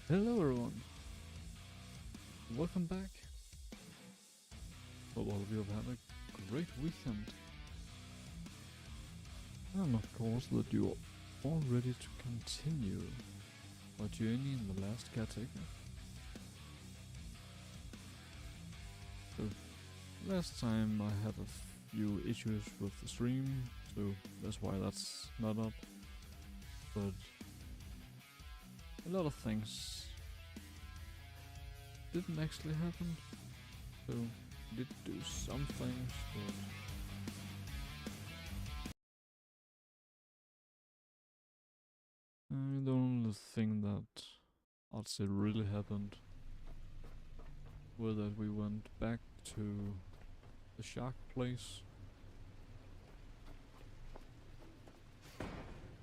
Hello everyone, welcome back. Hope all of you have had a great weekend. And of course that you are all ready to continue our journey in The Last Caretaker. So, last time I had a few issues with the stream, so that's why that's not up. But a lot of things didn't actually happen, so did do some things, but the only thing that I'd say really happened was that we went back to the shark place.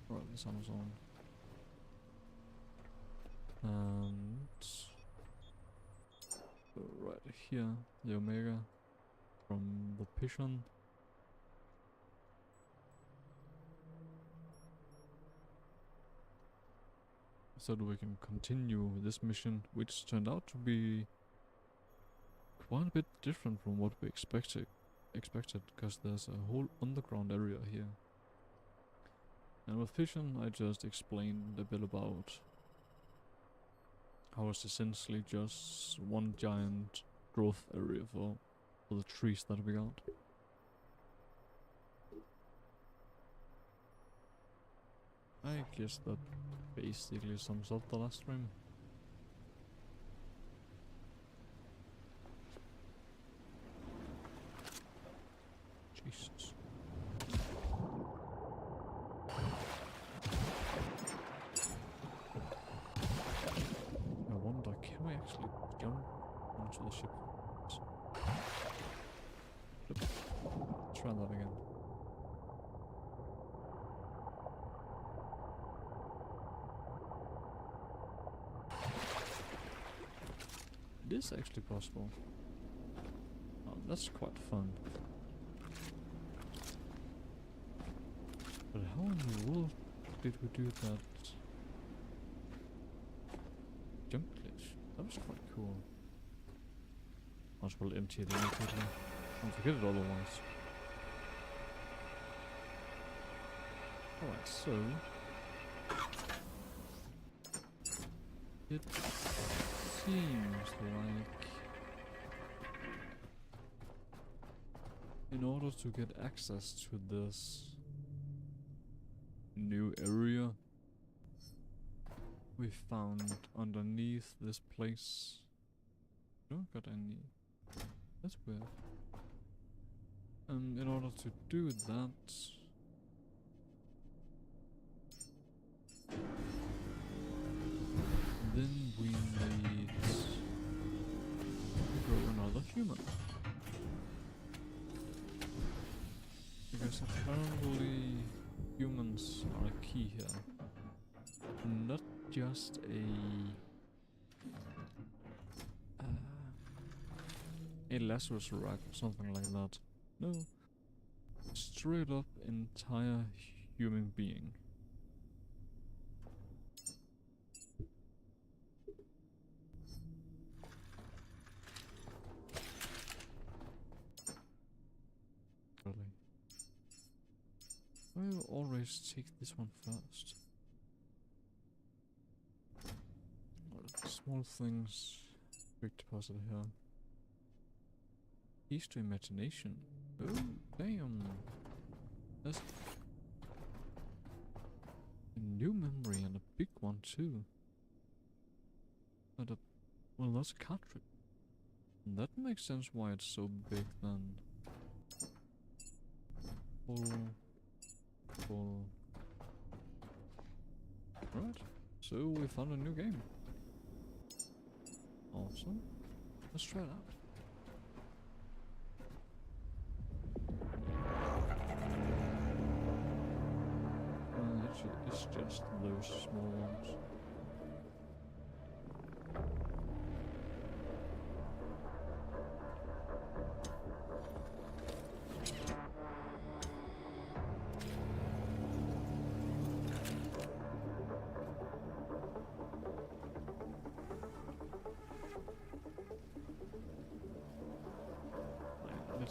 Right, the sun is on. And right here, the Omega from the Pigeon. So that we can continue this mission, which turned out to be quite a bit different from what we expected, because there's a whole underground area here. And with Pigeon, I just explained a bit about how it's essentially just one giant growth area for the trees that we got. I guess that basically sums up the last stream. Jesus. I wonder, can we actually jump onto the ship? Let's try that again. It is actually possible. Oh, that's quite fun. But how in the world did we do that jump glitch? That was quite cool. I just will empty it immediately. Don't forget it otherwise. Alright, so it seems like in order to get access to this new area we found underneath this place, don't got any. That's weird. In order to do that, then we need to grow another human. Because apparently humans are key here. Not just a Lazarus rack or something like that. No. Straight up entire human being. Really. I'll always take this one first. Small things. Big deposit here. Keys to imagination. Oh, damn. That's a new memory and a big one too. But well, that's a cartridge. That makes sense why it's so big then. Full. Right, so we found a new game. Awesome. Let's try it out. Actually, it's just those small ones.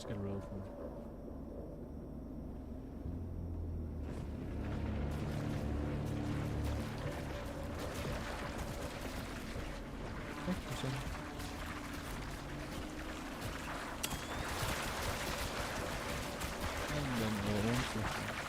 Let's get rid of them. Oh, sorry. And then our own system.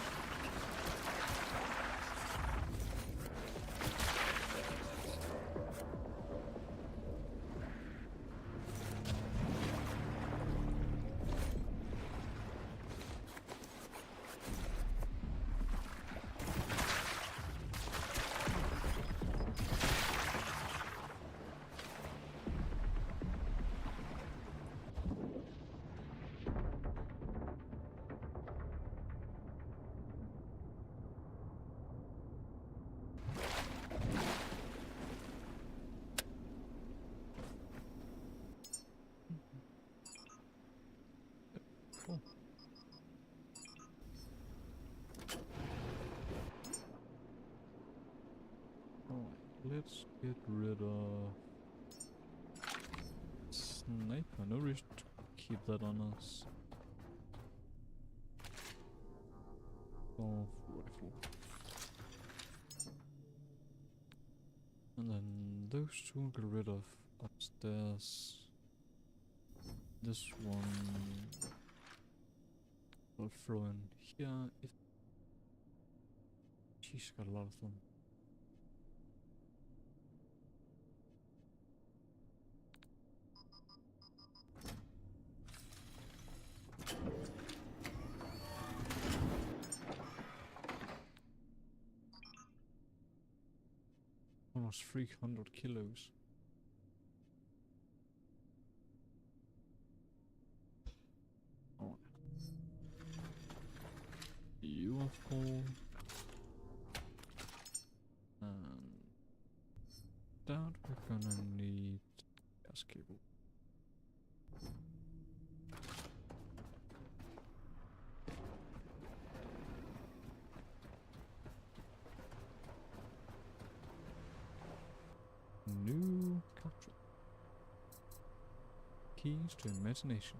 Cool. Alright, let's get rid of sniper. No reason to keep that on us. Oh, rifle. And then those two we'll get rid of upstairs. This one I'll throw in here if she's got a lot of them. Almost 300 kilos. Alright. You of course. And that we're gonna need gas cable. New capture. Keys to imagination.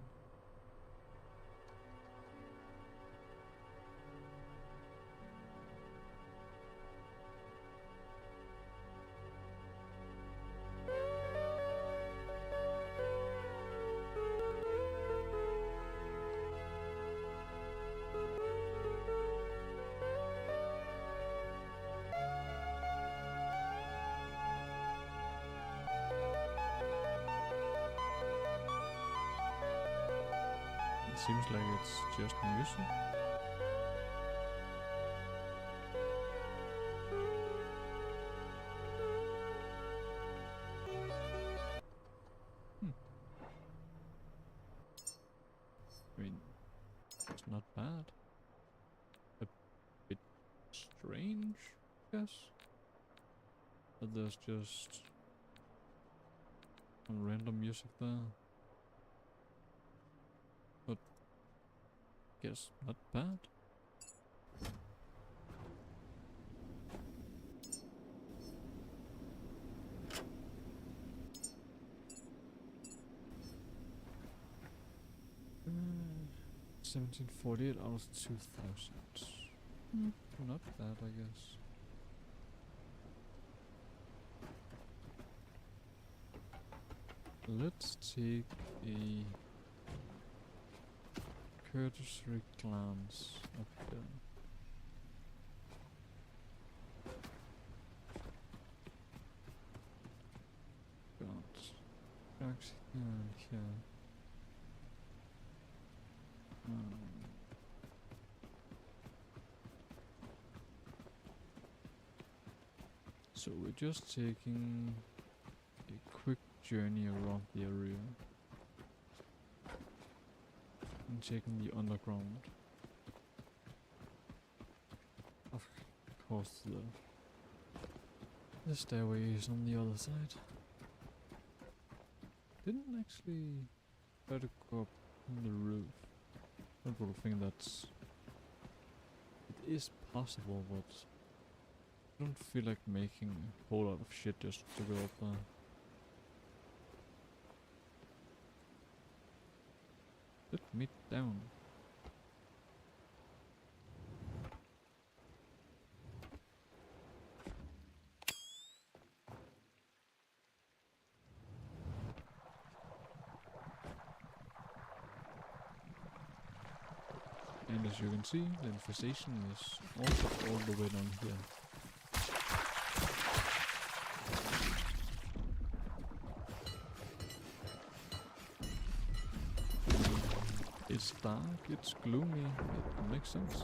Seems like it's just music. I mean, it's not bad. A bit strange, I guess. But there's just some random music there. Guess not bad. Uh, 1748 out of 2000. Not bad, I guess. Let's take a cursory glance up there. Got tracks here and here. So we're just taking a quick journey around the area. And checking the underground. Of course, the stairway is on the other side. Didn't actually try to go up on the roof. Some people think that's... It is possible, but I don't feel like making a whole lot of shit just to go up there. Sit me down. And as you can see, the infestation is also all the way down here. It's dark, it's gloomy, it makes sense.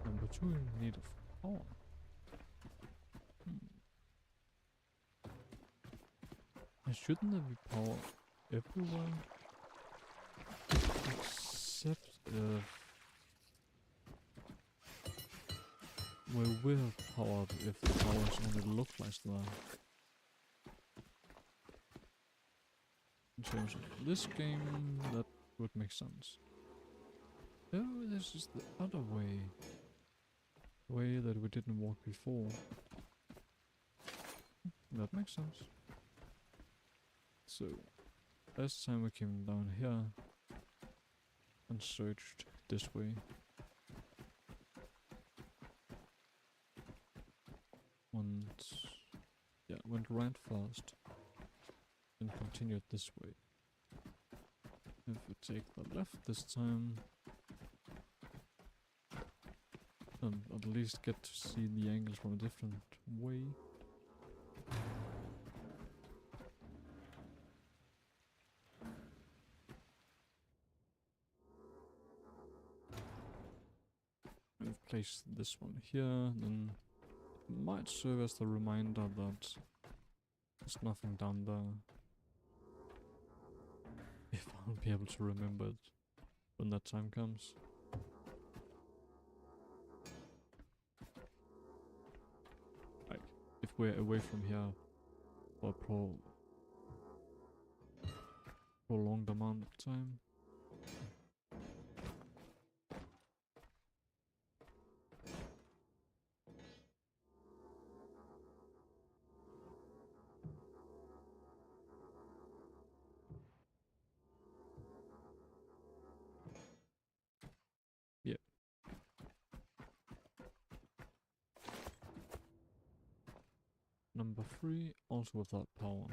Number 2 in need of power. Shouldn't there be power everywhere? Except if we will power if the powers only localized there. In terms of this game, that would make sense. Oh, this is the other way. Way that we didn't walk before. That makes sense. So, last time we came down here and searched this way. And yeah, went right fast and continued this way. If we take the left this time, and at least get to see the angles from a different way. We've placed this one here, then it might serve as the reminder that there's nothing down there. If I'll be able to remember it when that time comes. Like, if we're away from here for a prolonged amount of time. Number 3, also without power.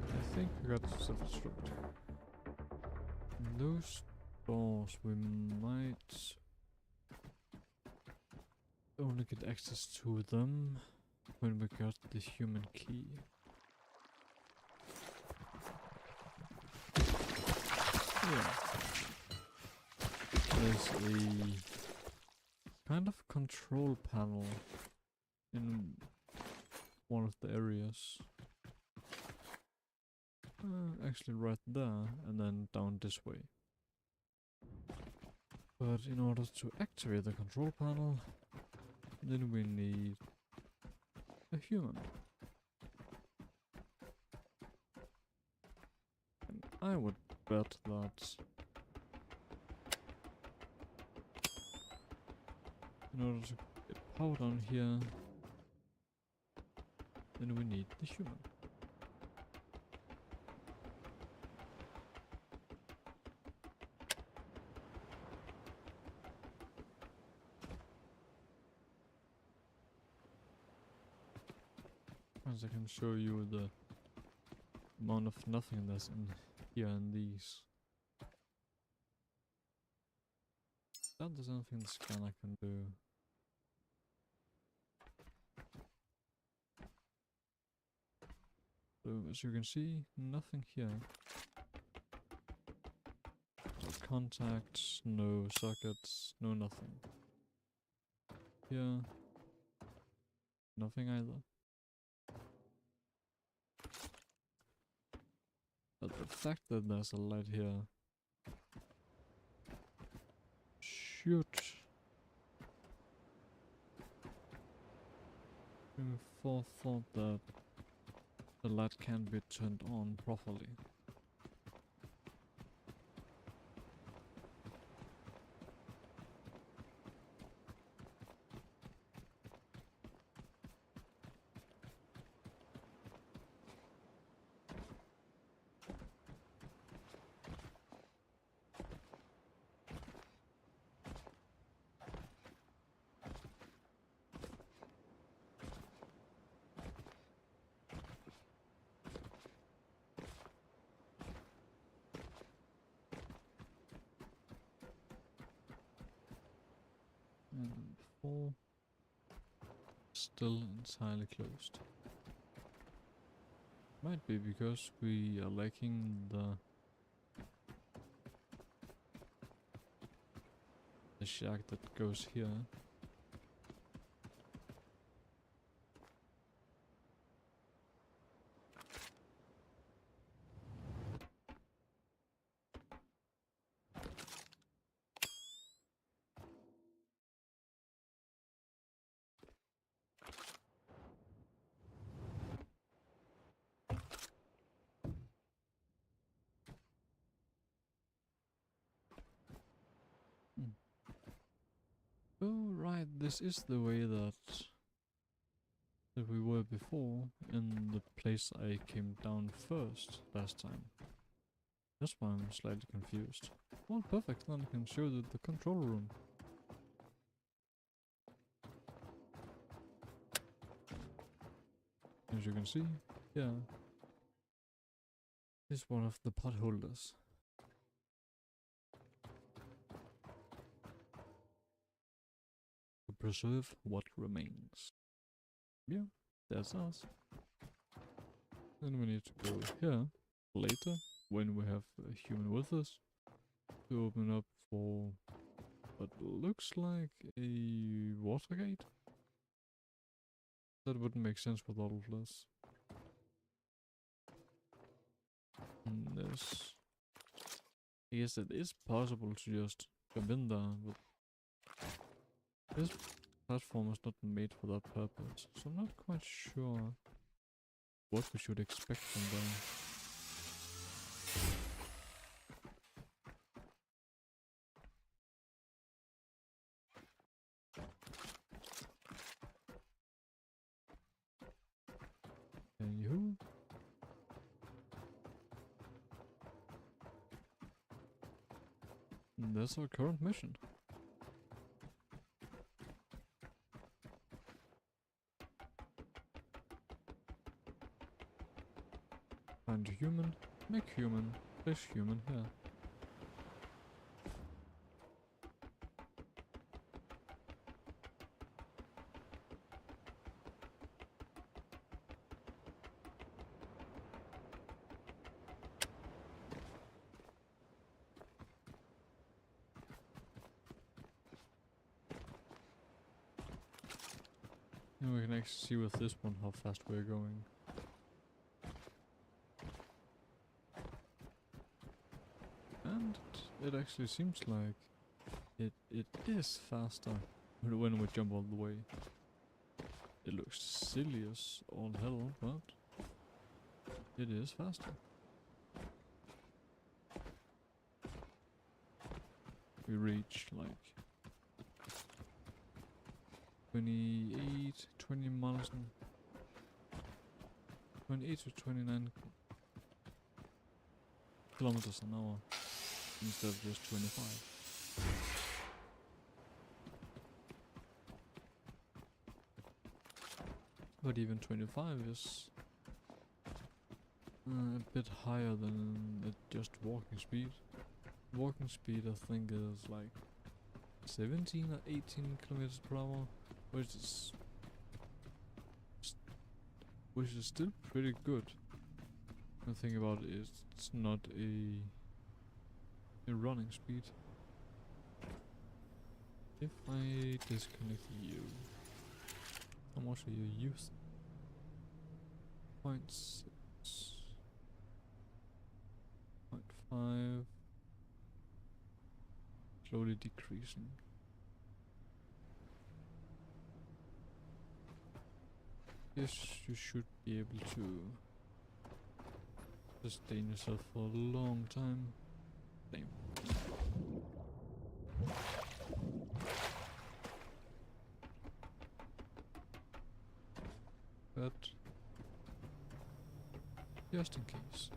I think we got self-destruct. Those doors we might only get access to them when we got the human key. Yeah. There's a kind of control panel in one of the areas. Actually right there, and then down this way. But in order to activate the control panel, then we need a human. And I would bet that in order to get power down here, then we need the human. As I can show you the amount of nothingness in here in these. That there's anything the scanner can do. So as you can see, nothing here. No contacts, no sockets, no nothing. Here, nothing either. But the fact that there's a light here should bring forethought that the light can be turned on properly. And 4 still entirely closed. Might be because we are lacking the shack that goes here. Oh right, this is the way that we were before in the place I came down first last time. That's why I'm slightly confused. Well, perfect, then I can show you the control room. As you can see, yeah, is one of the pot holders. To preserve what remains. Yeah, that's us. Then we need to go here later, when we have a human with us, to open up for what looks like a water gate. That wouldn't make sense with all of this. And this, I guess it is possible to just jump in there, but this platform is not made for that purpose, so I'm not quite sure what we should expect from there. Anywho, that's our current mission. Find a human, make human, place human here. And we can actually see with this one how fast we're going. And it actually seems like it is faster when we jump all the way. It looks silly as all hell, but it is faster. we reach like 20 miles an 28 to 29 kilometers an hour instead of just 25. But even 25 is a bit higher than just walking speed. Walking speed I think is like 17 or 18 kilometers per hour, which is still pretty good. The thing about it is it's not a running speed. If I disconnect you, how much are you using? 0.6, 0.5, slowly decreasing. Yes, you should be able to sustain yourself for a long time. Same. But just in case.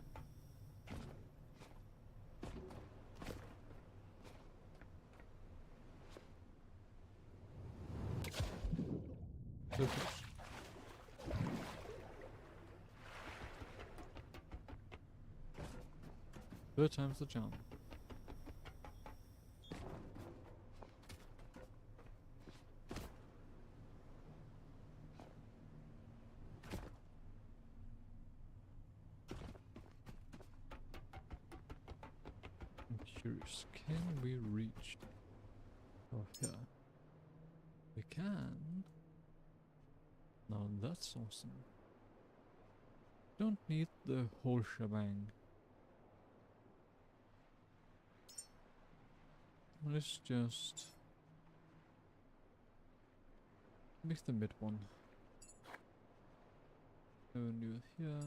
So close. Third time's the charm. I'm curious, can we reach? Oh yeah, we can. Now that's awesome. Don't need the whole shebang. Let's just make the mid one. No new here.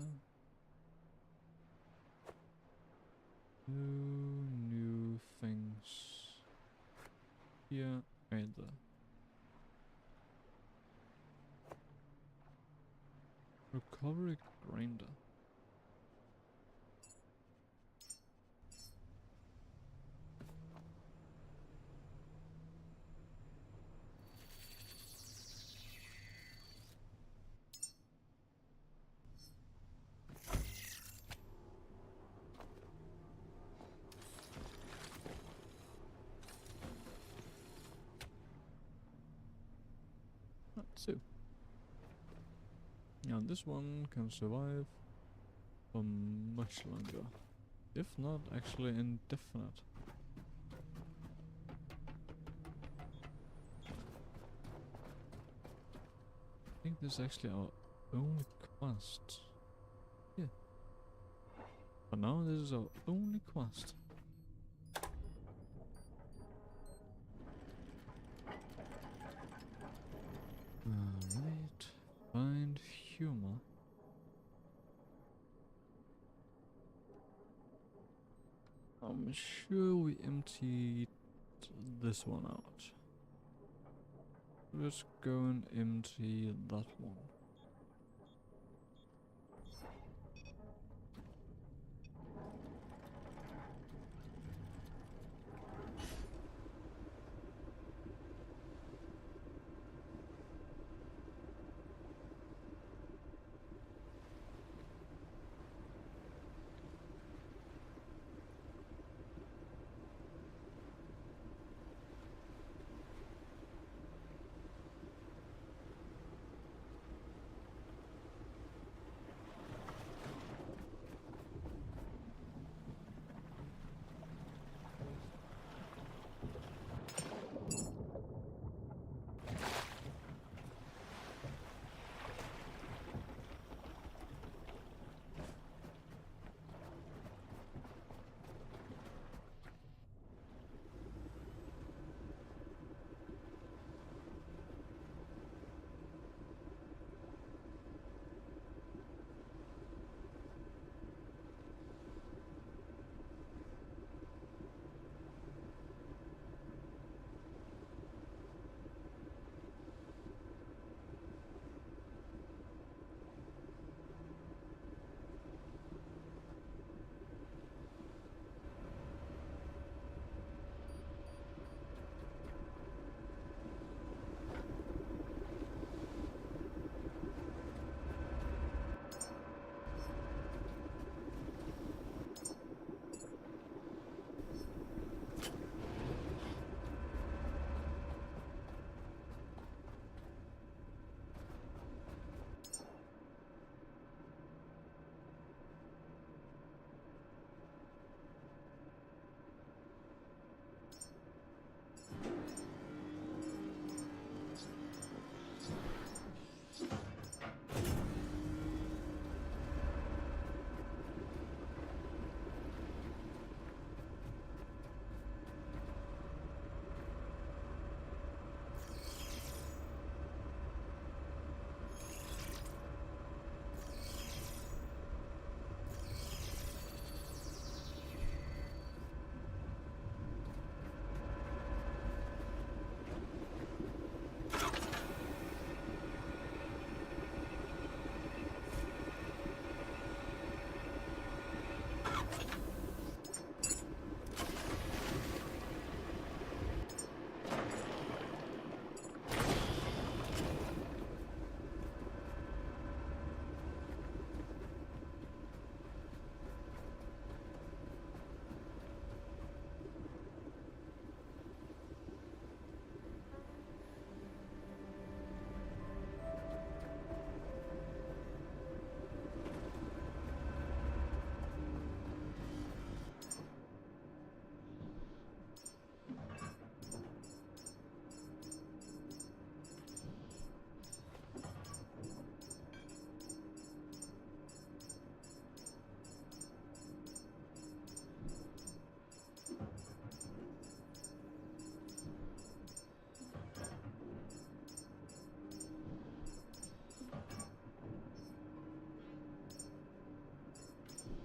No new things here either. Recovery grinder. So, now this one can survive for much longer, if not actually indefinite. I think this is actually our only quest. Yeah. For now, this is our only quest. Alright, find humor. I'm sure we emptied this one out. Let's go and empty that one.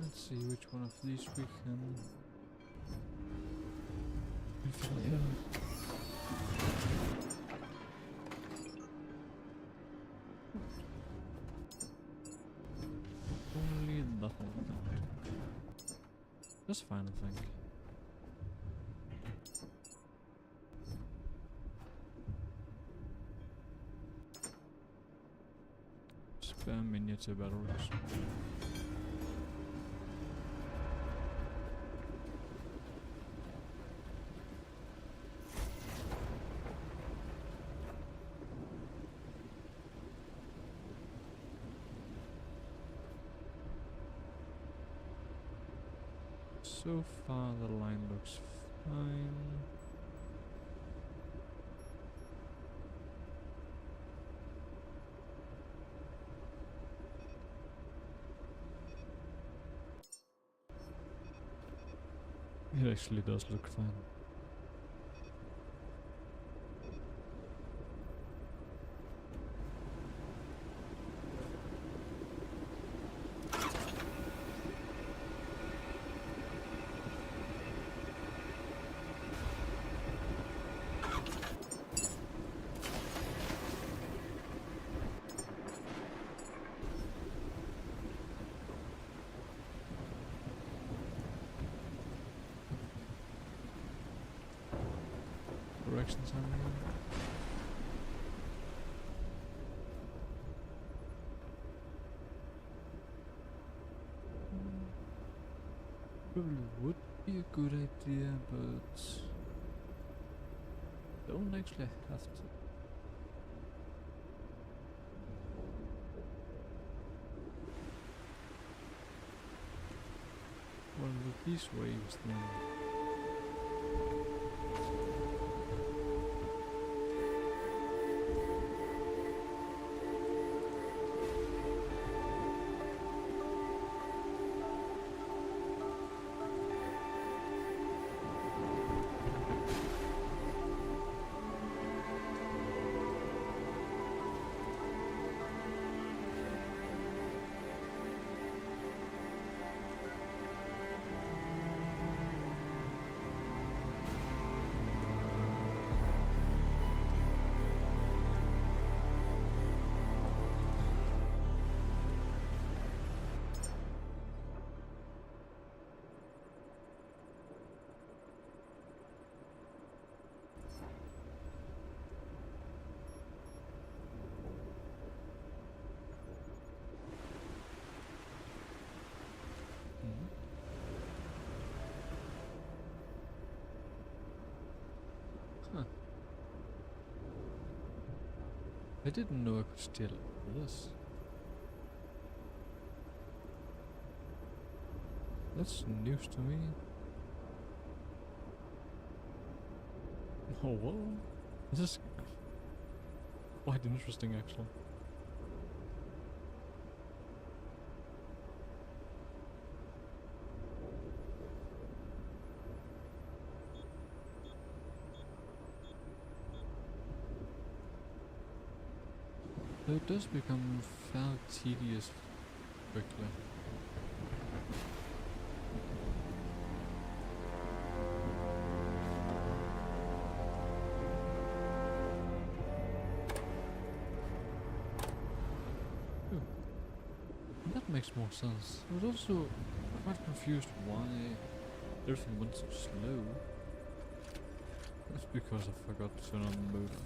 Let's see which one of these we can fill out. Only that one. That's fine, I think. Spare miniature batteries. So far the line looks fine. It actually does look fine. Directions on here. Probably would be a good idea, but don't actually have to. Well, with these waves then. Huh. I didn't know I could steal this. That's news to me. Oh well. This is quite interesting actually. Though it does become fairly tedious quickly. Ooh. That makes more sense. I was also quite confused why everything went so slow. That's because I forgot to turn on the motor.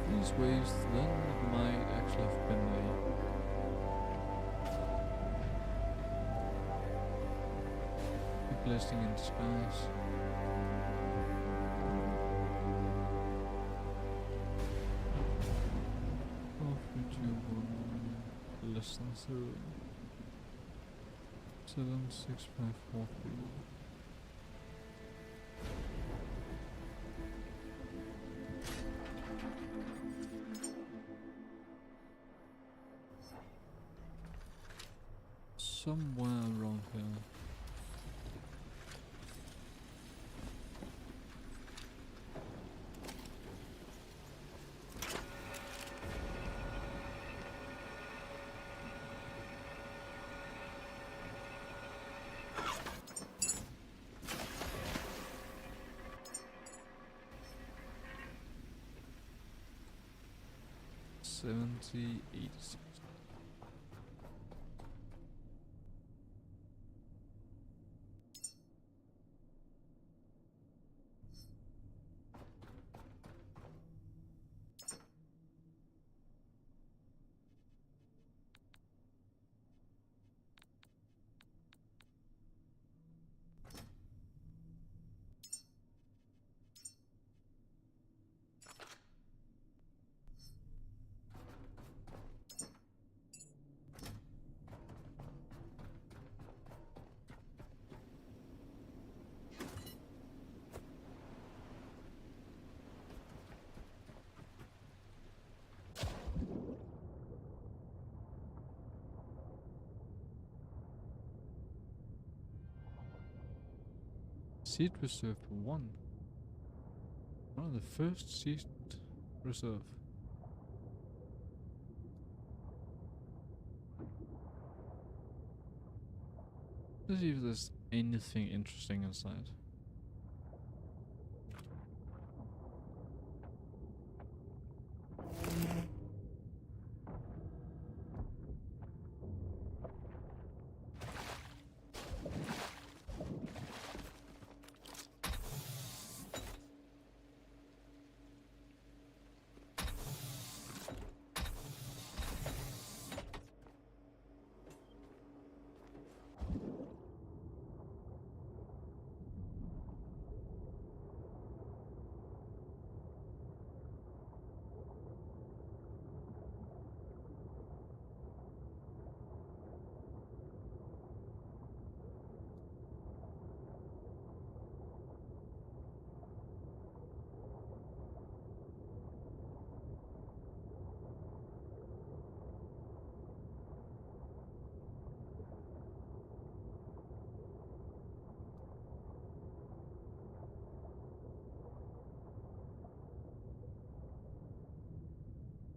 These waves, then it might actually have been a blessing in disguise. Less than 0. 7, 6, 5, 4, 3. Somewhere here. $70, $86. Seed reserve 1. One of the first seed reserve. Let's see if there's anything interesting inside.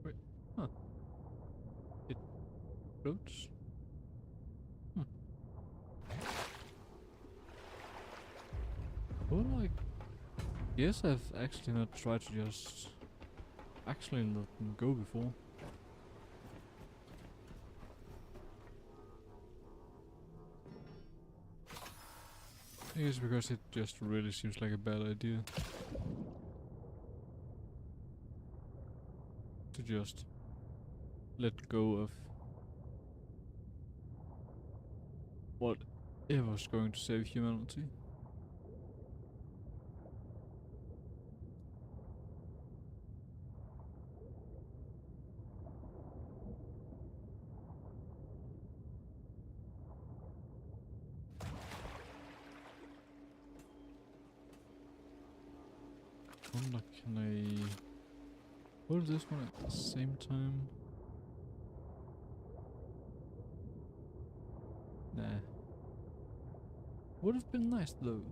Wait, huh? It floats? Hmm. Well, like, yes, I've actually not tried to just actually let them go before. I guess because it just really seems like a bad idea to just let go of whatever's going to save humanity. Wonder, can I hold this one at the same time? Nah. Would have been nice though.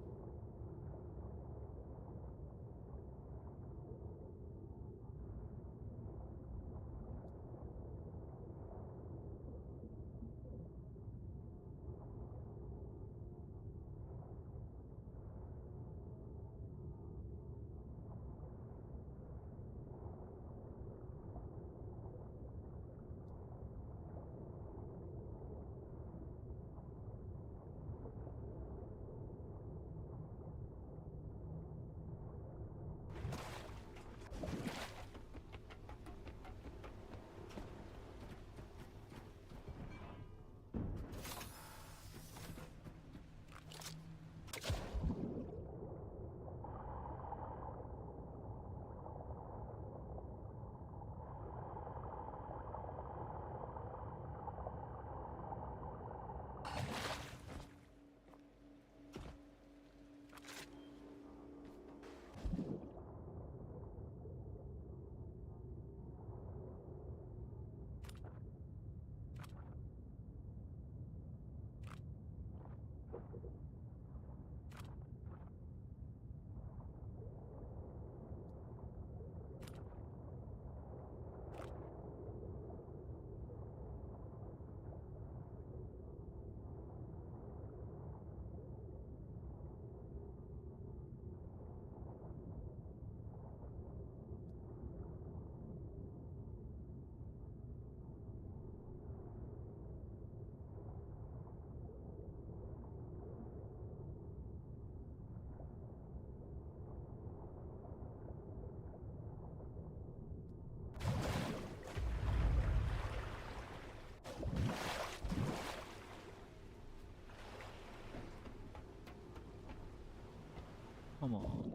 Come on.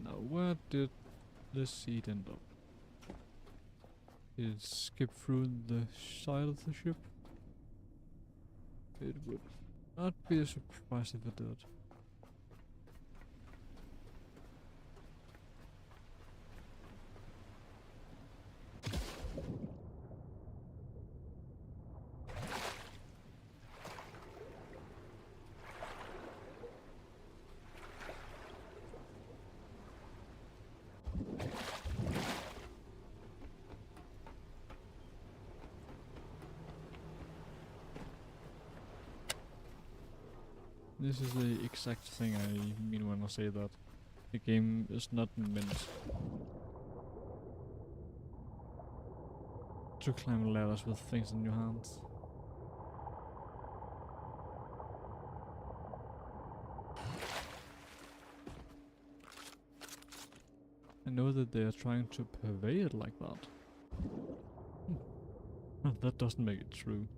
Now, where did the seed end up? Did it skip through the side of the ship? It would not be a surprise if it did. This is the exact thing I mean when I say that the game is not meant to climb ladders with things in your hands. I know that they are trying to purvey it like that. That doesn't make it true.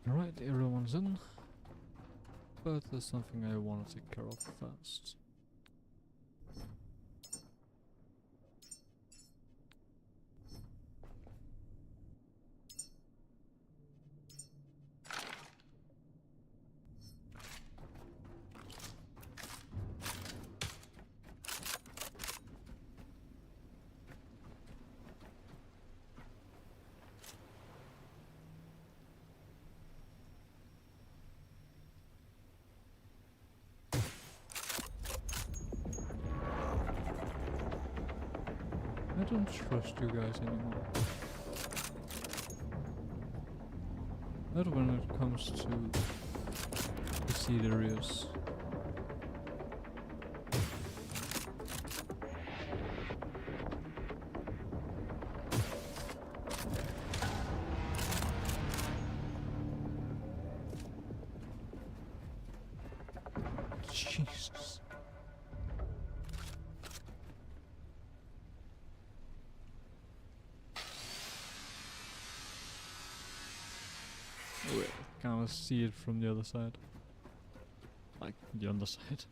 Alright, everyone's in. But there's something I want to take care of first. I don't trust you guys anymore. Not when it comes to the seed areas. Jesus. Wait, can't see it from the other side. Like the underside.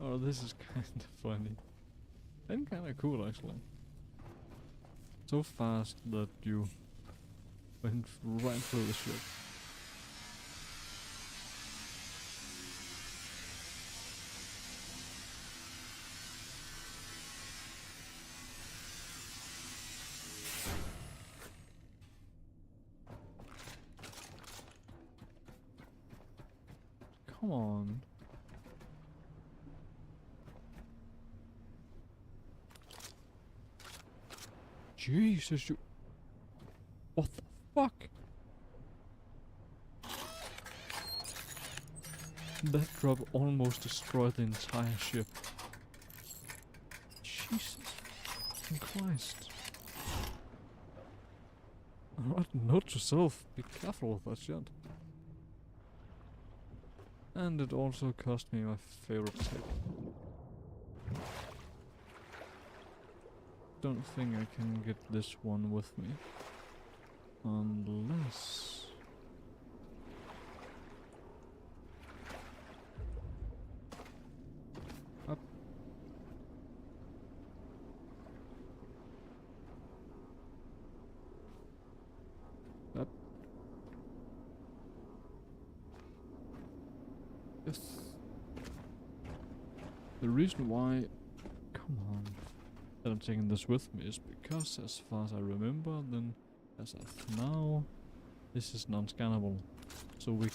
Oh, this is kind of funny. And kind of cool actually. So fast that you went right through the ship. Come on. Jesus, you... What the fuck? That drop almost destroyed the entire ship. Jesus fucking Christ. Alright, note to self, be careful with that shit. And it also cost me my favorite tip. Don't think I can get this one with me. Unless... The reason why, come on, that I'm taking this with me is because, as far as I remember, then as of now, this is non-scannable. So we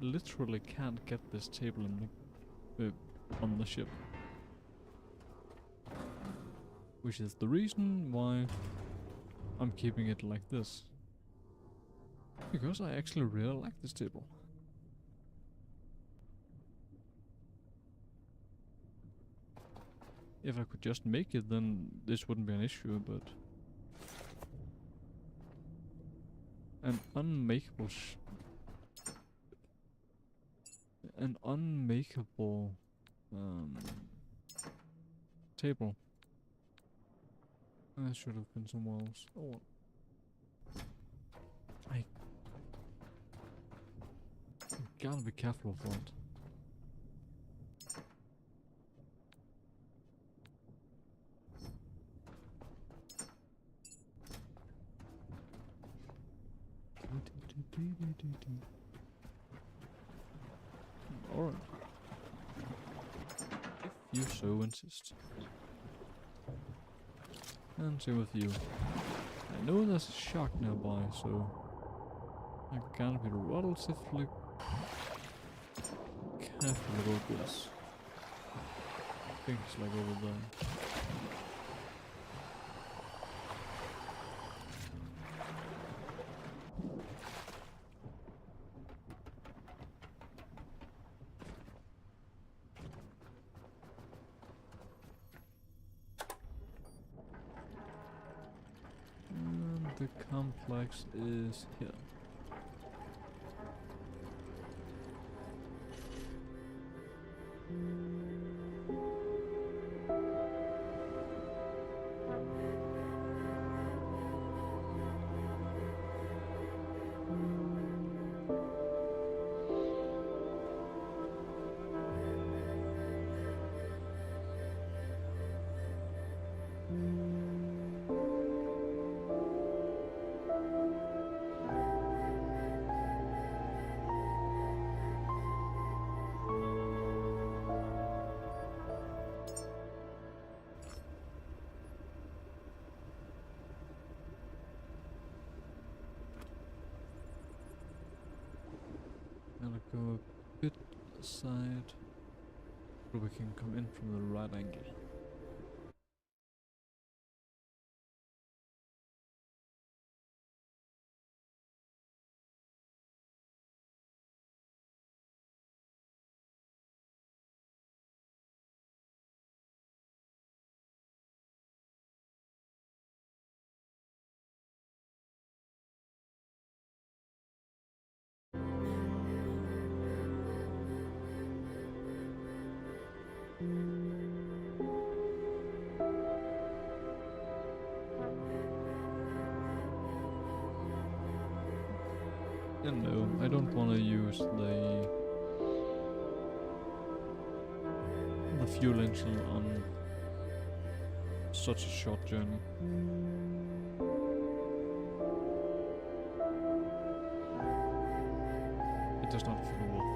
literally can't get this table in the, on the ship. Which is the reason why I'm keeping it like this. Because I actually really like this table. If I could just make it, then this wouldn't be an issue, but an unmakeable table. That should have been somewhere else. Oh, I gotta be careful of that. Alright. If you so insist. And same with you. I know there's a shark nearby, so I gotta be relatively careful about this. I think it's like over there. The complex is here. Gonna go a bit aside so we can come in from the right angle. And no, I don't want to use the fuel engine on such a short journey. It does not feel worth it.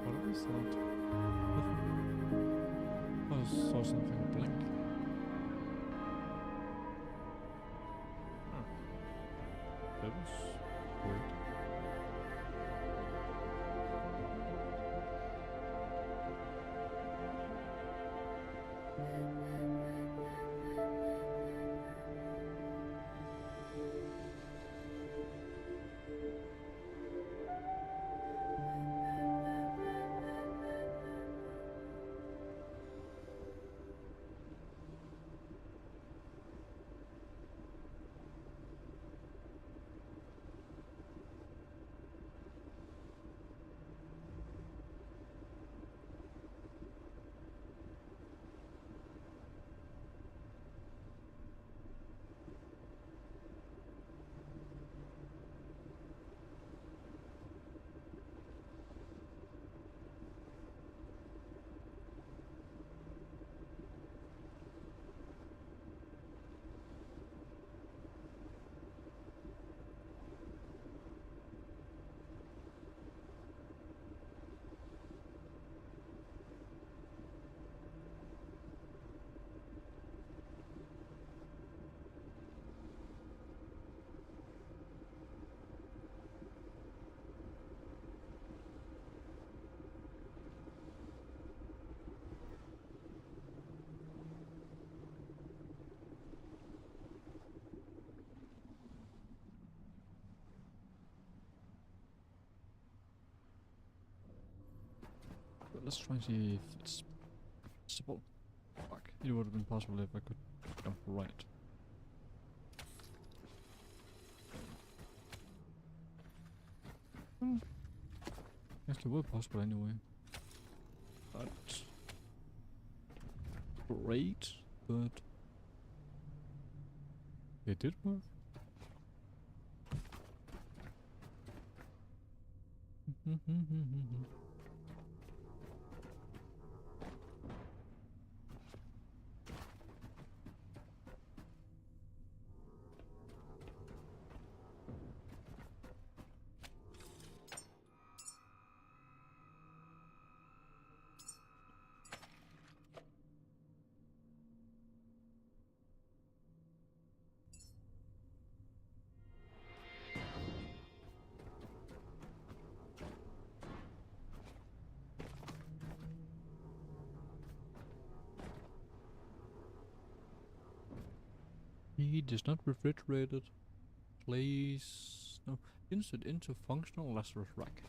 What is that? I saw something blink. That was great. But let's try and see if it's possible. Fuck. It would have been possible if I could jump right. Yes, it was possible anyway. But great, but it did work. Heat is not refrigerated. Place no insert into functional Lazarus rack.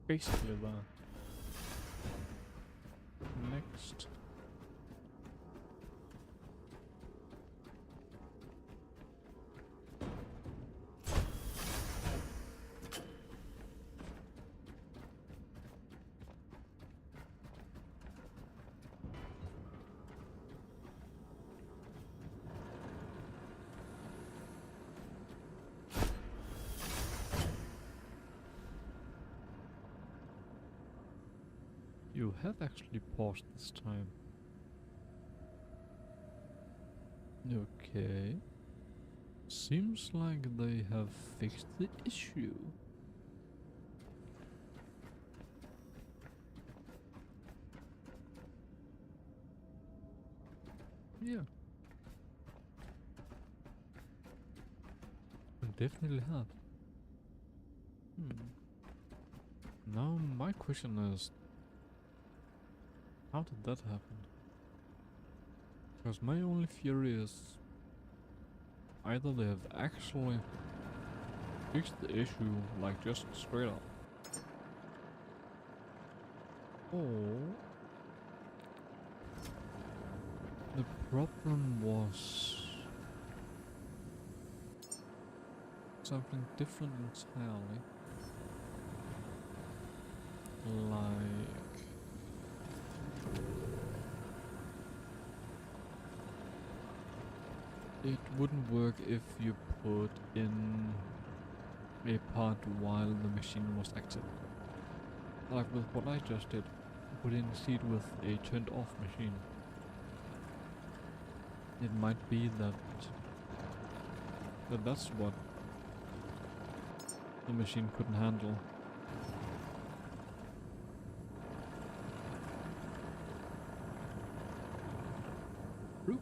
Basically that. Next. You have actually paused this time. Okay. Seems like they have fixed the issue. Yeah. They definitely have. Now my question is, how did that happen? Because my only fear is either they have actually fixed the issue, like just straight up, or the problem was something different entirely. Like, it wouldn't work if you put in a part while the machine was active. Like with what I just did, put in seed with a turned off machine. It might be that's what the machine couldn't handle. Rude.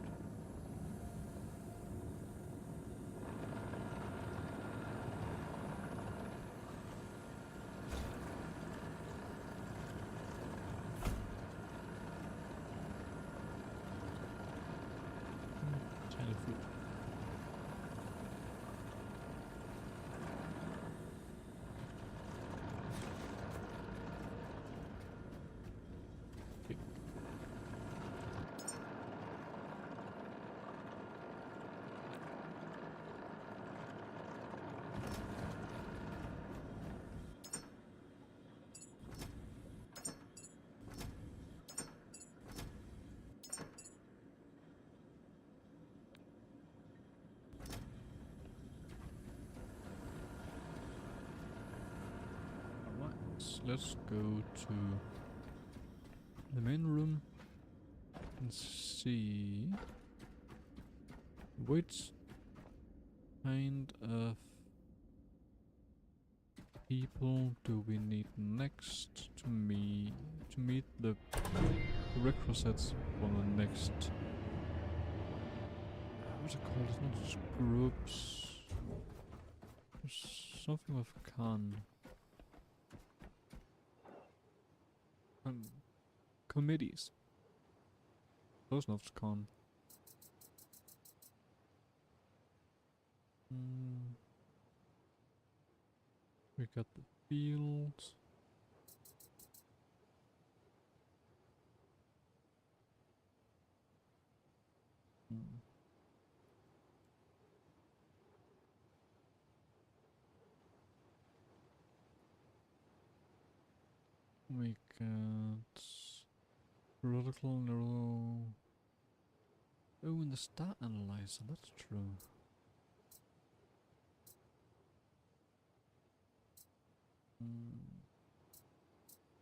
Tiny fruit. Okay. Alright, let's go to the main room and see which kind of people do we need next to meet the requisites for the next, what's it called? It's not just groups. There's something with Khan. Committees. Close enough to Khan. We got the fields. We got protocol neuro. Oh, and the star analyzer, that's true.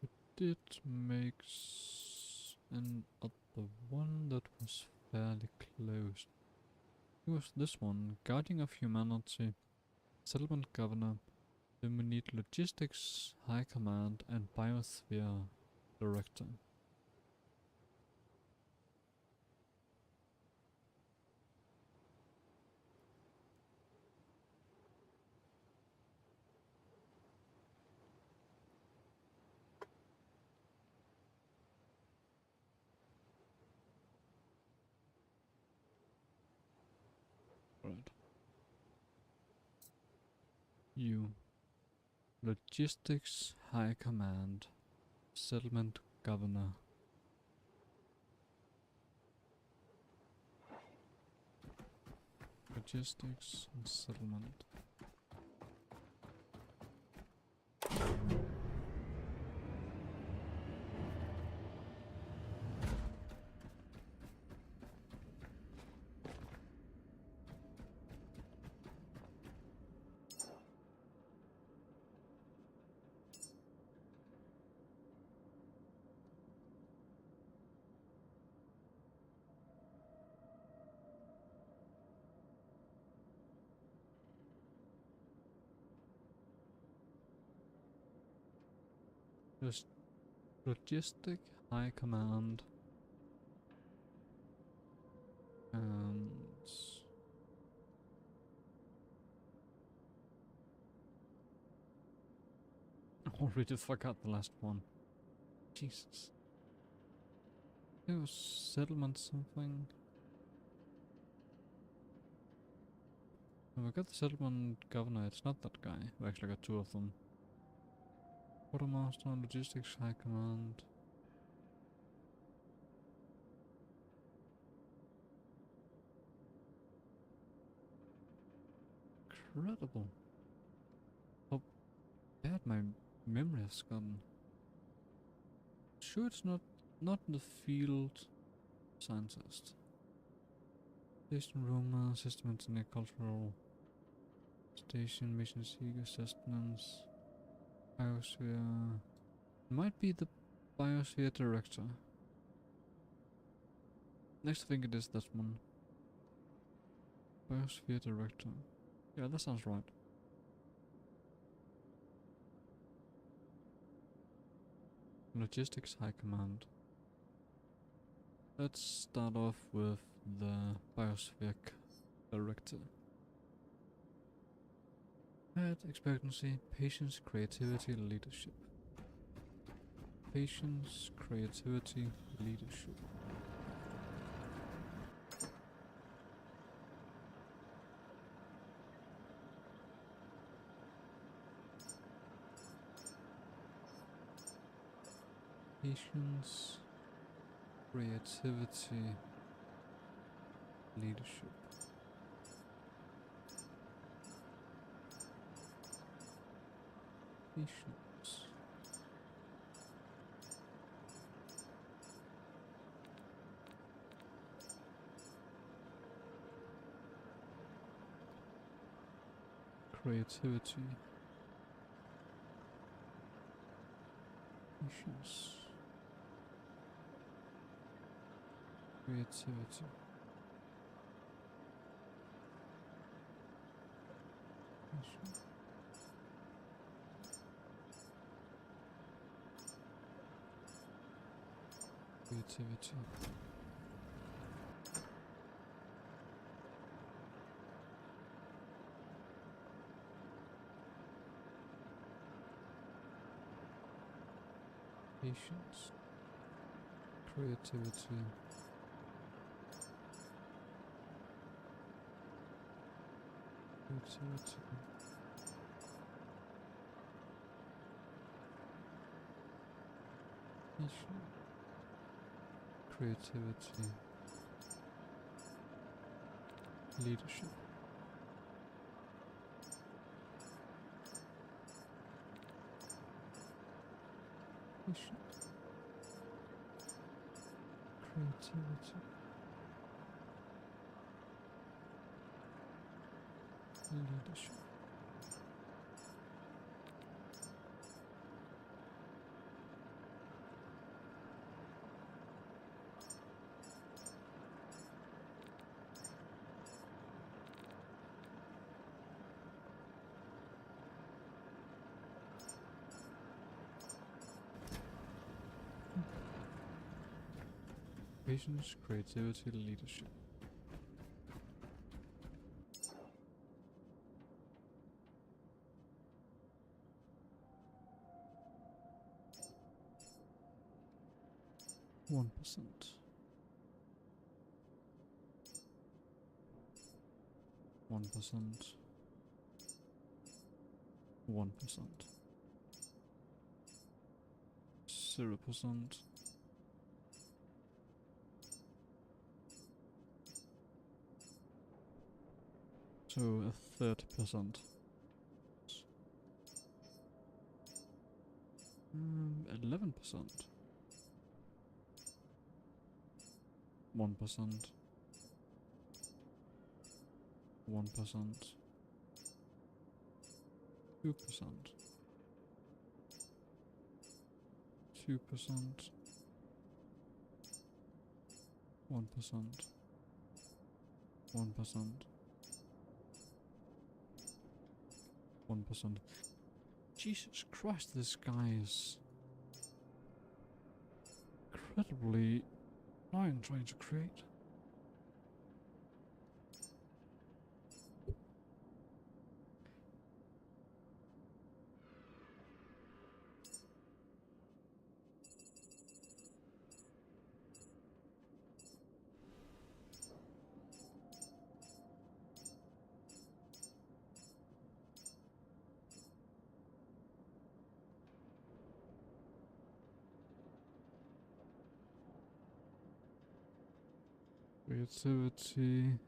We did make another one that was fairly close. It was this one, Guardian of Humanity, Settlement Governor. Then we need Logistics, High Command, and Biosphere Director. Right. You. Logistics High Command. Settlement Governor. Logistics and Settlement. Just logistic high command and already forgot the last one. Jesus. It was settlement something. When we got the settlement governor, it's not that guy. We actually got two of them. Quartermaster, logistics high command. Incredible. How bad my memory has gotten. Sure, it's not the field scientist. Station rumor, system engineer, cultural station, mission seek assessments, biosphere. Might be the biosphere director. Next, I think it is this one. Biosphere director. Yeah, that sounds right. Logistics high command. Let's start off with the biosphere director. Head, expectancy, patience, creativity, leadership. Patience, creativity, leadership. Patience, creativity, leadership. Patience. Creativity. Patience. Creativity. Patience. Creativity. Patience. Creativity. Creativity. Patience. Creativity. Leadership. Patience. Creativity. Leadership. Patience, creativity, leadership. One percent. 1%. 1%. 0%. So a 30%. 11%. 1%. 1%. 2%. 2%. 1%. 1%. 1%. Jesus Christ, this guy is incredibly annoying trying to create. Creativity,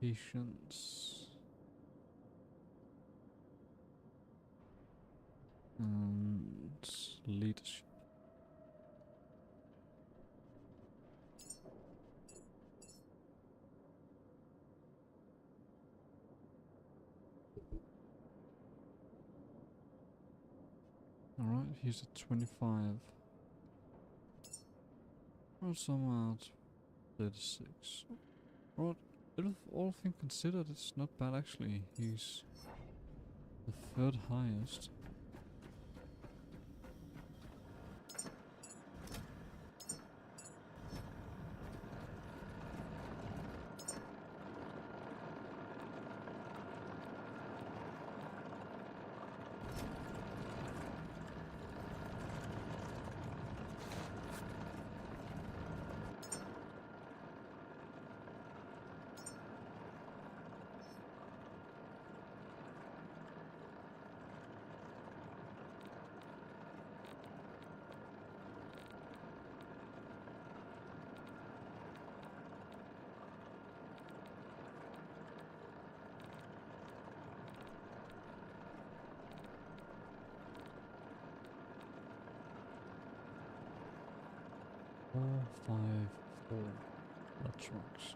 patience, and leadership. Alright, he's at 25. Well, some at 36. Right, all things considered, it's not bad actually. He's the third highest. Four, 5, 4. That works.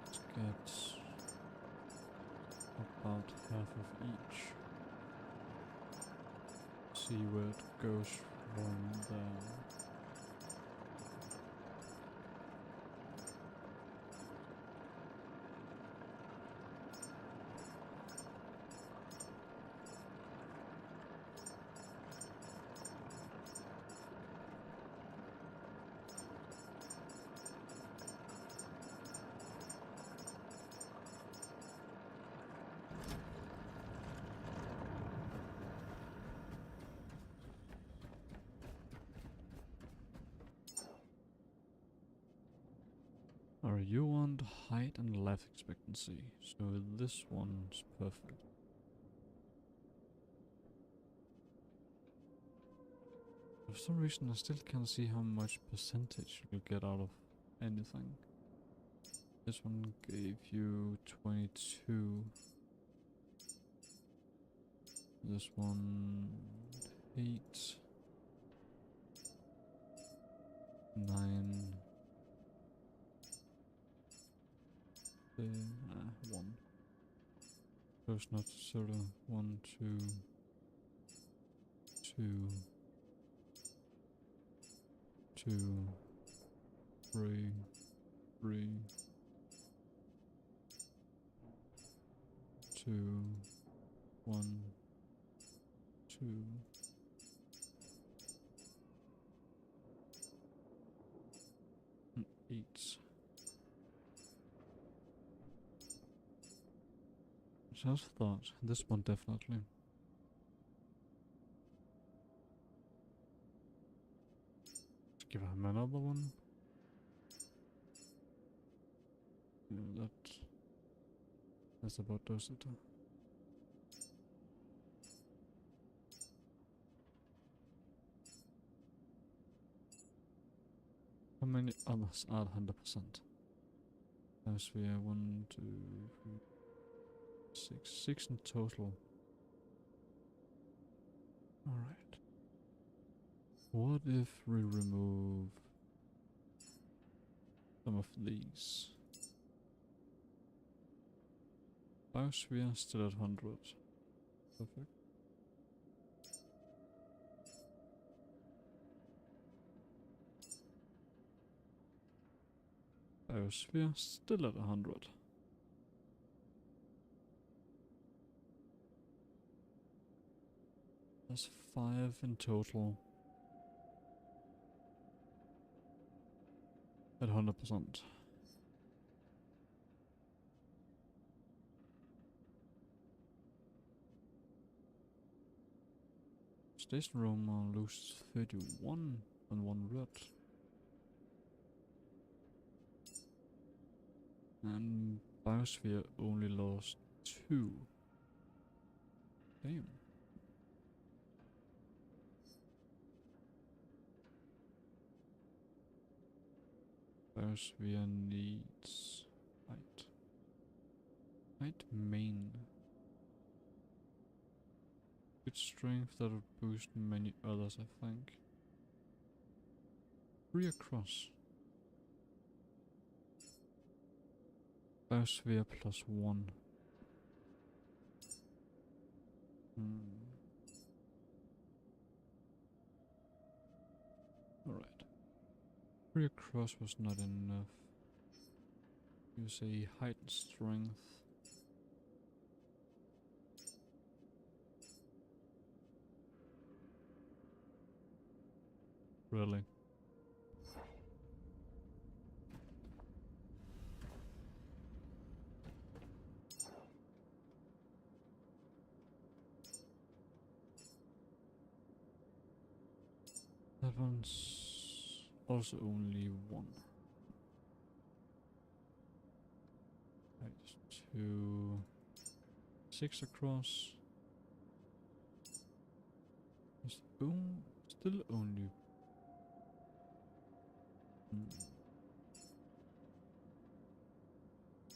Let's get about half of each. See where it goes from there. Alright, you want height and life expectancy, so this one's perfect. For some reason I still can't see how much percentage you'll get out of anything. This one gave you 22. This one 8. 9. 1. First not sort of 1, 2, 2, 2, 3, 3, 2, 1, 2. And 8. Just thought, this one definitely. Let's give him another one. Yeah, that's about does it. How many others are 100%? As we are 1, 2, 3, 6 in total. Alright. What if we remove some of these? Biosphere still at 100. Perfect. Biosphere still at 100. That's 5 in total. at 100%. Station Roamer loses 31 and 1 red. And Biosphere only lost 2. Damn. Biosphere needs height. Height main. Good strength that would boost many others, I think. 3 across. Biosphere plus 1. Alright. 3 across was not enough. You say height and strength. Really? That one's also only 1. Right, 2, 6 across. Still only.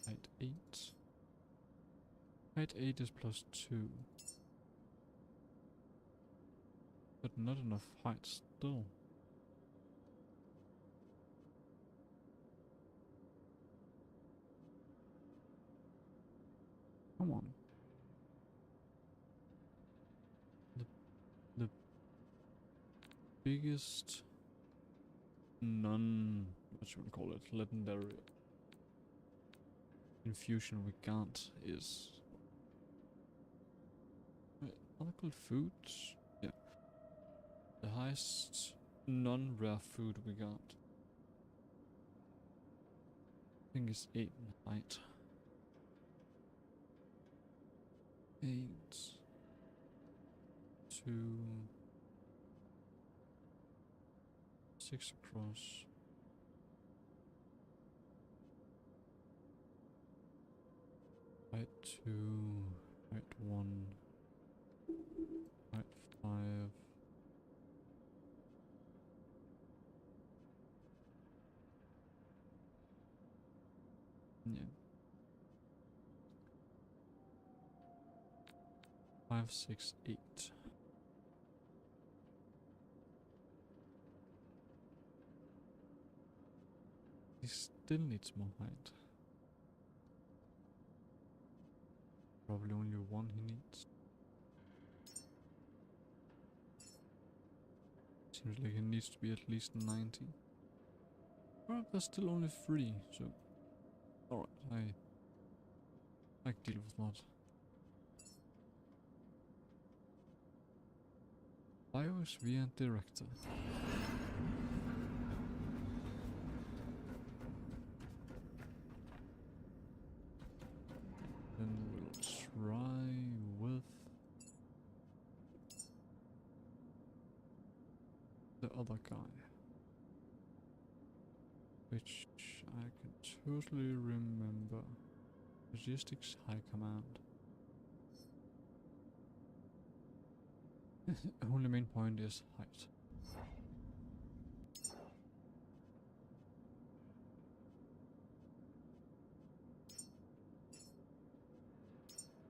Height 8. Height 8 is plus 2. But not enough height still. Come on. The biggest what should we call it, legendary infusion we got is are they called foods? Yeah. The highest non-rare food we got. I think it's 8 in height. 8, 2, 6 across. Height 2, height 1, height 5. Yeah. 5, 6, 8. He still needs more height. Probably only 1 he needs. Seems like he needs to be at least 90. Well, there's still only 3, so alright, I can deal with that. Biosphere Director. Then we'll try with the other guy, which I can totally remember. Logistics High Command. Only main point is height.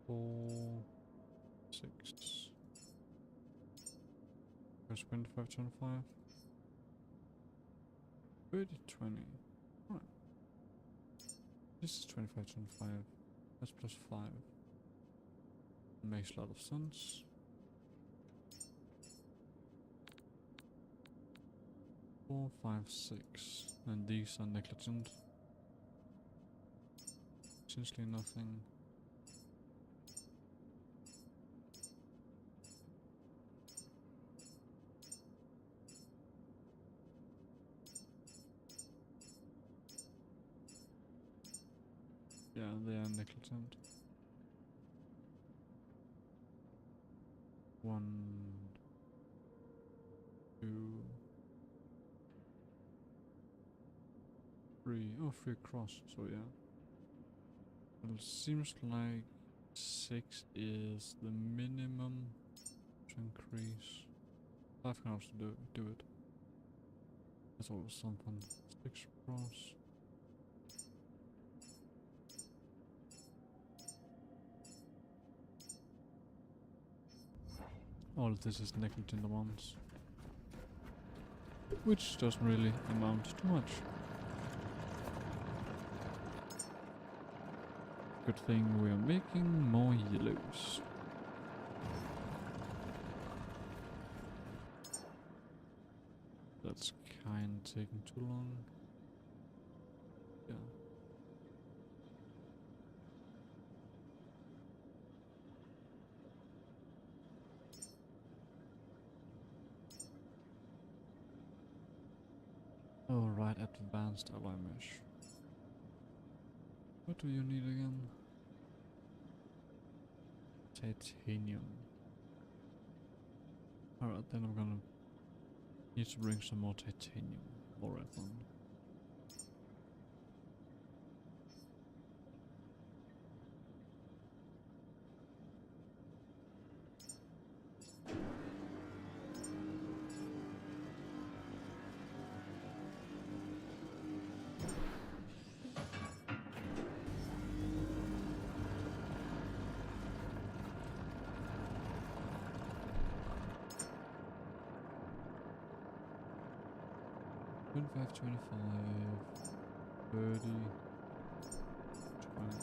Four, 6. Goes 25, 25. 30, 20. Alright. This is 25, 25. That's plus 5. Makes a lot of sense. 4, 5, 6. And these are negligent. Essentially nothing. Yeah, they are negligent. 1, 2, 3. Oh, 3 across. So yeah. Well, it seems like 6 is the minimum to increase. 5 can also do it. That's always something. 6 across. All of this is negligent amounts, which doesn't really amount to much. Good thing we are making more yellows. That's kind of taking too long. Yeah. Alright, advanced alloy mesh. What do you need again? Titanium. Alright, then I'm gonna need to bring some more titanium. Alright then. $25, $25, 30, 20.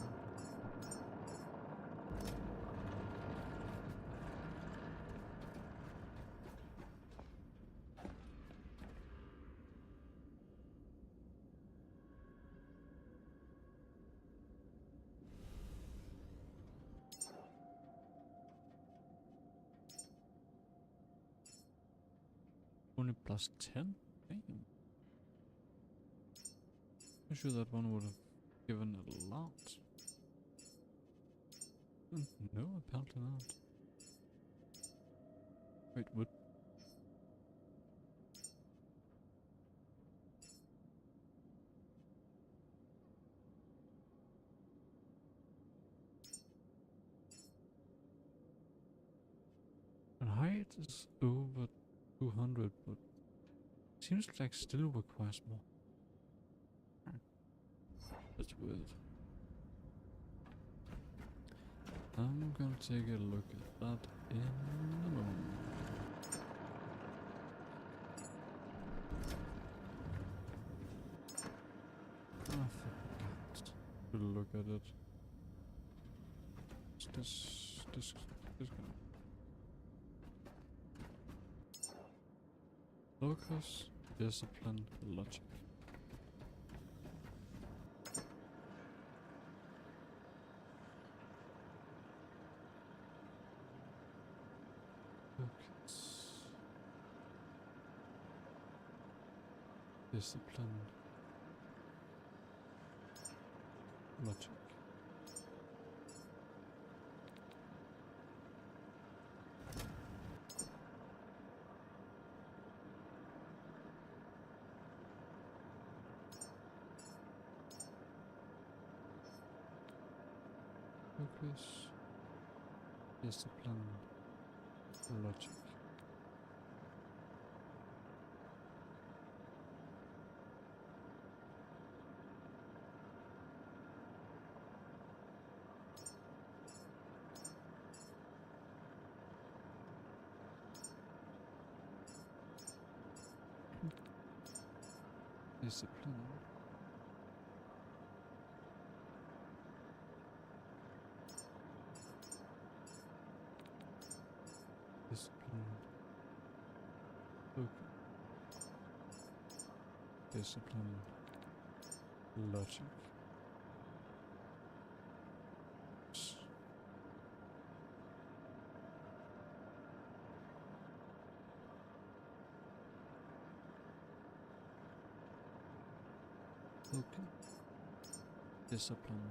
Only plus 10? Damn. I'm sure that one would have given a lot. No, apparently not. Wait, what? And height is over 200, but seems like still requires more. That's weird. I'm gonna take a look at that in a moment. I forgot to look at it. Is this gonna focus, discipline, logic. Focus, discipline, logic. Focus, discipline, logic. Discipline. Discipline. Focus. Discipline. Logic. Okay. Discipline.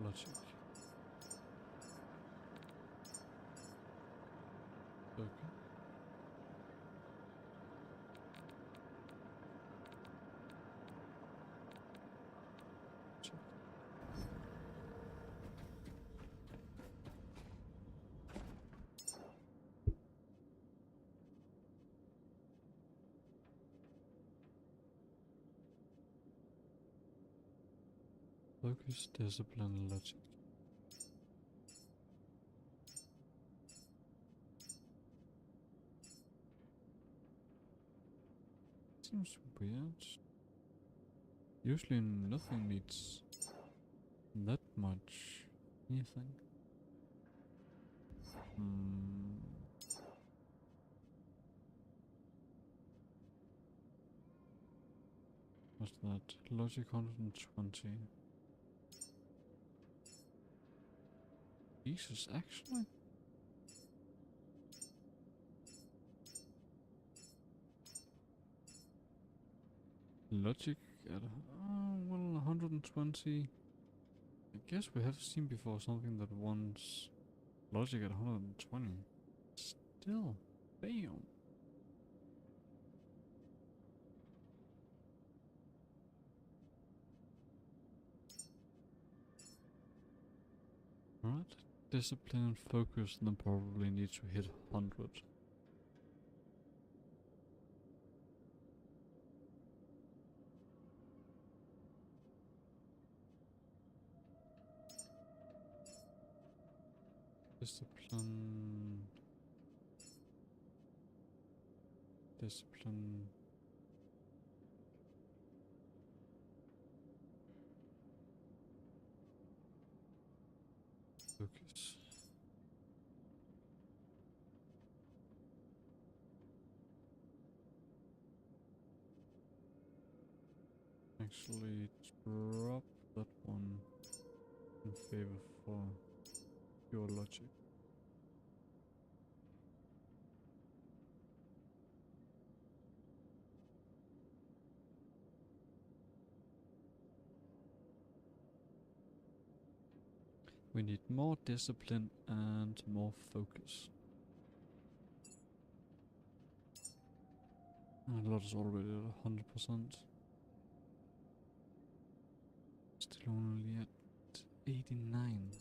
Logic. Okay. Check. Focus, discipline, logic. Seems weird. Usually nothing needs that much anything. What's that? Logic 120. Jesus, actually? Logic at well, 120. I guess we have seen before something that wants logic at 120. Still, damn. Alright, discipline and focus, then probably need to hit 100. Discipline. Discipline. Focus. Actually, drop that one in favor for pure logic. We need more discipline and more focus. And a lot is already at 100%. Still only at 89.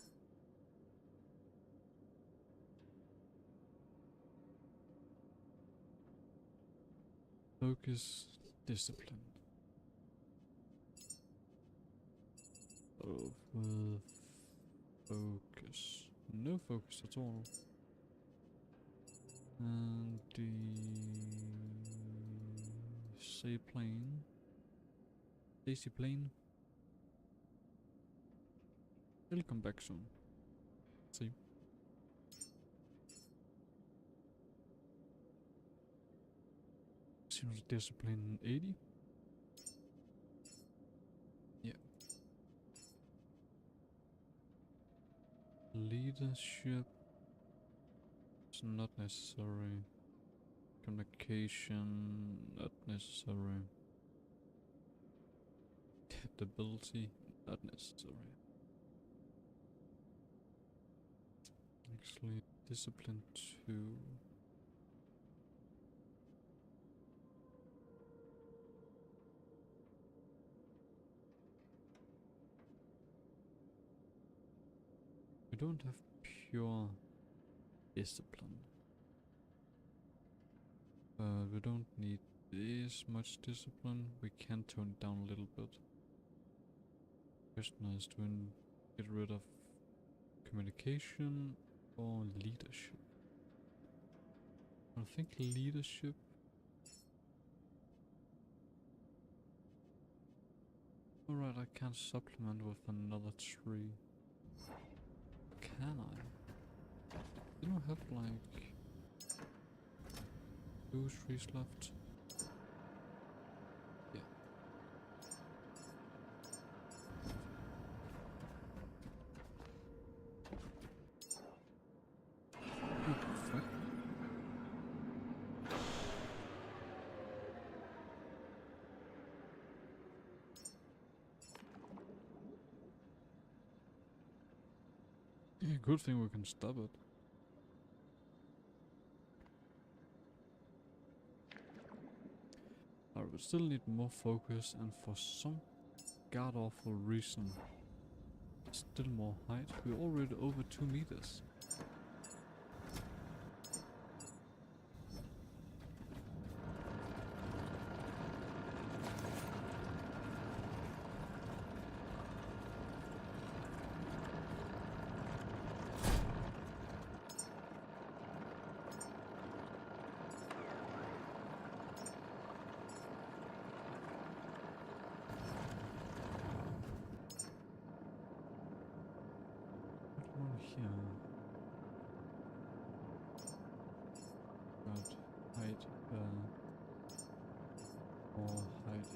Focus, discipline. Oh, with focus. No focus at all. And the say plane. Daisy plane. It'll come back soon. See. Seems discipline 80. Yeah. Leadership is not necessary. Communication not necessary. Adaptability not necessary. Actually, discipline 2. We don't have pure discipline. We don't need this much discipline. We can tone it down a little bit. Question is to get rid of communication or leadership. I think leadership. Alright, I can't supplement with another tree. Can I? You don't have like 2 trees left. Yeah. What the fuck? Good thing we can stop it. Alright, we still need more focus, and for some god-awful reason, still more height. We're already over 2 meters. Here. Got height or height.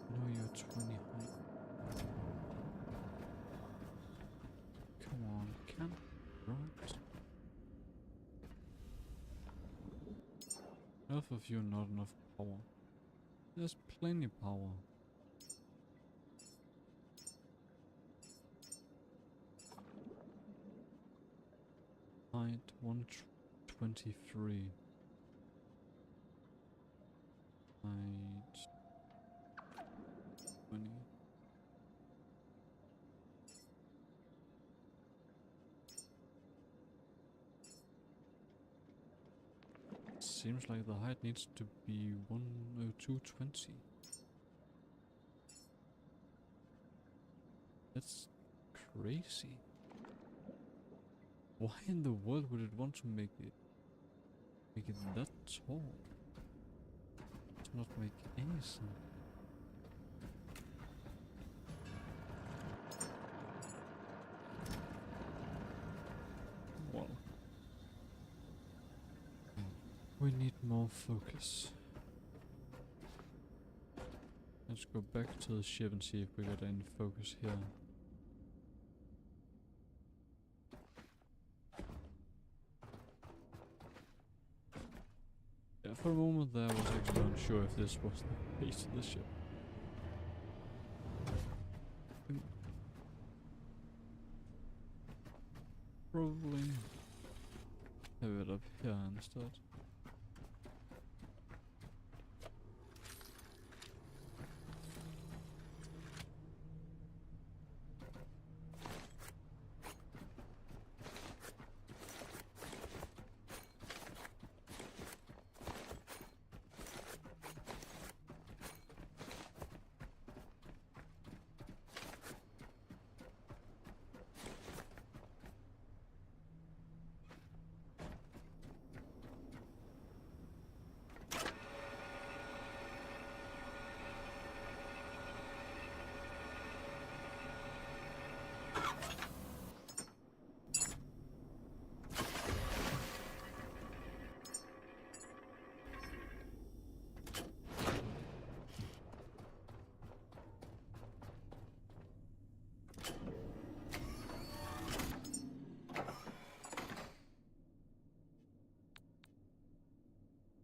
No, you're 20 height. Come on, can right. Enough of you, not enough power. There's plenty power. Height 123. Height 20. Seems like the height needs to be 220. That's crazy. Why in the world would it want to make it that tall? It does not make any sense. Well, we need more focus. Let's go back to the ship and see if we got any focus here. Yeah, for a moment there I was actually unsure if this was the base of the ship. Probably have it up here instead.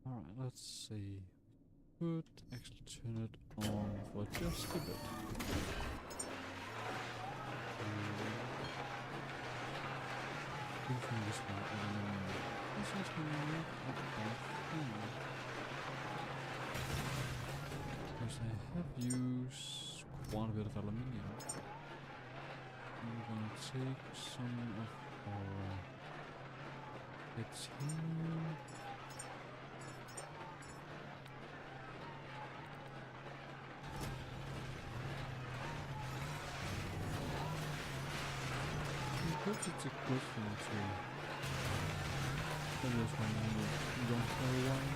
Alright, let's see. Could actually turn it on for just a bit. From this one, this is not a bad thing. Because I have used quite a bit of aluminium. I'm gonna take some of our titanium. Perhaps it's a good thing to put this one on for a while.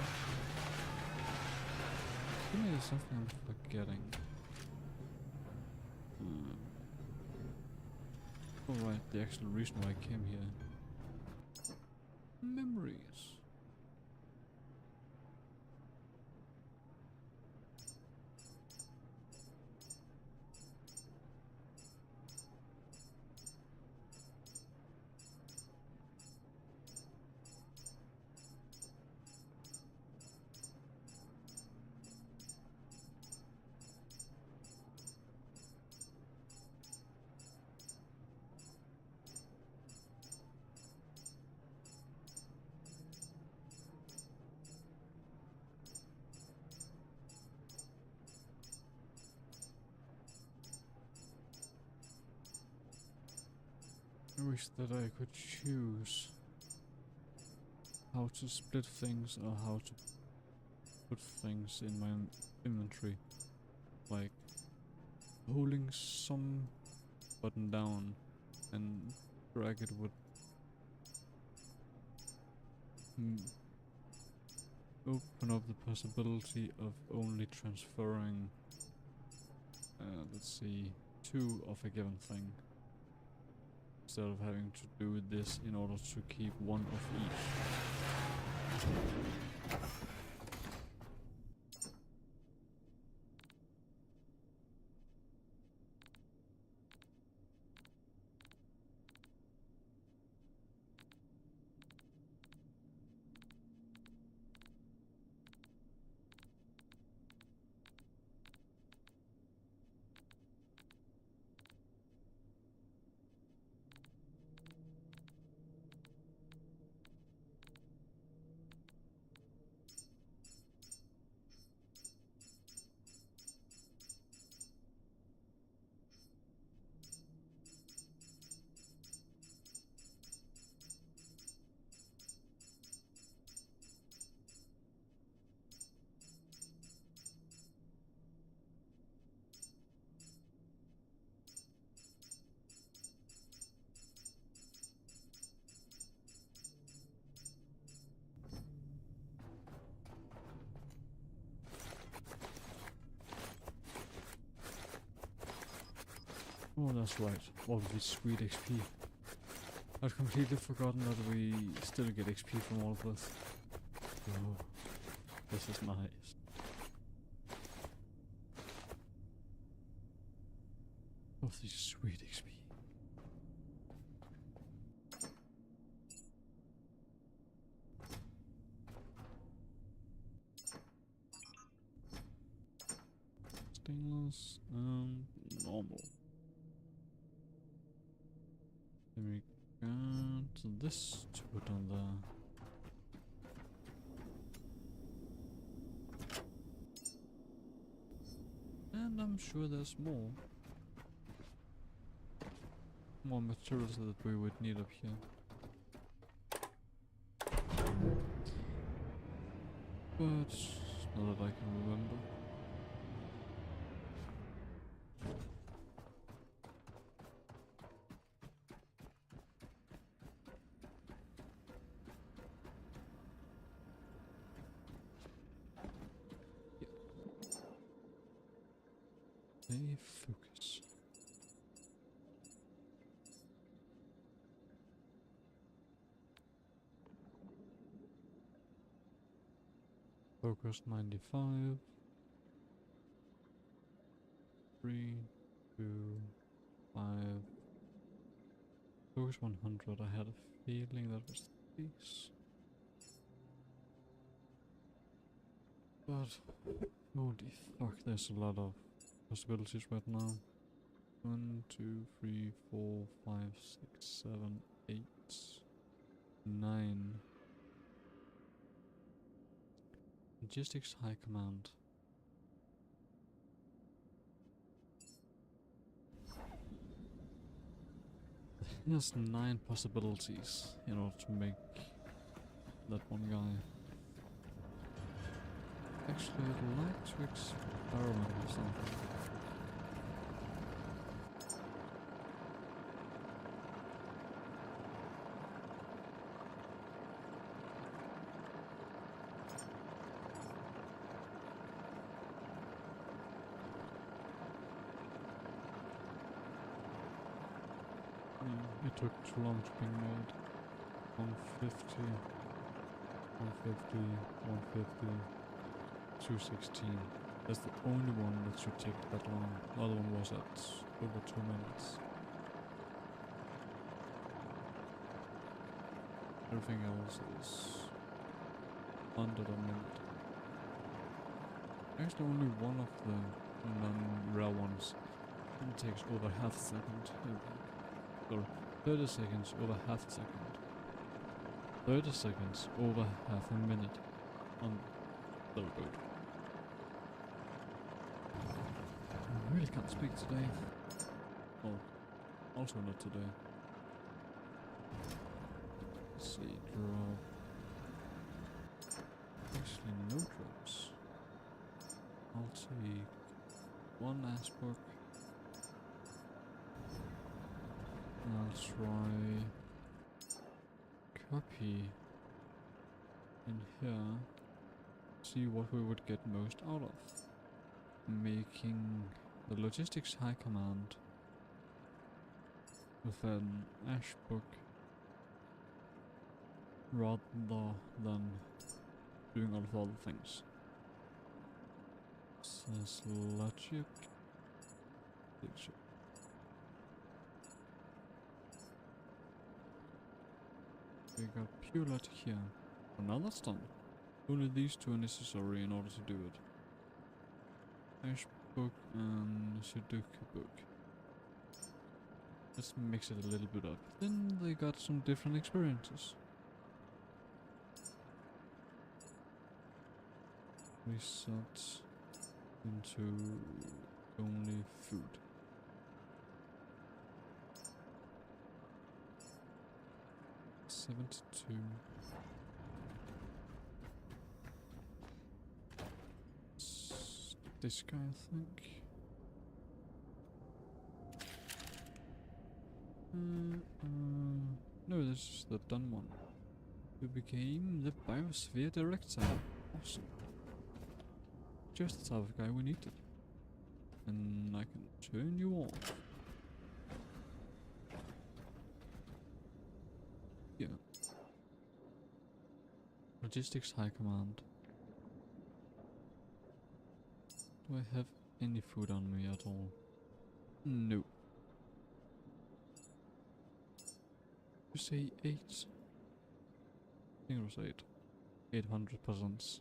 I think there's something I'm forgetting. Alright, the actual reason why I came here. Memories. I wish that I could choose how to split things or how to put things in my inventory. Like holding some button down and drag it would open up the possibility of only transferring, let's see, 2 of a given thing. Instead of having to do this in order to keep 1 of each. Oh, that's right. All of this sweet XP. I'd completely forgotten that we still get XP from all of this. Oh, this is nice. All of this sweet XP. Stainless and normal. Then we got this to put on there. And I'm sure there's more. More materials that we would need up here. But not that I can remember. Stay focus. Focus 95. 3, 2, 5. Focus 100. I had a feeling that was the case. But holy fuck, there's a lot of possibilities right now. 1, 2, 3, 4, 5, 6, 7, 8, 9. Logistics High Command. There's 9 possibilities in order to make that one guy. Actually, I'd like to experiment with something. It took too long to be made. 150, 150, 150, 216. That's the only one that should take that long. The other one was at over 2 minutes. Everything else is under a minute. Actually, only one of the non-rare ones takes over half a second. Sorry, 30 seconds over half a second. 30 seconds over half a minute on the road. I really can't speak today. Well, also not today. Let's see, drop. Actually, no drops. I'll take one ash book. I'll try copy in here. See what we would get most out of. Making the logistics high command with an ash book rather than doing all of the other things. Says logic. We got pure logic here. Oh, now that's done. Only these two are necessary in order to do it. Ash book and Sudoku book. Let's mix it a little bit up. Then they got some different experiences. Reset into only food. $72. This guy, I think. No, this is the done one. You became the Biosphere Director. Awesome. Just the type of guy we needed. And I can turn you off. Yeah. Logistics High Command. Do I have any food on me at all? No. You say 8? I think it was 8. 800%.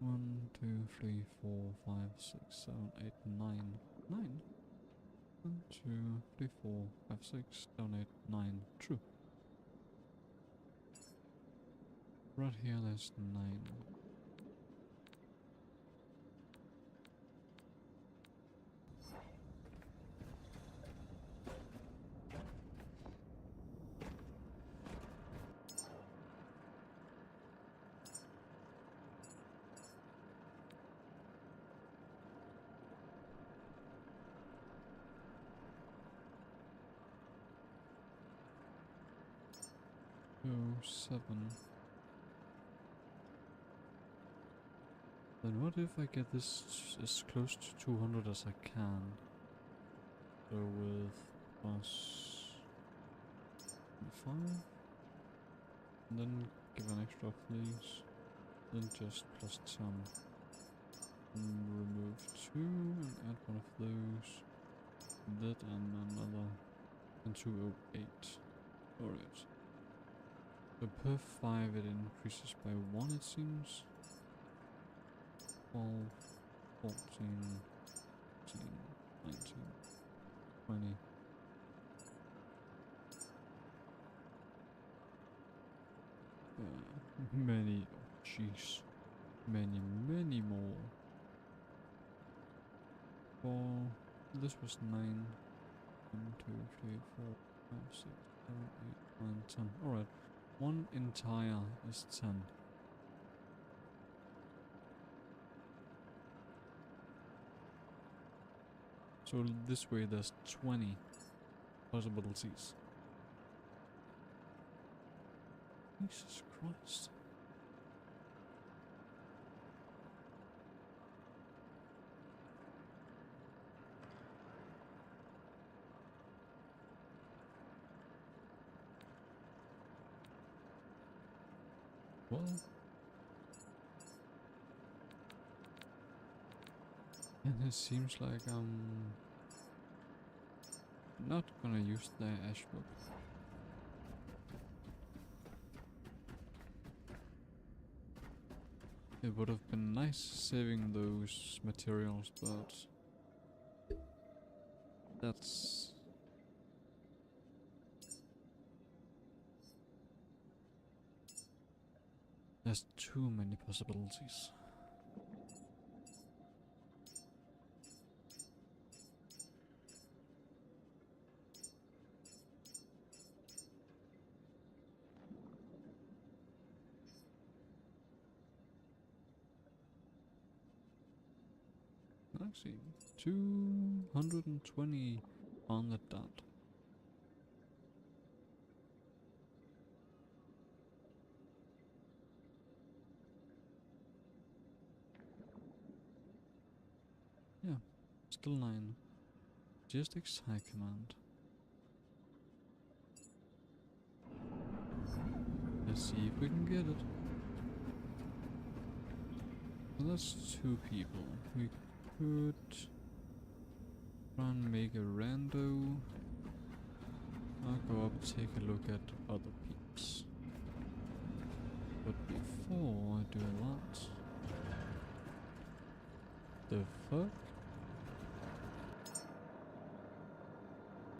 1, 2, 3, 4, 5, 6, 7, 8, 9. 9? 1, 2, 3, 4, 5, 6, 7, 8, 9. True. Right here there's 9. Oh, 7. Then what if I get this as close to 200 as I can? So with plus 5, and then give an extra of these, then just plus 10. And remove 2 and add one of those. That and another. And 208. Alright. So per 5 it increases by 1 it seems. 12, 14, 15, 19, 20. Many, oh jeez. Many more. This was 9. 1, 2, 3, 4, 5, 6, 7, 8, 9, 10. Alright. 1 entire is 10. So this way there's 20 possibilities. Jesus Christ. Well, and it seems like I'm not gonna use the ash book. It would have been nice saving those materials, but that's there's too many possibilities. Actually, 220 on the dot. Yeah, still 9. Logistics High Command. Let's see if we can get it. So that's 2 people. We could try and make a rando. I'll go up and take a look at other peeps. But before I do that... The fuck?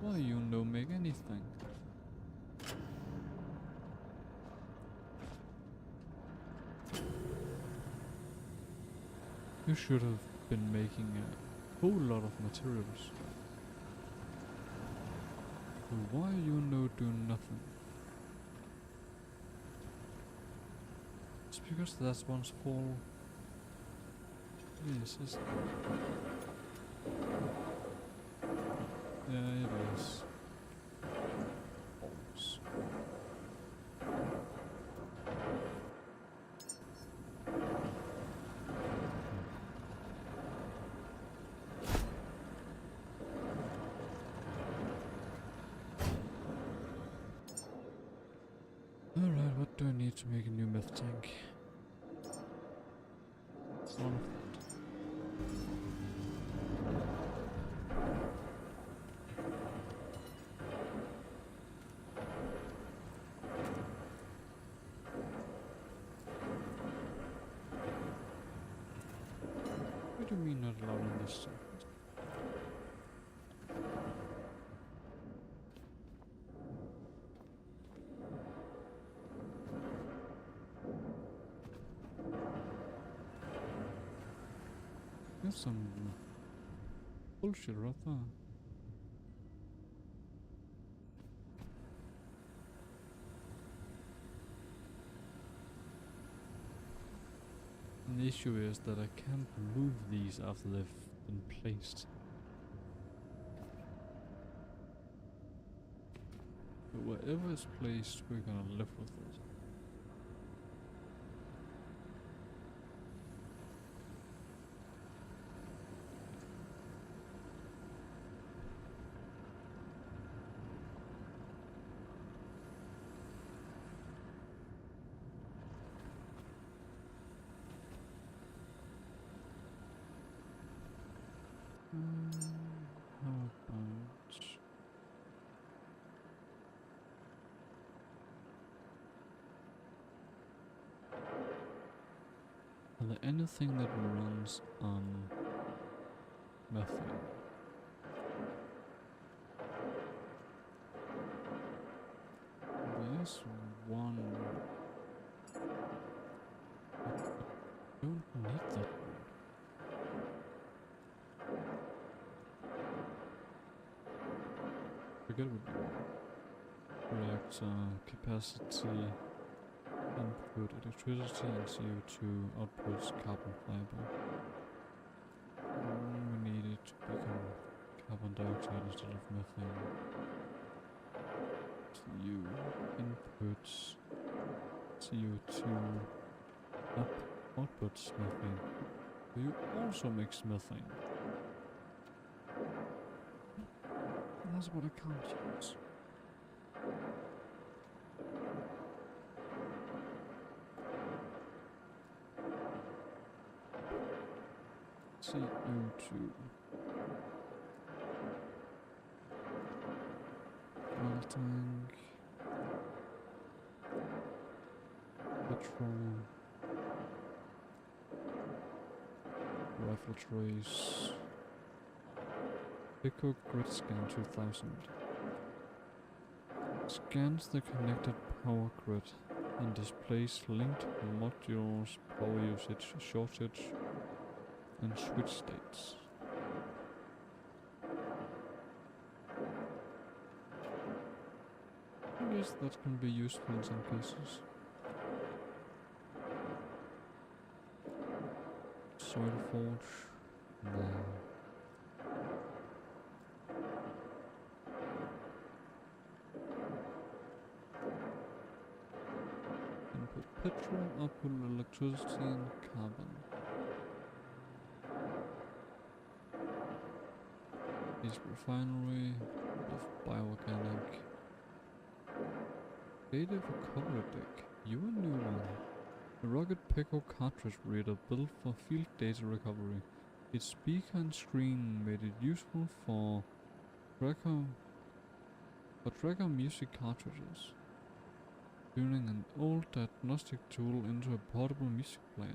Why you no make anything? You should have been making a whole lot of materials. So why you no do nothing? It's because that's one's fault. Yes, it's... Yeah, it is. Balls. Alright, what do I need to make a new meth tank? One of that. What do you mean not allowed in this stuff? That's some bullshit right there. And the issue is that I can't move these after they've been placed. But wherever it's placed, we're gonna live with it. How about... Are there anything that runs on methane? There's one. I don't need that one. Forget what you reactor capacity, input electricity, and CO2 outputs carbon fiber. We need it to become carbon dioxide instead of methane. CO inputs CO2 outputs methane. So you also mix methane. That's what I can't use. CO2. Oil tank. Petrol. Rifle trace. Pico Grid Scan 2000. Scans the connected power grid and displays linked modules, power usage, shortage, and switch states. I guess that can be useful in some cases. Soil forge. Input petrol, output electricity and carbon. This refinery of bioorganic. Data recovery deck. You a new one. The Rocket Pico cartridge reader built for field data recovery. Its speaker and screen made it useful for tracker music cartridges. Turning an old diagnostic tool into a portable music player.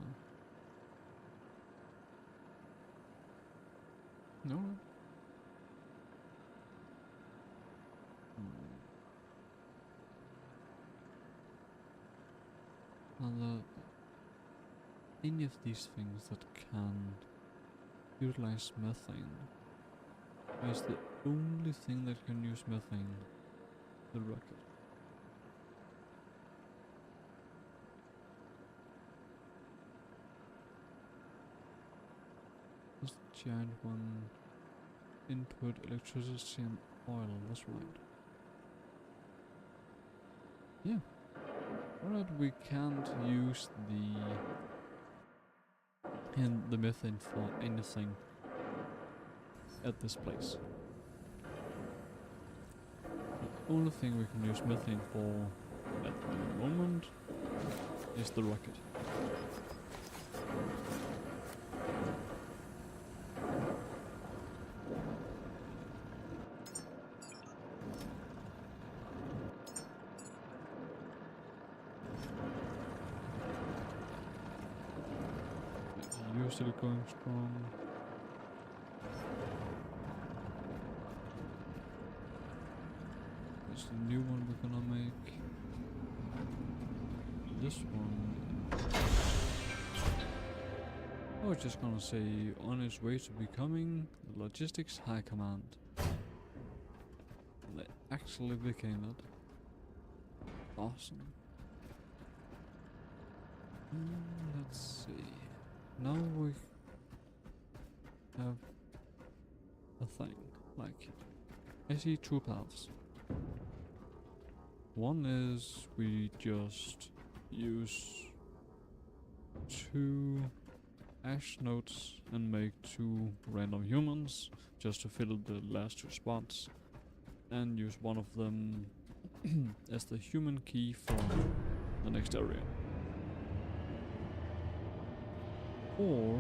No. Are there any of these things that can utilize methane? Or is the only thing that can use methane the rocket? This giant one. Input electricity and oil, that's right. Yeah. Alright, we can't use the methane for anything at this place. The only thing we can use methane for at the moment is the rocket. You're still going strong. There's the new one we're gonna make. This one. I was just gonna say on its way to becoming the Logistics High Command. They actually became it. Awesome. Let's see. Now we have a thing, like, I see two paths. One is we just use 2 ash nodes and make 2 random humans just to fill the last 2 spots and use one of them as the human key for the next area. Or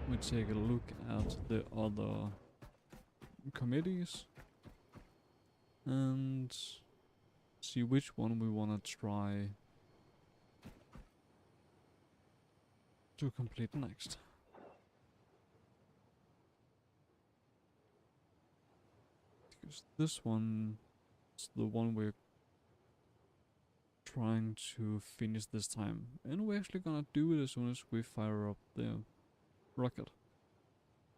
we take a look at the other committees and see which one we want to try to complete next. Because this one is the one we're trying to finish this time, and we're actually gonna do it as soon as we fire up the rocket,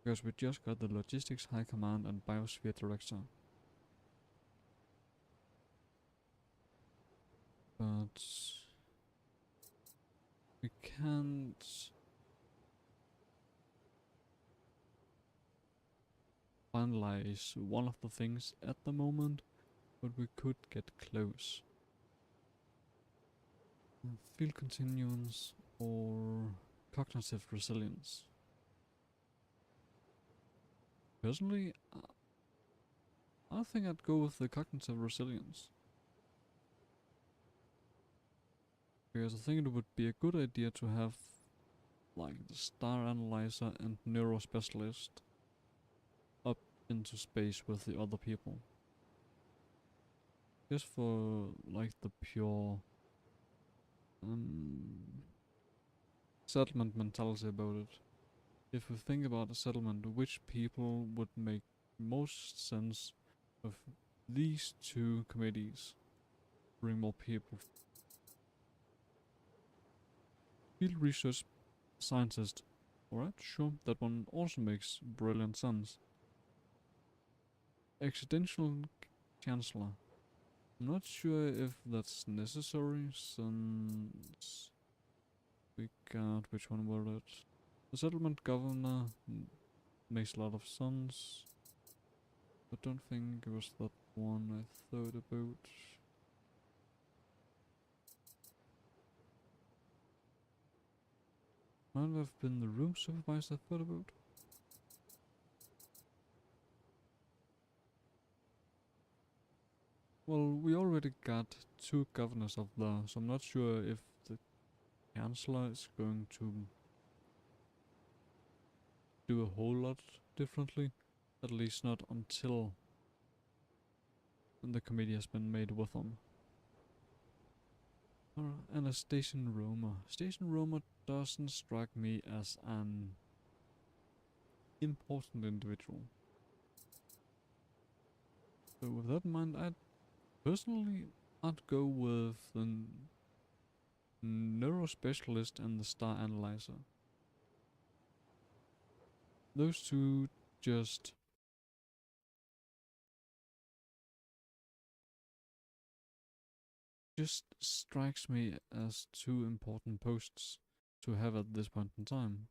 because we just got the Logistics High Command and Biosphere Director. But we can't finalize one of the things at the moment, but we could get close. Field continuance or cognitive resilience. Personally, I think I'd go with the cognitive resilience. Because I think it would be a good idea to have like the star analyzer and neurospecialist up into space with the other people. Just for like the pure settlement mentality about it. If we think about a settlement, which people would make most sense of these 2 committees? Bring more people. Field research scientist. Alright, sure, that one also makes brilliant sense. Accidental chancellor. I'm not sure if that's necessary since we got, which one was it? The settlement governor, makes a lot of sense. I don't think it was that one I thought about. Might have been the room supervisor I thought about. Well, we already got 2 governors up there, so I'm not sure if the chancellor is going to do a whole lot differently. At least not until the committee has been made with them. And a station roamer. Station roamer doesn't strike me as an important individual. So with that in mind, I'd go with the neurospecialist and the star analyzer. Those two just strikes me as 2 important posts to have at this point in time.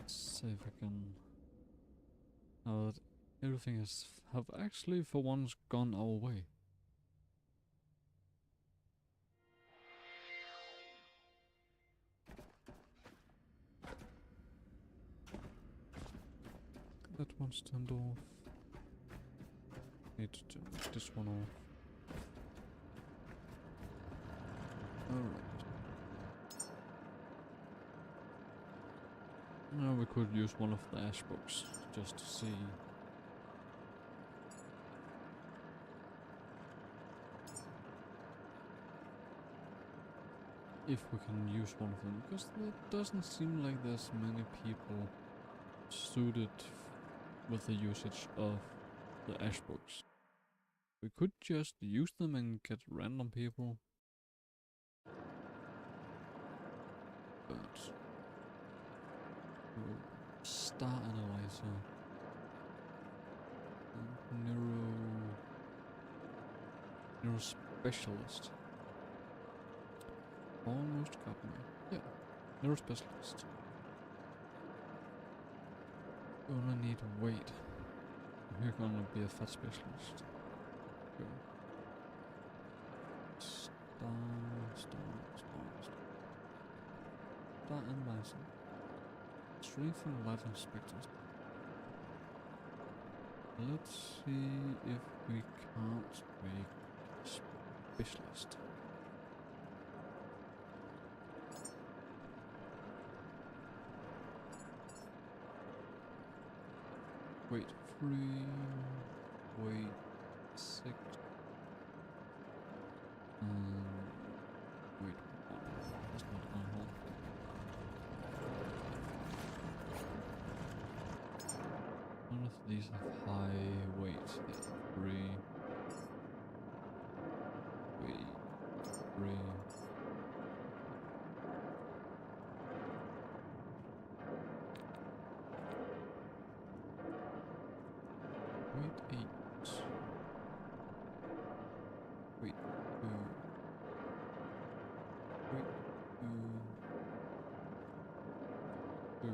Save again. Now that everything have actually for once gone our way. That one's turned off. Need to turn this one off. Alright. Now we could use one of the ash books just to see. If we can use one of them, because it doesn't seem like there's many people suited with the usage of the ash books. We could just use them and get random people. But star analyzer and neuro specialist. Almost got me. Yeah, neuro specialist. Gonna need weight. We're gonna be a fat specialist. Go. Star analyzer. Strength and life inspectors. Let's see if we can't make specialist. Weight 3, weight 6, weight 1. That's not gonna hold. None of these have high weight. Yeah, 3, weight 3. Weight 8. Weight 2. Weight 2. 2.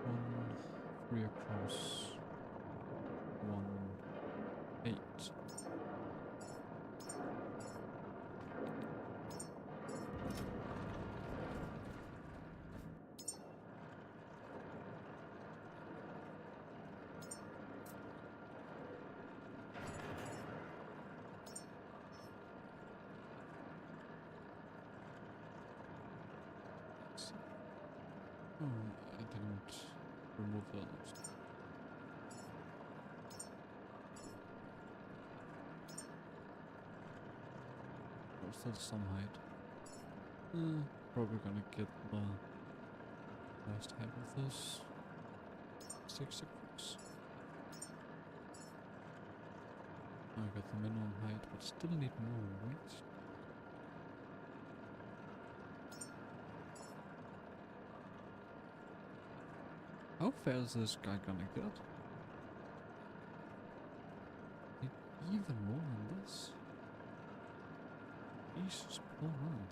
One, 3 across. 1, 8. I didn't remove that. There's still some height. Probably gonna get the last height of this. 60 clicks. I got the minimum height, but still need more weight. How fast is this guy gonna get? Need even more than this. Jesus, poor man.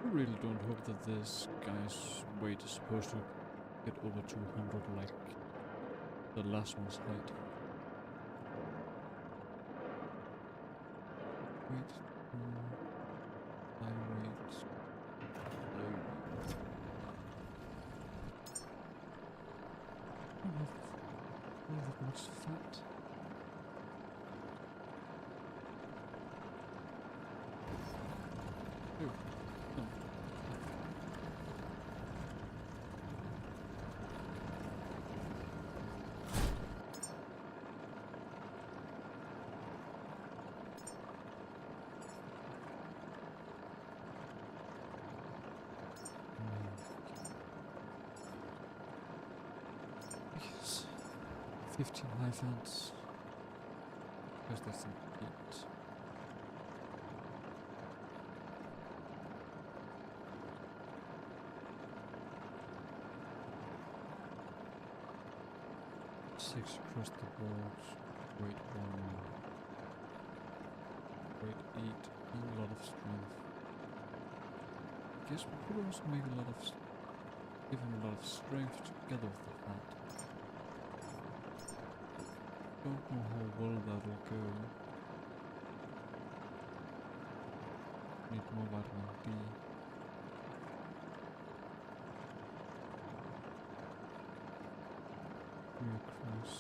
I really don't hope that this guy's weight is supposed to get over 200 like the last one's height. Wait, high weight, low weight. I don't have that much fat. Oh. No. 15 high fans. Because that's an 8. Six across the board. Weight 1. Weight 8. And a lot of strength. Guess we could also make a lot of give him a lot of strength together with the fat. Don't know how well that'll go. Need more vitamin D. Across.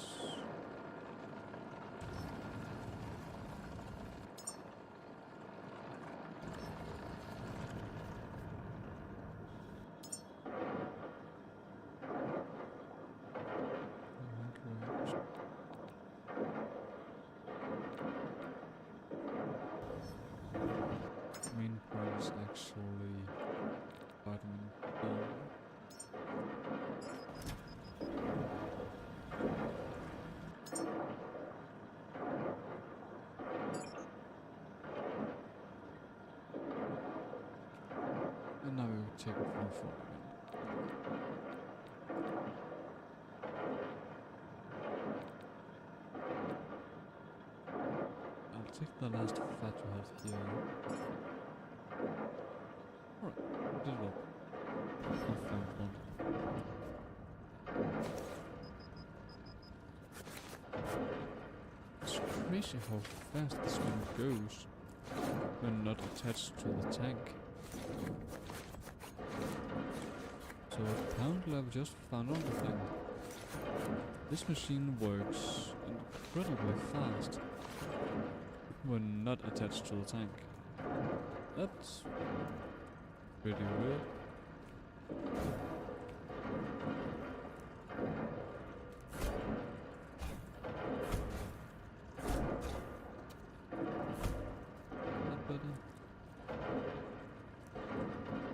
Main part is actually vitamin B. And now we will take it from 4 again. I'll take the last fat you have here. Alright, did it up. I found one. It's crazy how fast this one goes when not attached to the tank. So apparently I've just found out a thing. This machine works incredibly fast when not attached to the tank. That's pretty weird. That better?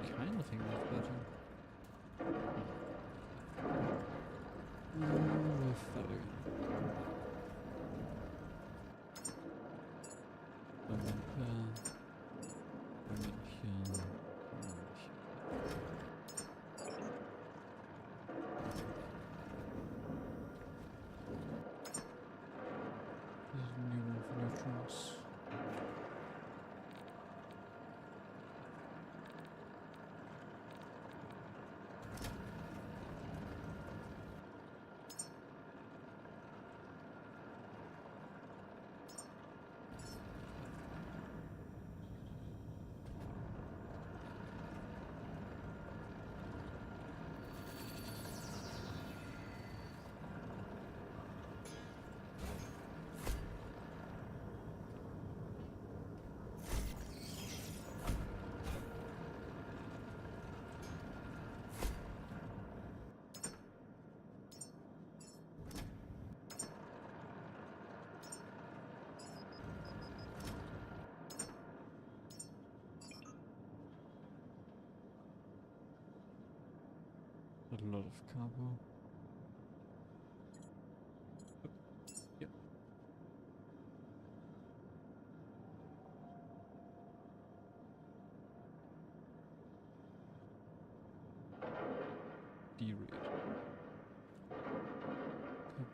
Kinda think that's better. We're fat again. And then here. And then lot of carbo. Yep. D-rate.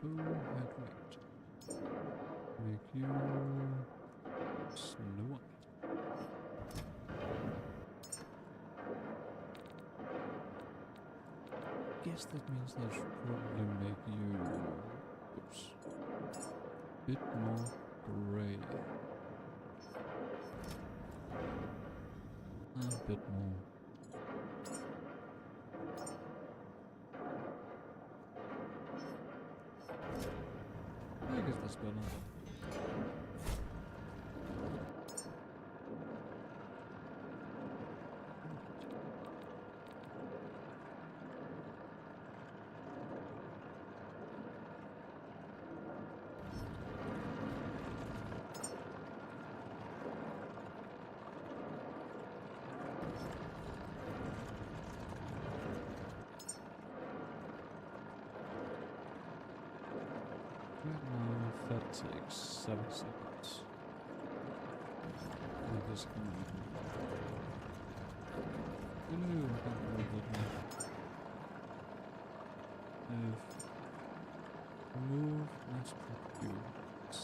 Carbohydrate. Make you slower. Guess that means I should probably make you oops, bit more gray. A bit more. I guess that's better. Right now, that takes 7 seconds. With this can no, I can't move that one. If move mass products.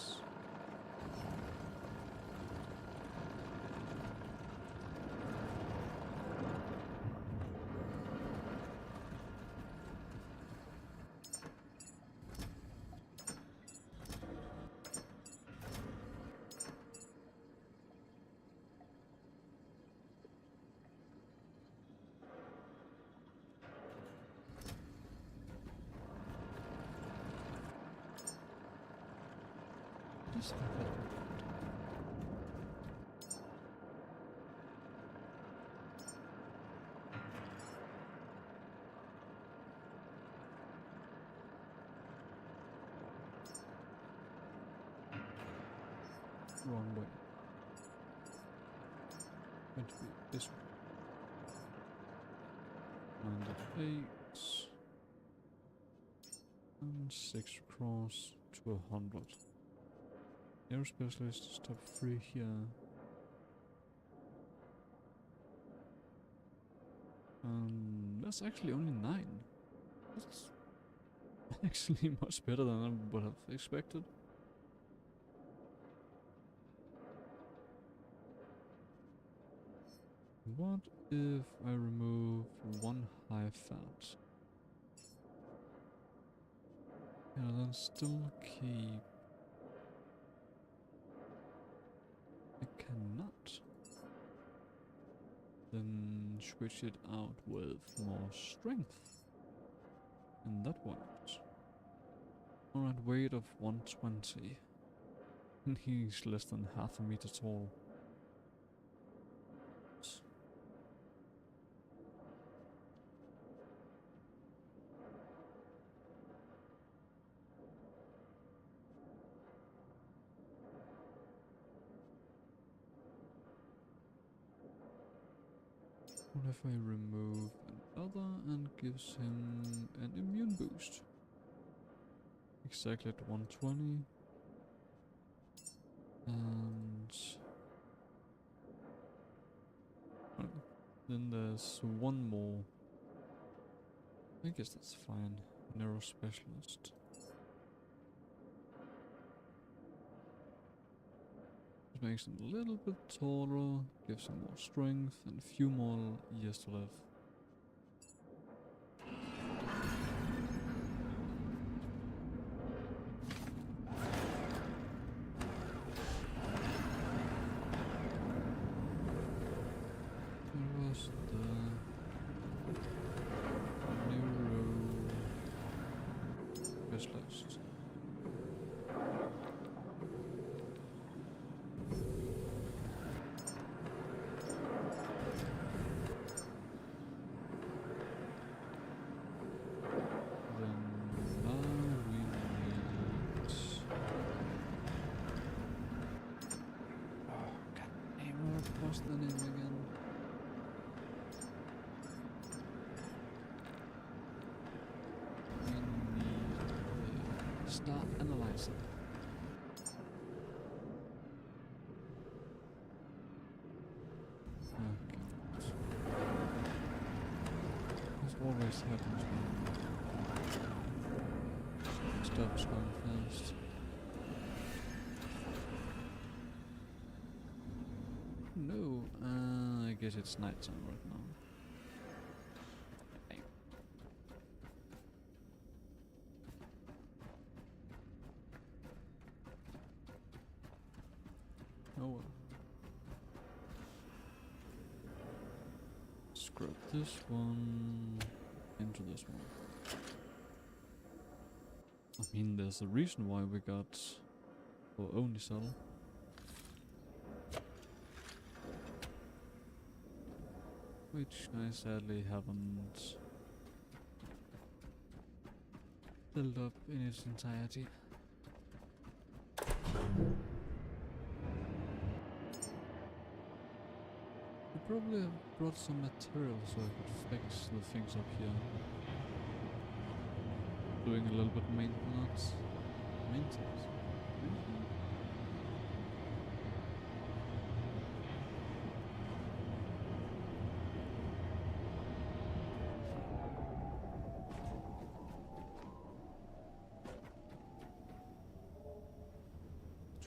Just like that. Wrong way. Going to be this way. 98 and 6 across to 100. Aerospecialist stop 3 here. That's actually only 9. That's actually much better than I would have expected. What if I remove 1 high fat? And then still keep... I cannot. Then switch it out with more strength. And that worked. Alright, weight of 120. And he's less than half a meter tall. What if I remove another and gives him an immune boost? Exactly at 120. And then there's one more. I guess that's fine. Narrow specialist. It makes him a little bit taller, gives him more strength and a few more years to live. Where was the neuro specialist? What's the name again? Start analyzing. Okay. This always happens when stuff's going fast. No, I guess it's nighttime right now. Damn. Oh well. Scrub this one into this one. I mean, there's a reason why we got our only cell. Which I sadly haven't filled up in its entirety. I probably have brought some material so I could fix the things up here. Doing a little bit of maintenance. Maintenance? Maintenance?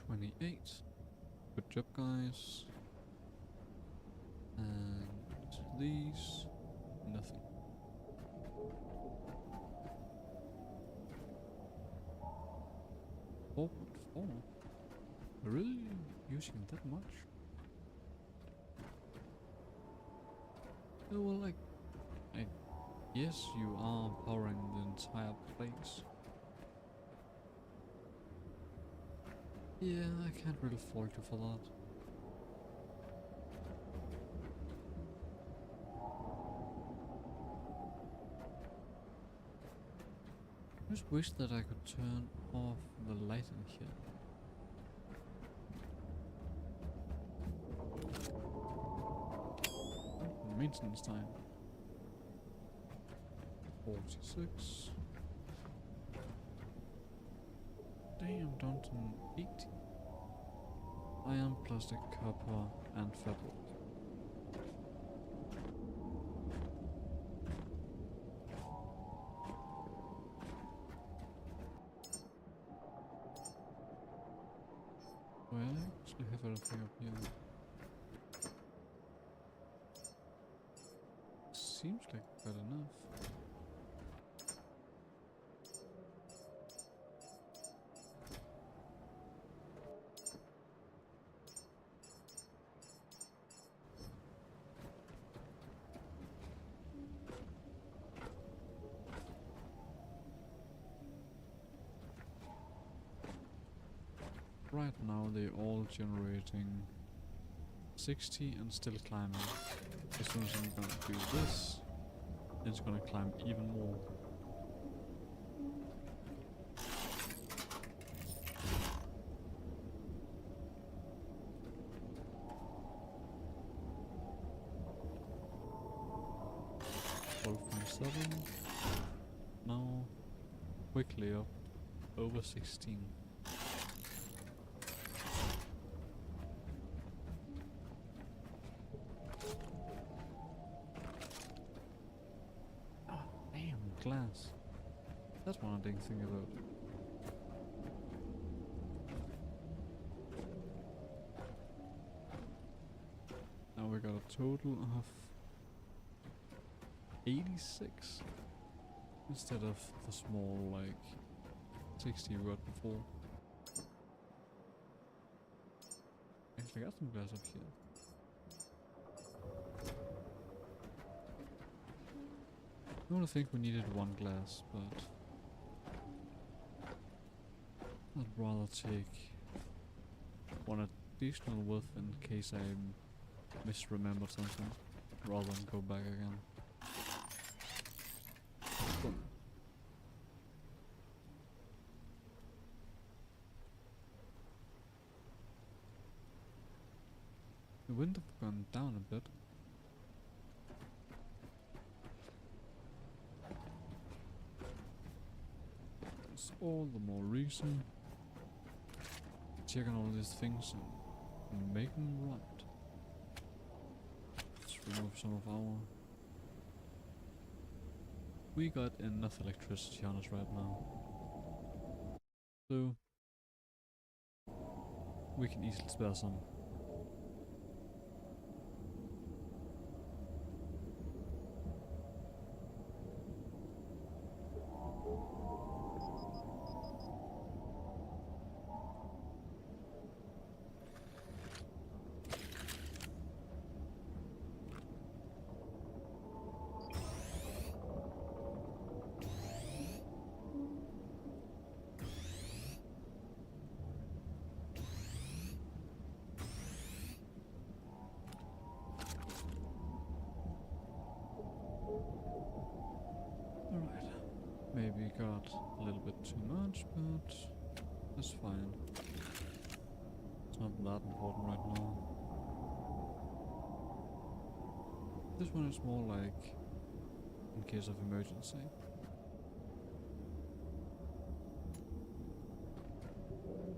28. Good job, guys. And these, nothing. Oh, we're really using that much? Oh, well, like, I guess you are powering the entire place. Yeah, I can't really fault you for that. I just wish that I could turn off the light in here. Maintenance time. 46. Damn, down to 80. Iron, plastic, copper, and fabric. Do I actually have everything up here? Seems like quite enough. Right now they're all generating 60 and still climbing. As soon as I'm gonna do this, it's gonna climb even more. Now quickly up over 16. Glass. That's one I didn't think about. Now we got a total of 86 instead of the small like 60 we got before. Actually got some glass up here. I don't think we needed one glass, but I'd rather take one additional width in case I misremember something, rather than go back again. Boom. The wind have gone down a bit. all the more reason to check on all these things and make them right. Let's remove some of our... We got enough electricity on us right now, so we can easily spare some. Alright, maybe got a little bit too much, but that's fine. It's not that important right now. This one is more like in case of emergency.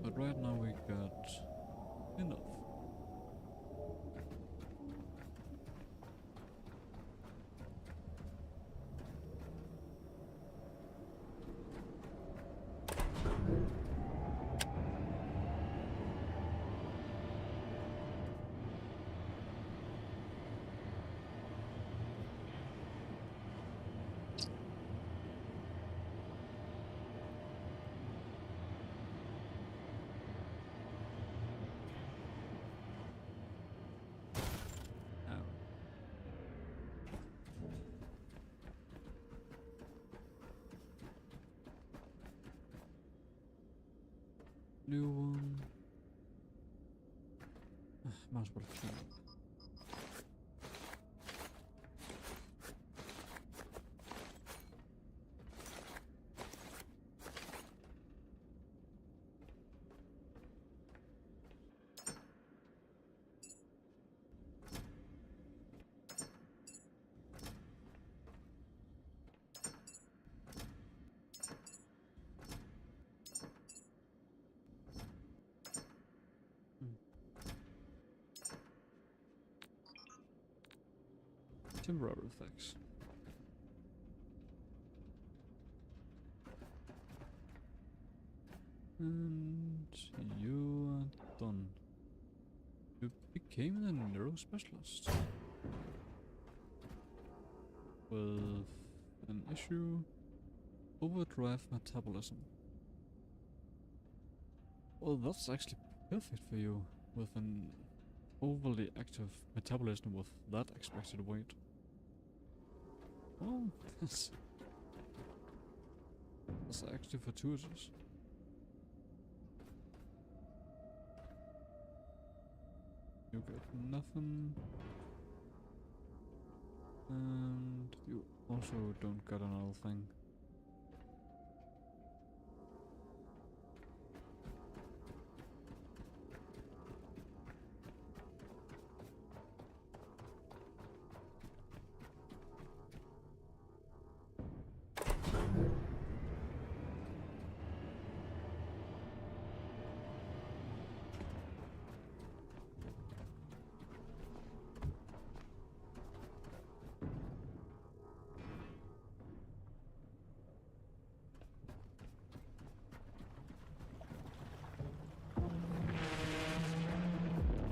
But right now we got enough. New one. Might as well clean up. Temporary effects. And you are done. You became a neuro specialist with an issue: overdrive metabolism. Well, that's actually perfect for you with an overly active metabolism with that expected weight. Oh, that's actually fortuitous. You got nothing. And you also don't got another thing.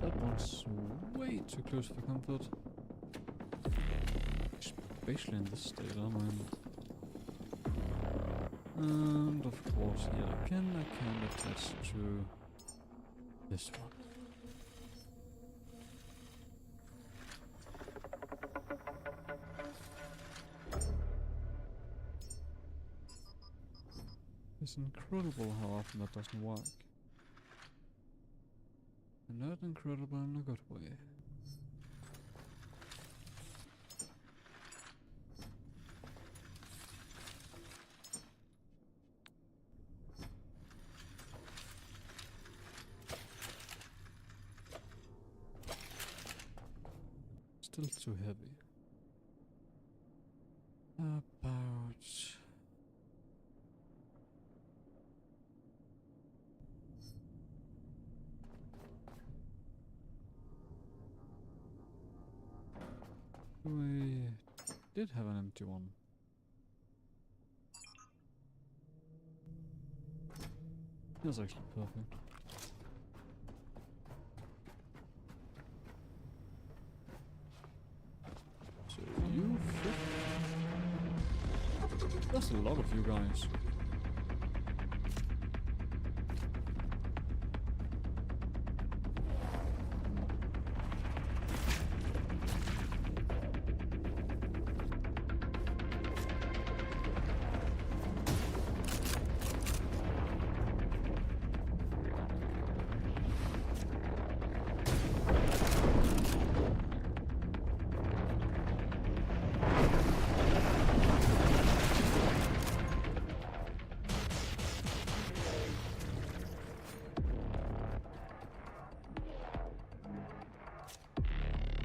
That one's way too close for comfort. Especially in this state I'm in. And of course, here again I can attach to this one. It's incredible how often that doesn't work. And not incredible in a good way. Still too heavy. About We did have an empty one. That's actually perfect. So you fit. That's a lot of you guys.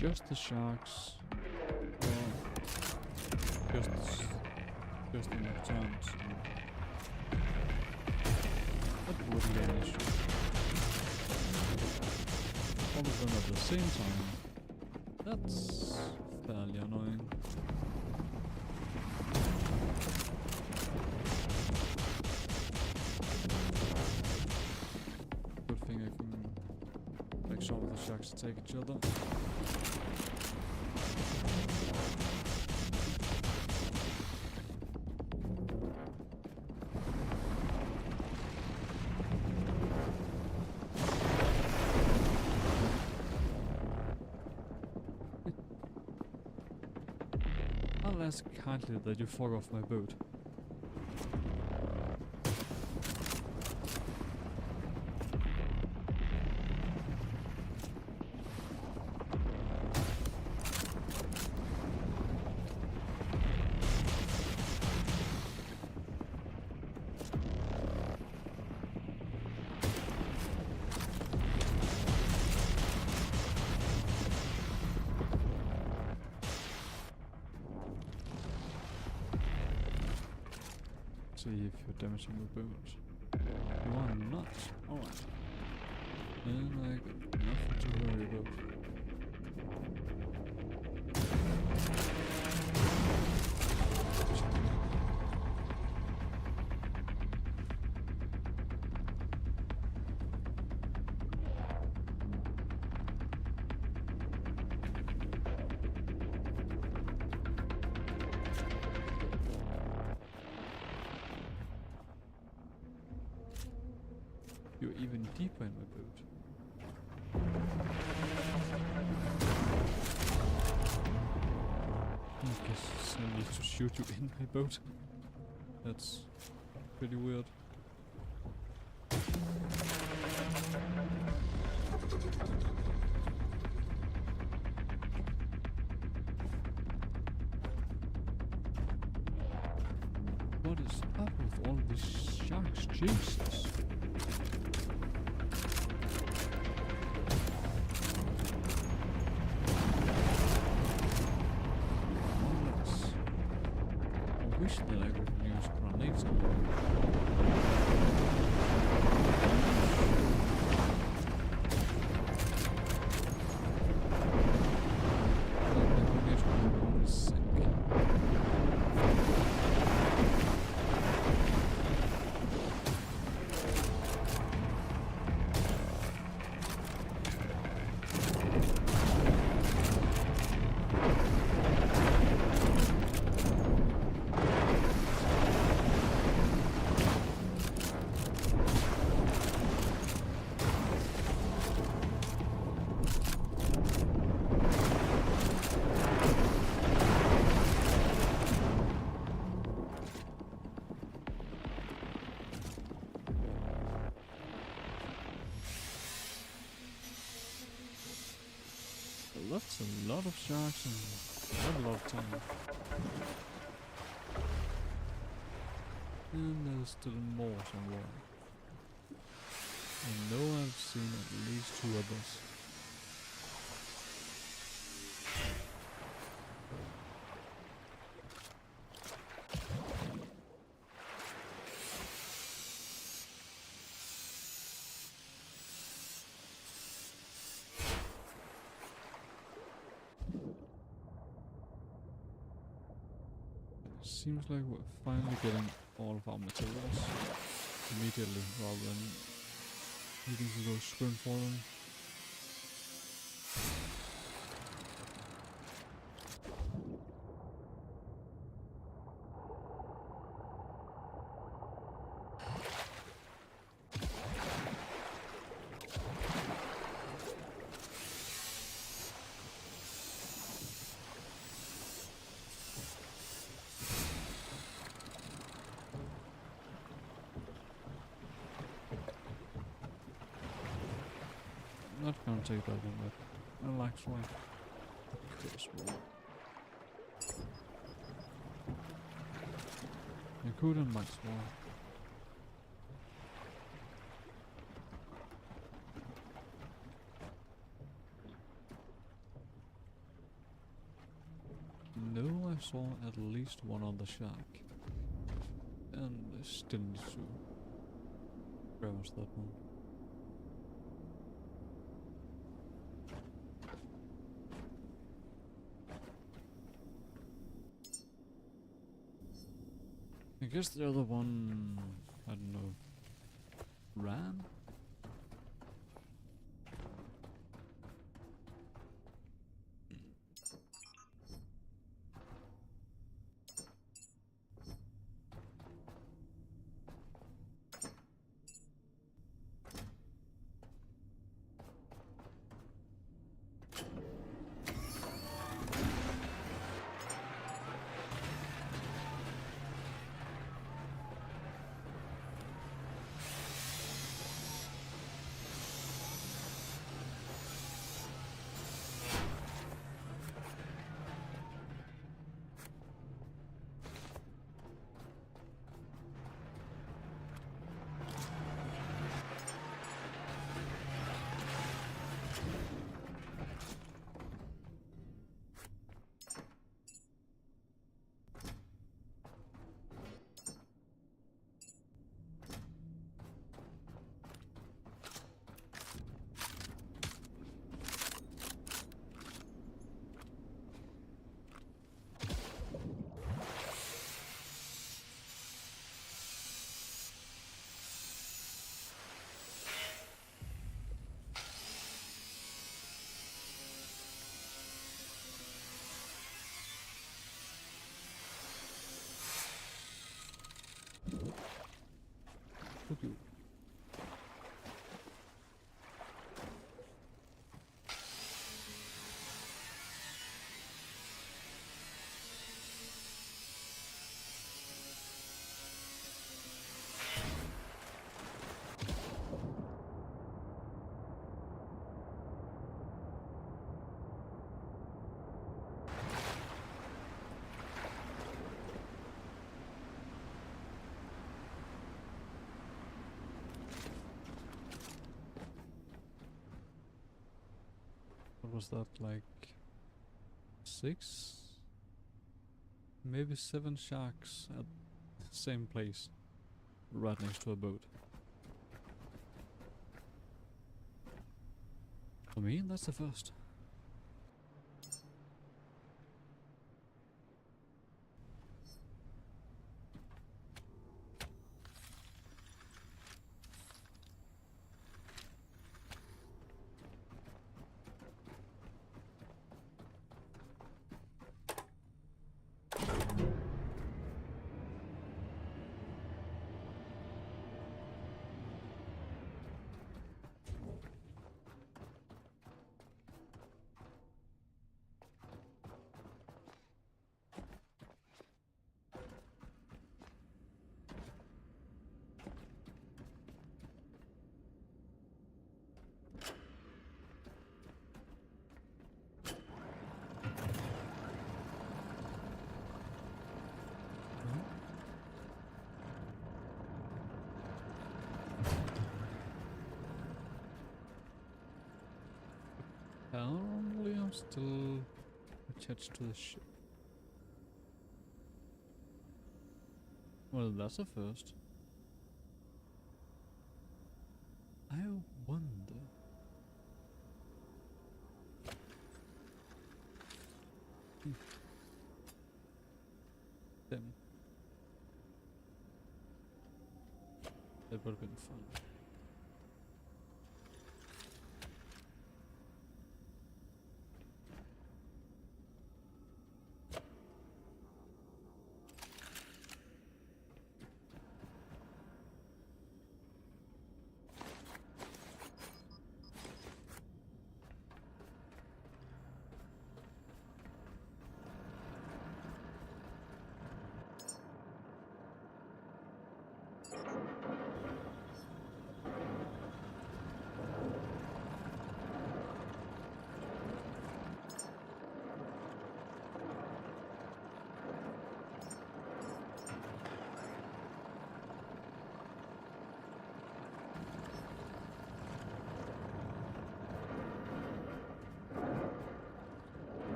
Just the sharks. Just enough chance. That wouldn't be an issue. All of them at the same time. That's fairly annoying. Good thing I can make some of the sharks take each other. I'll ask kindly that you fuck off my boat. See if you're damaging the boat. You are not. Alright. Then I got nothing to worry about. You're even deeper in my boat. I guess I need to shoot you in my boat. That's pretty weird. What is up with all these sharks? Jesus. I wish that I could use grenades on them. That's a lot of sharks and not a lot of time. And there's still more somewhere. I know I've seen at least 2 others. seems like we're finally getting all of our materials immediately rather than needing to go swim for them. Not gonna take that one, but I like swag. Because I couldn't like swag. No, I saw at least one other shark. And I still need to browse that one. I guess the other one, I don't know, ran? Fuck you. What was that, like 6? Maybe 7 sharks at the same place, right next to a boat. For me, that's the first. Apparently I'm still attached to the ship. Well, that's a first. I wonder. Them. it would have been fun.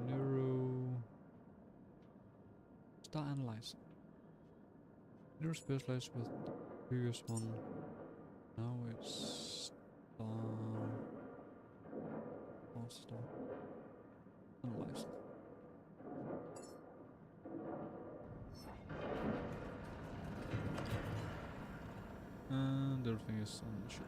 Neuro... Star Analyzer. Neuro specialized with the previous one. Now it's Star Analyzer. And everything is on the ship.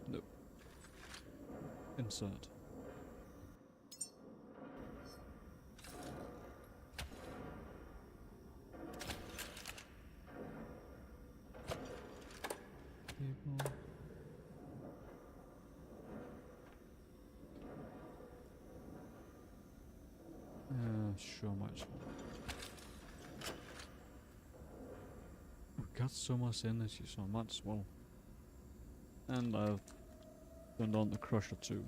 No. Insert. People. Sure, might as well. We got so much energy, so I might as well. And I've turned on the crusher too.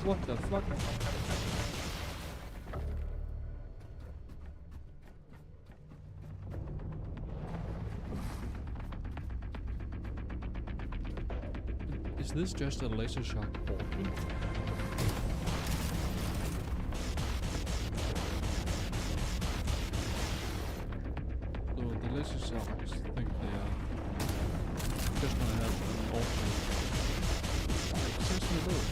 What the fuck? Is this just a laser shock organ? So the laser shocks think they are just gonna have an alternate. Like, seriously though.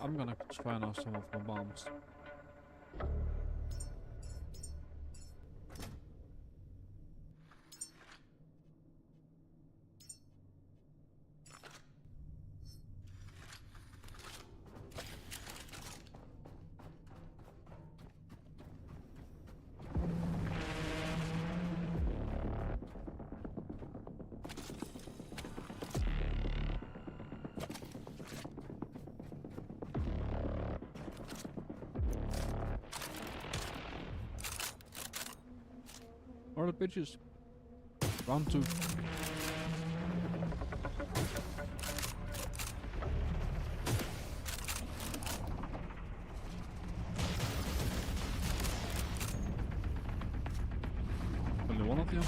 I'm gonna try now some of my bombs. Alright, bitches. Round 2. Only one of you?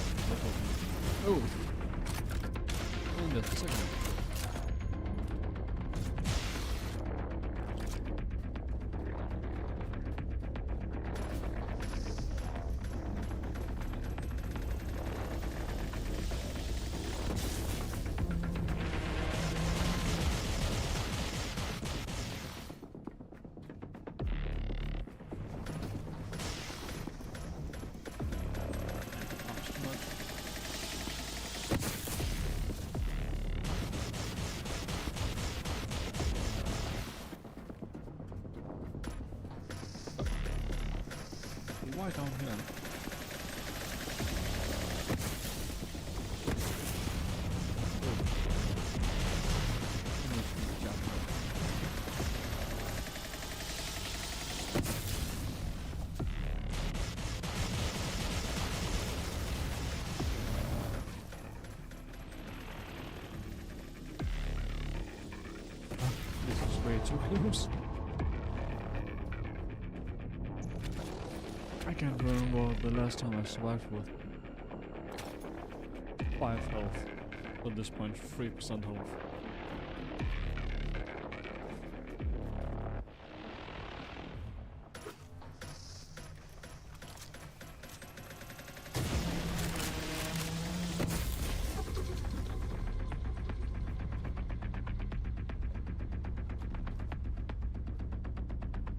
Oh! And that's the second one. Why down here? This is way too close. I can't remember the last time I survived with 5 health. At this point, 3% health.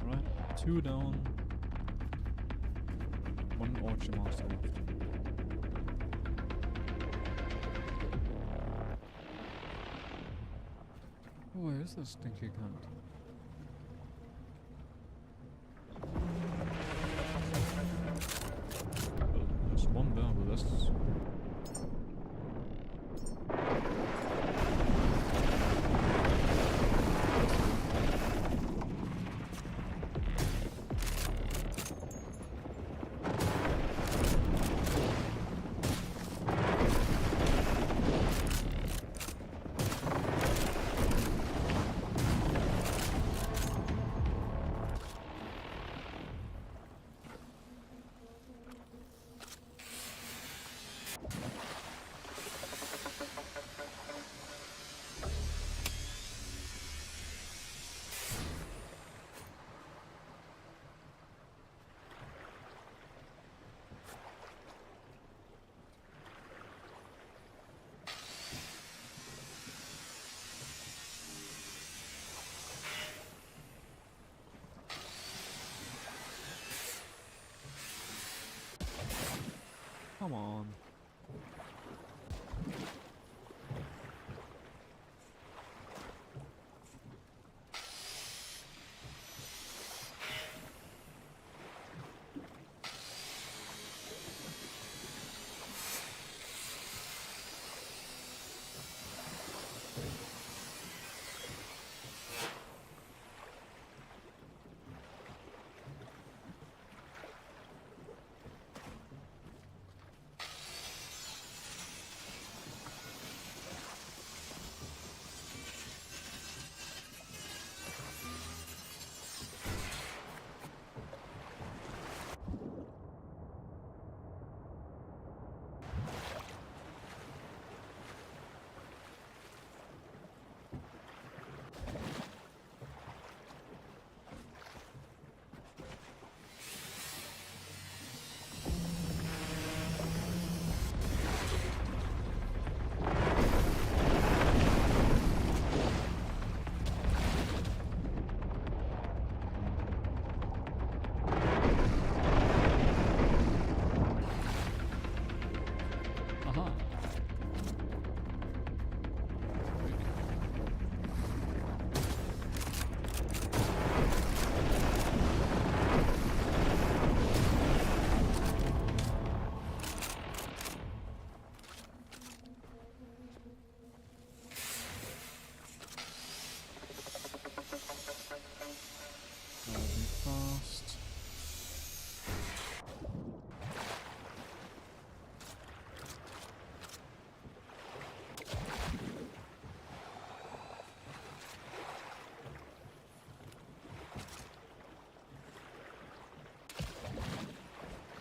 Alright, 2 down. 1 orchard master left. Where is this stinky cunt? Well, there's one there, but that's... Come on.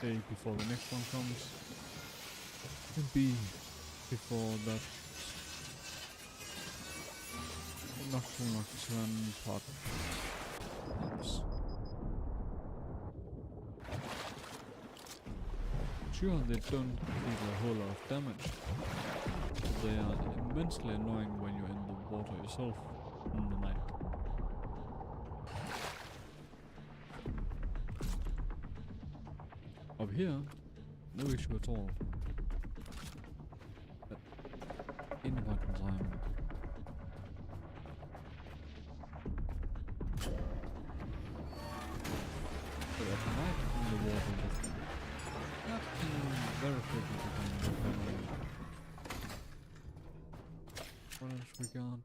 A, before the next one comes, and B, before that nocturne part happens. Sure, they don't deal a whole lot of damage, but they are immensely annoying when you're in the water yourself in the night. Up here, no issue at all. At any point in time. But at night in the water, that can very quickly become overwhelming. What else we got?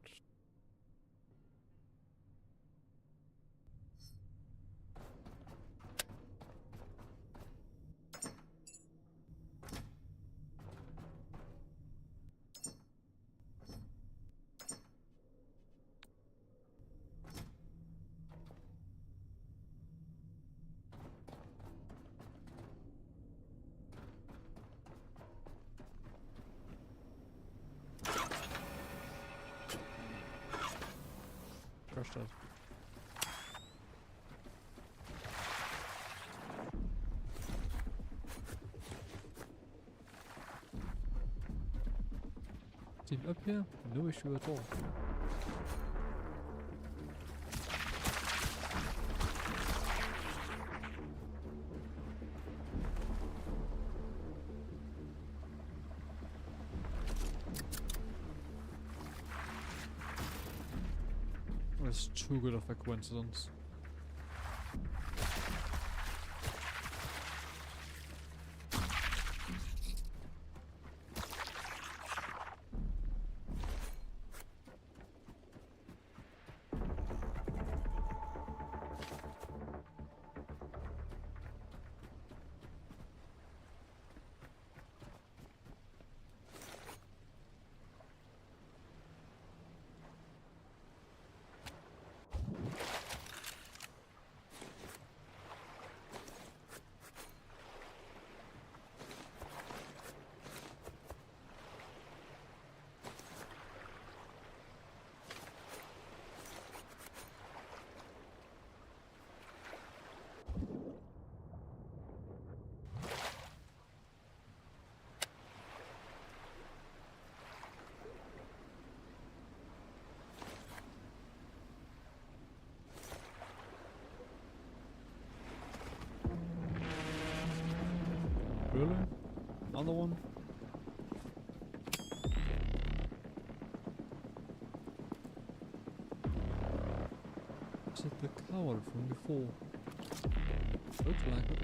Crush that. See, up here, no issue at all. That's too good of a coincidence. Really? Another one? Is it the coward from before? Looks like it.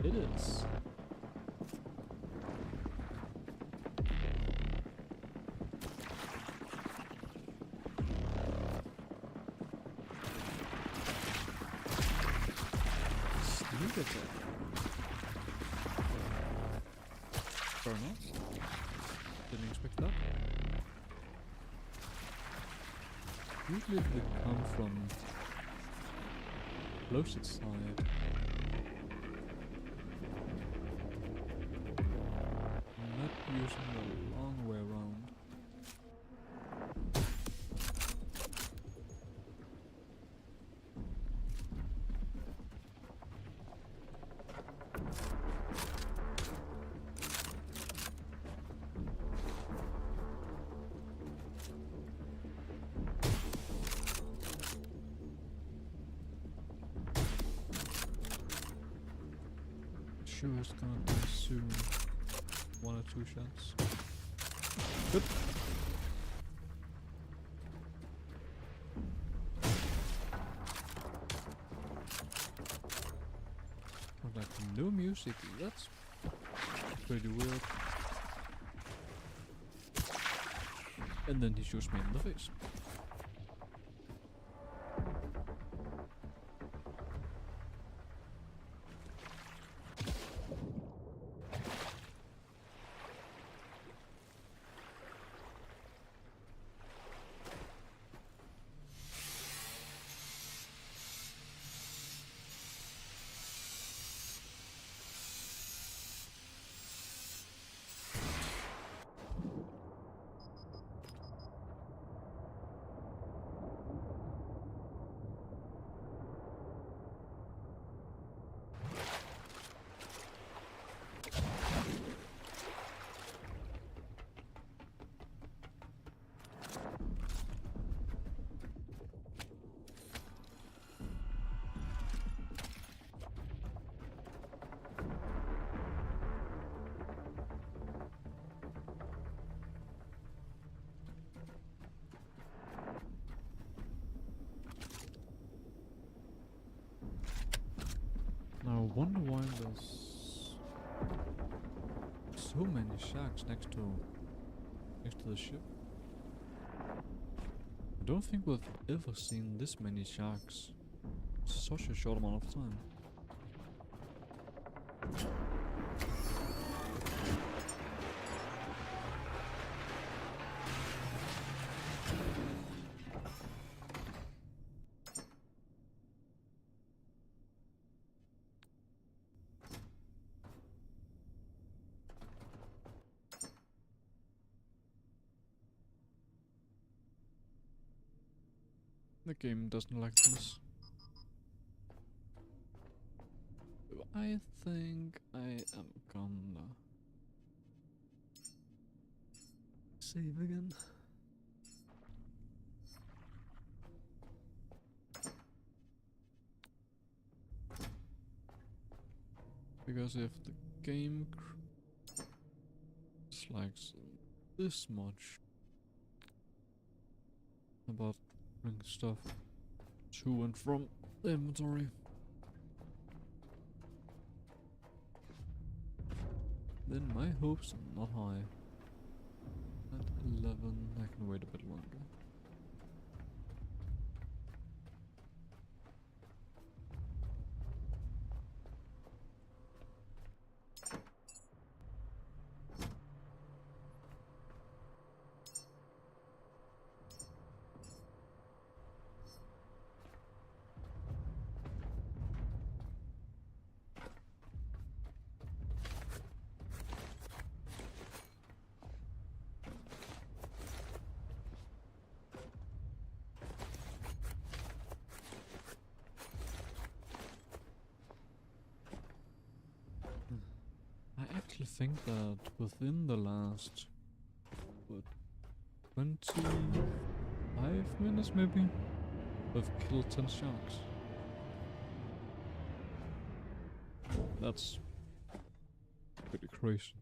It is. Sneak attack. Fair enough. Didn't expect that. Usually they come from closest side. Not using the long way around. Sure it's gonna be soon. 1 or 2 shots. Good. But like no music, that's pretty weird. And then he shoots me in the face. Now I wonder why there's so many sharks next to the ship. I don't think we've ever seen this many sharks in such a short amount of time. The game doesn't like this. I think I am gonna save again. Because if the game dislikes this much about bringing stuff to and from the inventory, then my hopes are not high. At 11, I can wait a bit longer. I actually think that within the last, what, 25 minutes maybe, we've killed 10 sharks. That's pretty crazy.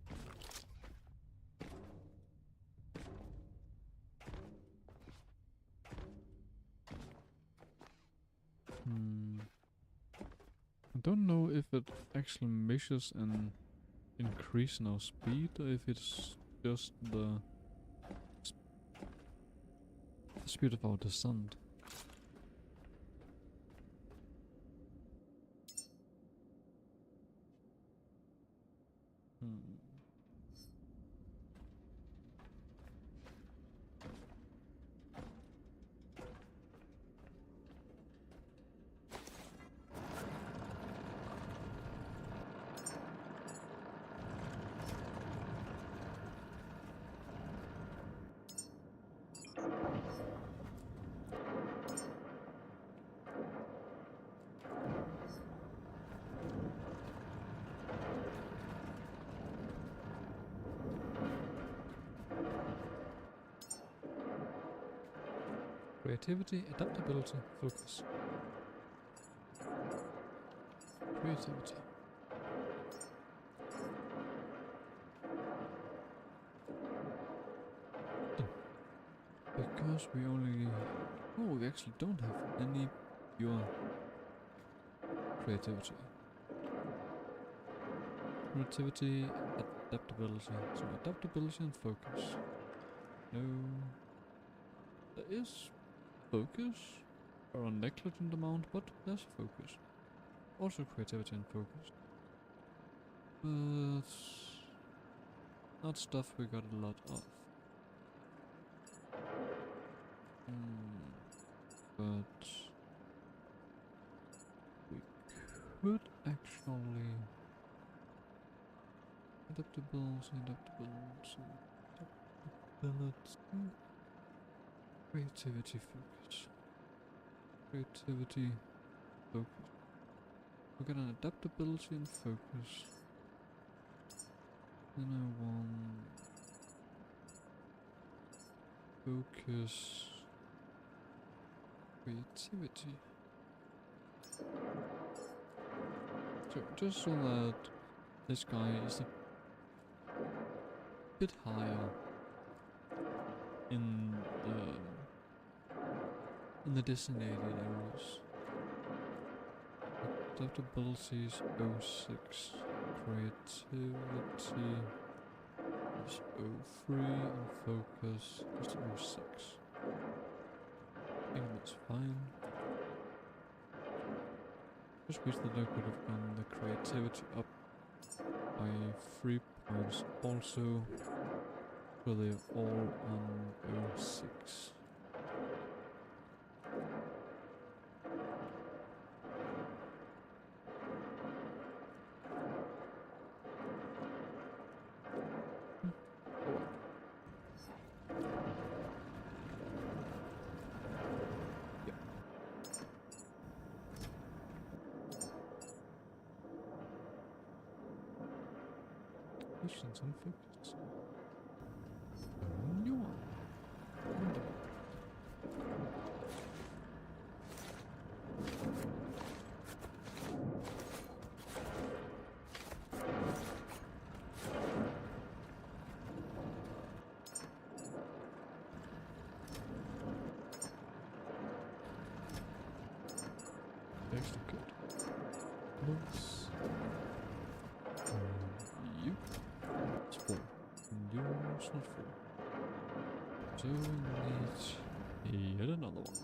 I don't know if it actually measures an increase in our speed or if it's just the speed of our descent. Creativity, adaptability, focus. Creativity. Because we only... Oh, we actually don't have any pure creativity. Creativity, adaptability. So adaptability and focus. No. There is focus, or a negligent amount, but there's focus. Also creativity and focus. But not stuff we got a lot of. But we could actually adaptability, creativity, focus. Creativity, focus. We got an adaptability and focus. Then I want focus, creativity. So just so that this guy is a bit higher in the designated areas. Adaptability is 06. Creativity is 03. And focus is 06. I think that's fine. Just wish that I could have gone the creativity up by 3 points also, so they're all on 06. Patience and focus. A new one. Wonderful. Actually good. Looks. You. It's 4. Yours not 4. So we need yet another one.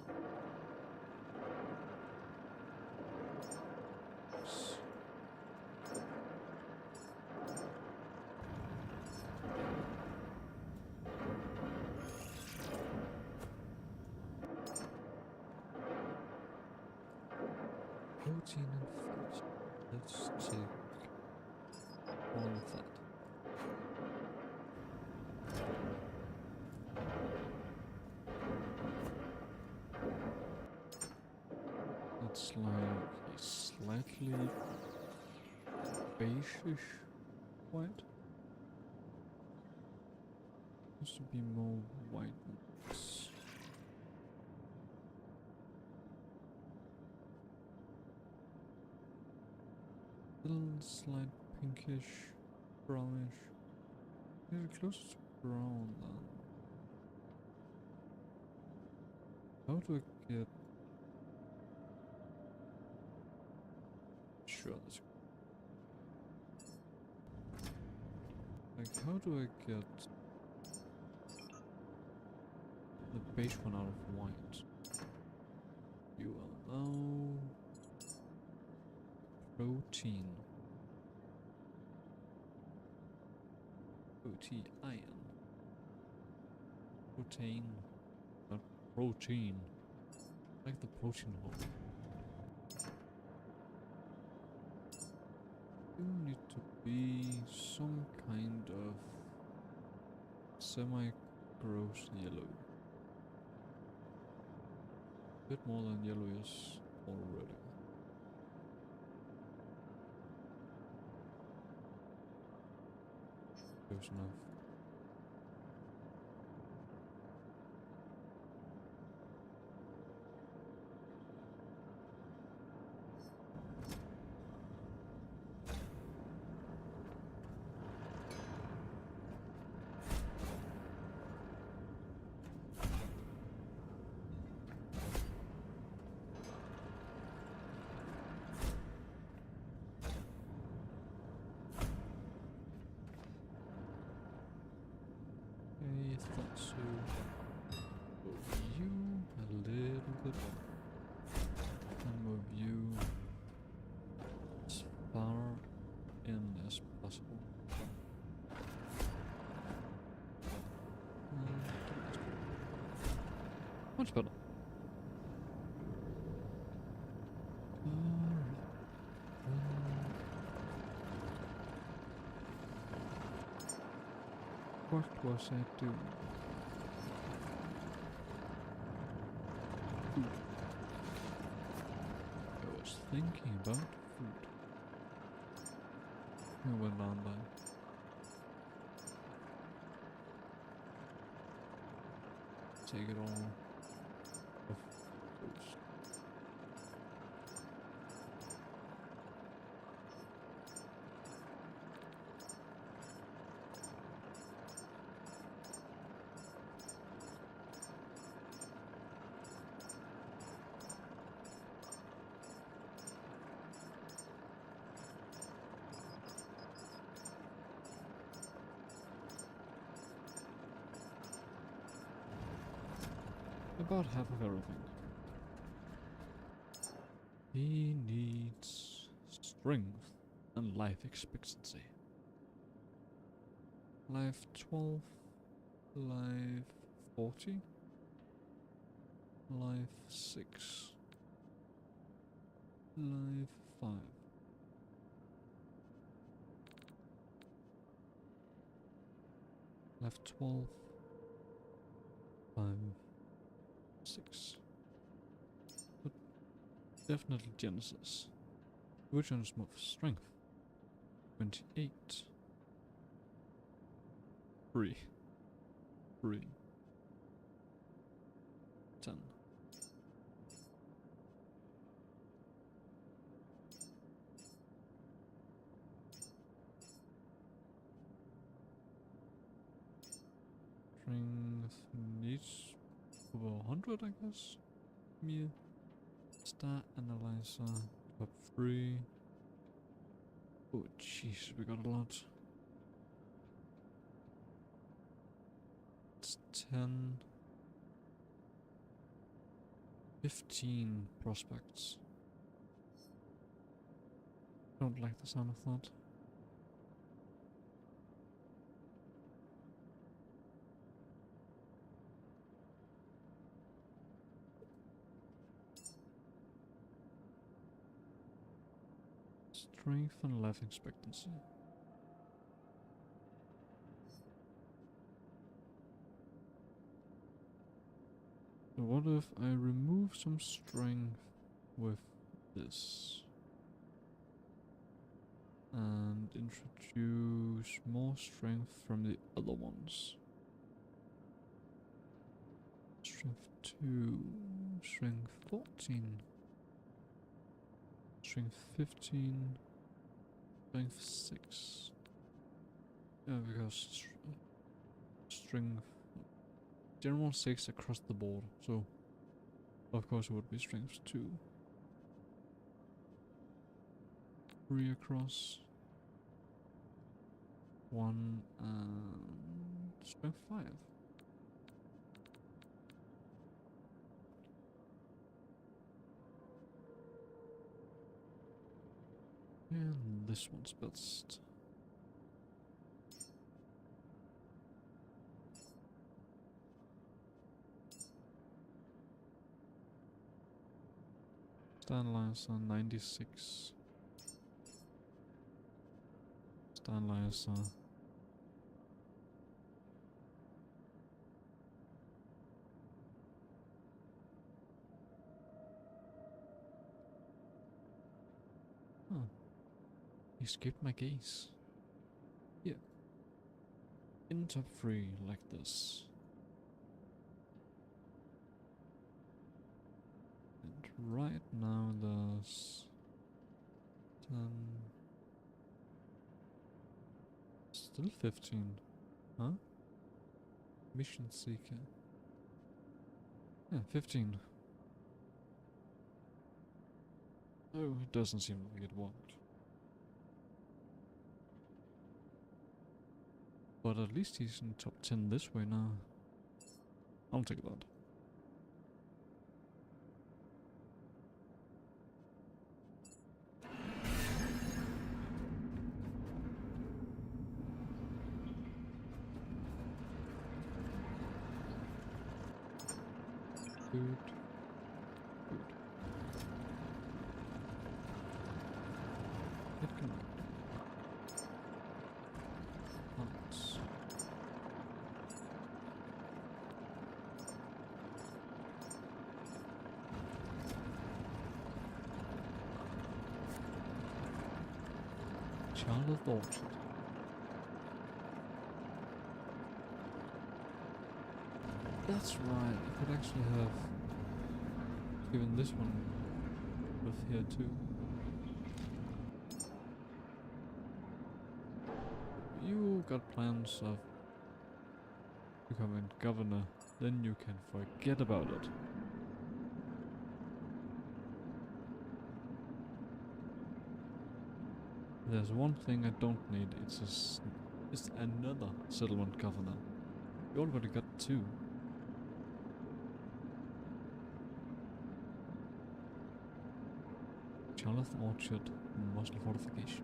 Protein and fat. Let's take all of that. It's like a slightly beige-ish white. Used to be more whiteness. Little slight pinkish, brownish. Maybe closer to brown then. How do I get? Sure, that's like, how do I get the beige one out of white? You allow protein. Protein. Protein. Not protein. Like the protein hole. You need to be some kind of semi-gross yellow. A bit more than yellow is already. Close enough. I thought so. Move you a little bit. And move you as far in as possible. Much better. What was I doing? Food. I was thinking about food. I went on by. Take it all off first. about half of everything. He needs strength and life expectancy. Life 12, life 40, life 6, life 5. Life 12, 5, 6. But definitely Genesis. Which one is more for strength? 28. 3. 3. 10. Strength needs over 100, I guess. Yeah. Star analyzer. Top 3. Oh, jeez, we got a lot. It's 10. 15 prospects. Don't like the sound of that. Strength and life expectancy. So what if I remove some strength with this? And introduce more strength from the other ones. Strength 2, strength 14, strength 15, strength 6. Yeah, because strength general 6 across the board, so of course it would be strength 2. 3 across. 1 and strength 5. And this one's best. Stanley's on 96. Stanley's huh. He escaped my gaze. Yeah. In top 3 like this. And right now there's 10. Still 15. Huh? Mission seeker. Yeah, 15. Oh, it doesn't seem like it worked. But at least he's in top 10 this way now. I'll take that. Good. Good. Hit command. Nice. Child of the Orchard. That's right, I could actually have given this one with here too. You got plans of becoming governor, then you can forget about it. There's one thing I don't need, it's another settlement governor. You already got 2. Charlotte Orchard Muscle Fortification.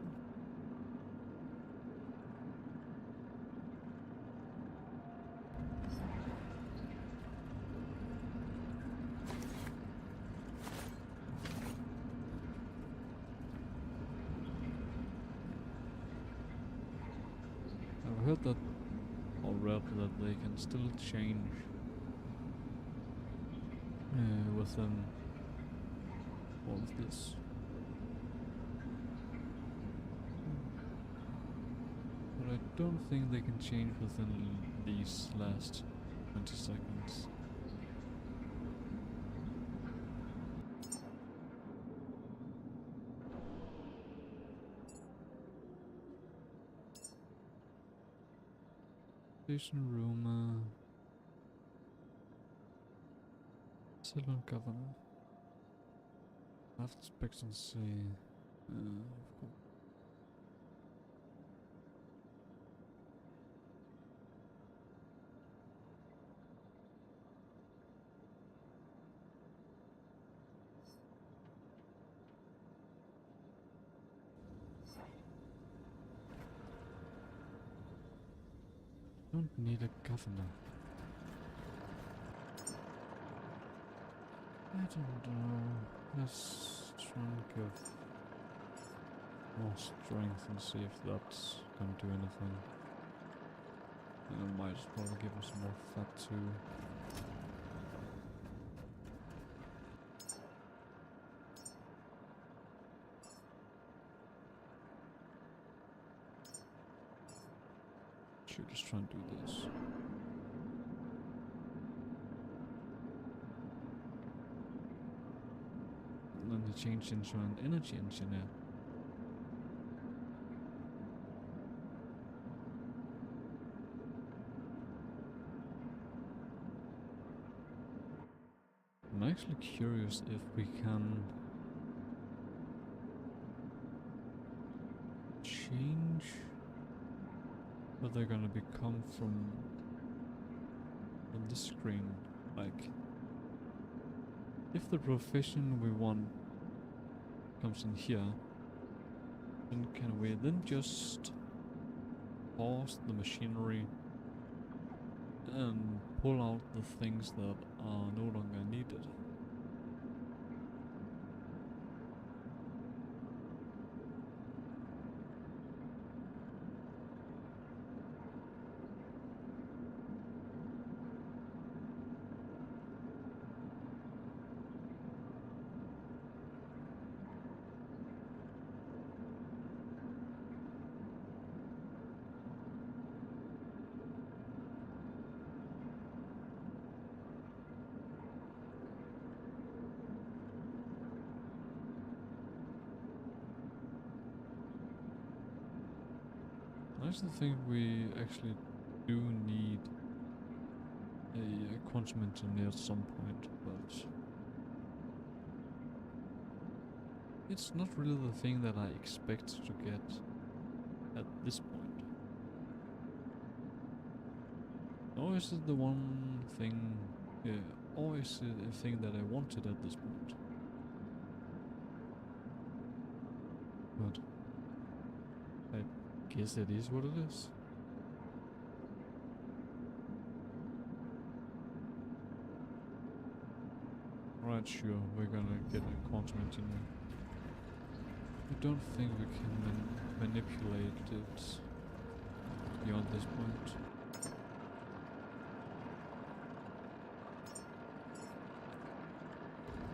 I've heard that or read that they can still change within all of this. But I don't think they can change within these last 20 seconds. Station room, Silent Governor. Life expectancy, of course. Don't need a governor. I don't know. Let's try and give more strength and see if that's gonna do anything. And I might as well give him some more fat too. Should just try and do this. And then he changed into an energy engineer. I'm actually curious if we can change what they're gonna become from on this screen. Like, if the profession we want comes in here, then can we then just pause the machinery and pull out the things that are no longer needed? I actually think we actually do need a quantum engineer at some point, but it's not really the thing that I expect to get at this point. Or is it the one thing, or is it a thing that I wanted at this point? But I guess it is what it is. Right, sure, we're gonna get a quantum engineer. I don't think we can manipulate it beyond this point.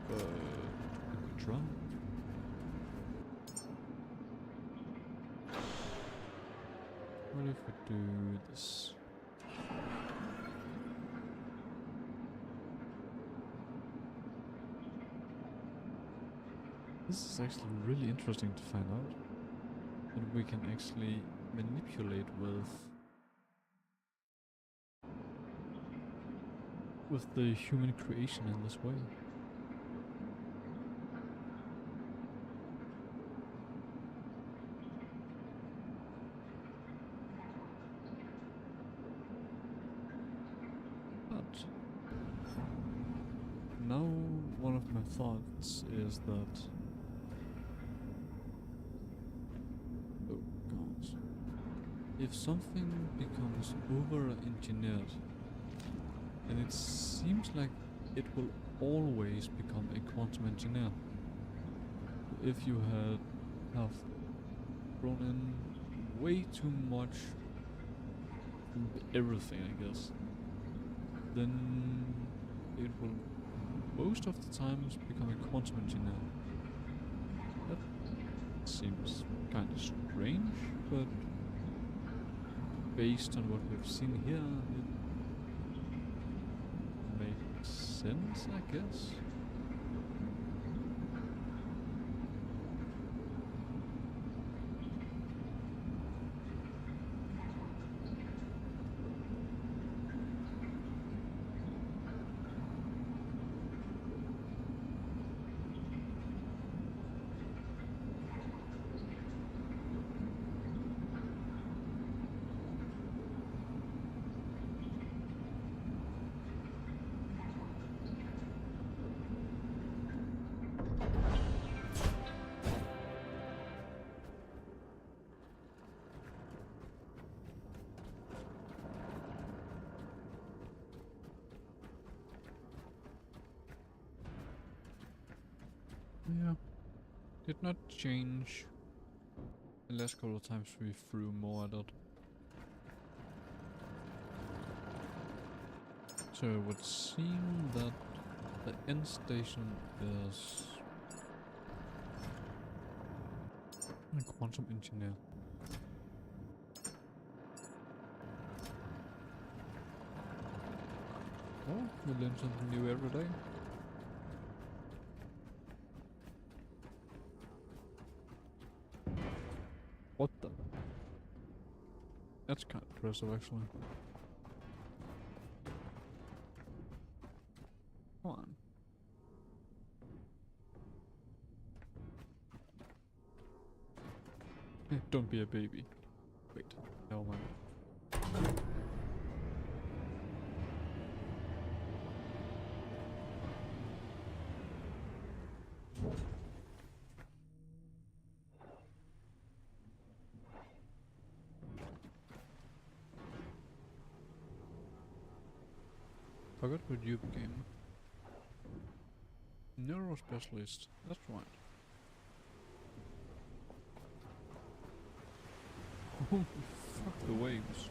But we could try. What if we do this? This is actually really interesting to find out. That we can actually manipulate with the human creation in this way. But now one of my thoughts is that if something becomes over-engineered, and it seems like it will always become a quantum engineer. If you have thrown in way too much everything, I guess, then it will most of the times become a quantum engineer. That seems kind of strange, but based on what we've seen here, it makes sense, I guess. Yeah, did not change the last couple of times we threw more at it. So it would seem that the end station is a quantum engineer. Oh, we learn something new every day. What the? That's kind of impressive, actually. Come on. Don't be a baby. Wait, never mind. Forgot what you became. Neurospecialist, that's right. Holy fuck the waves.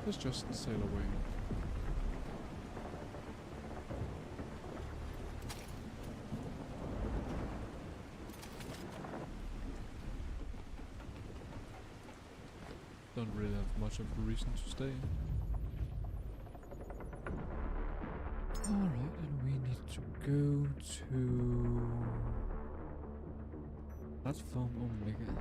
Let's just sail away. Don't really have much of a reason to stay. Alright, and we need to go to platform Omega.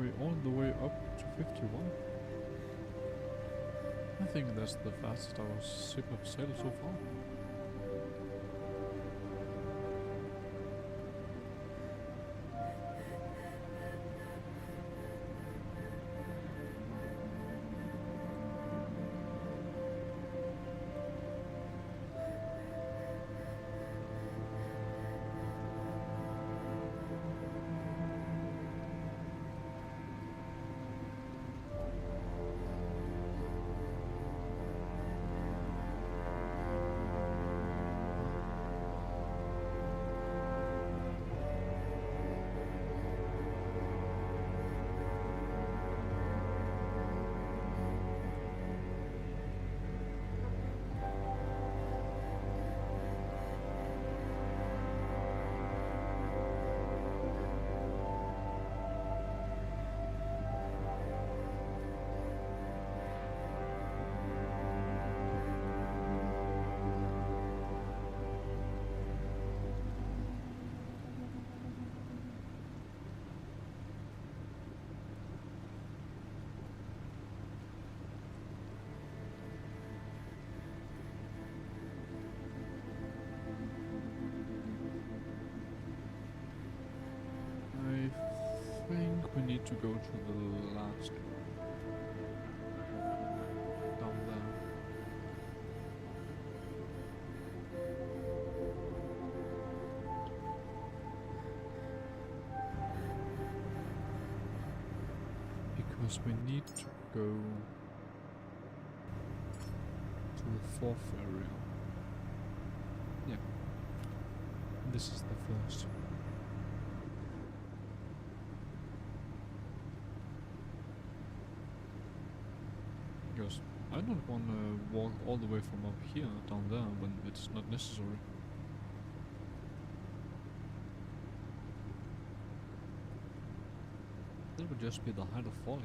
we all the way up to 51? I think that's the fastest our ship has sailed so far. I think we need to go to the last down there. Because we need to go to the fourth area. Yeah. This is the first. Because I don't want to walk all the way from up here down there when it's not necessary. That would just be the height of folly.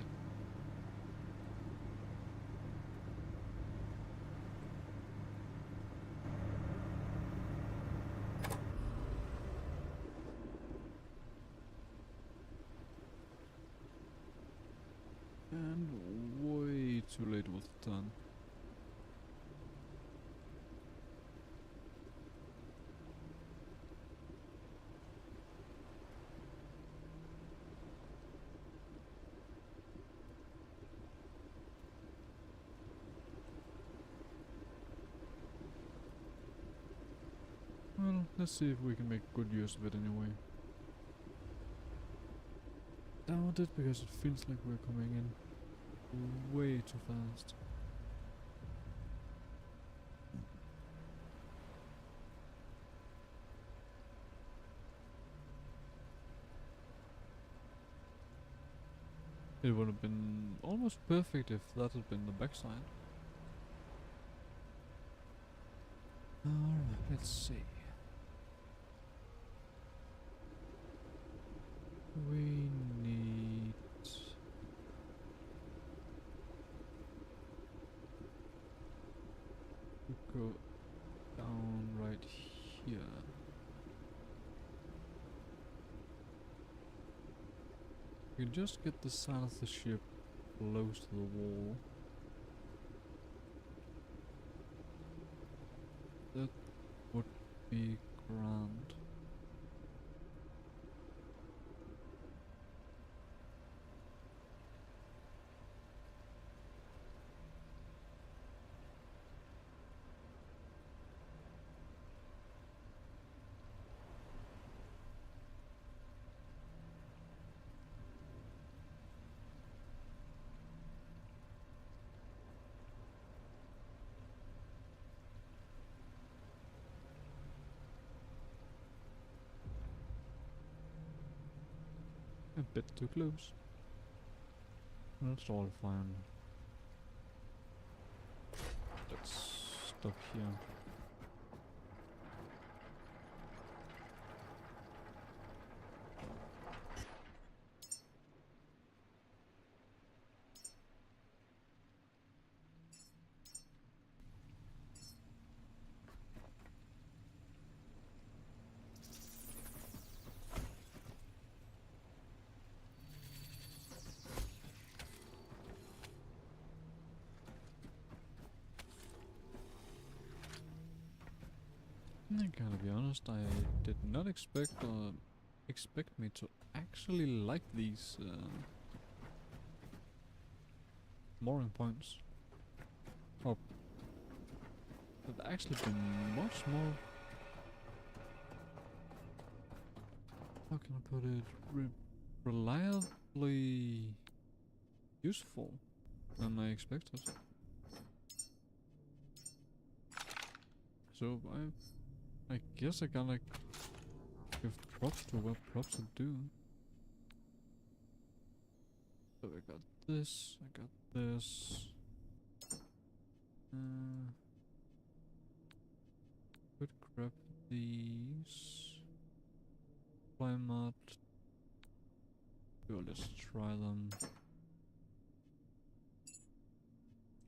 And way too late with the turn. Well, let's see if we can make good use of it anyway. Doubt it, because it feels like we're coming in way too fast. It would have been almost perfect if that had been the backside. Alright, let's see. We need to go down right here. We can just get the side of the ship close to the wall. That would be grand. A bit too close. That's all fine. Let's stop here. I gotta be honest, I did not expect me to actually like these mooring points. Or they've actually been much more, how can I put it, reliably useful than I expected. So I guess I gotta give props to what props to do. So I got this, I got this. Could grab these. Fly mud. Sure, let's try them.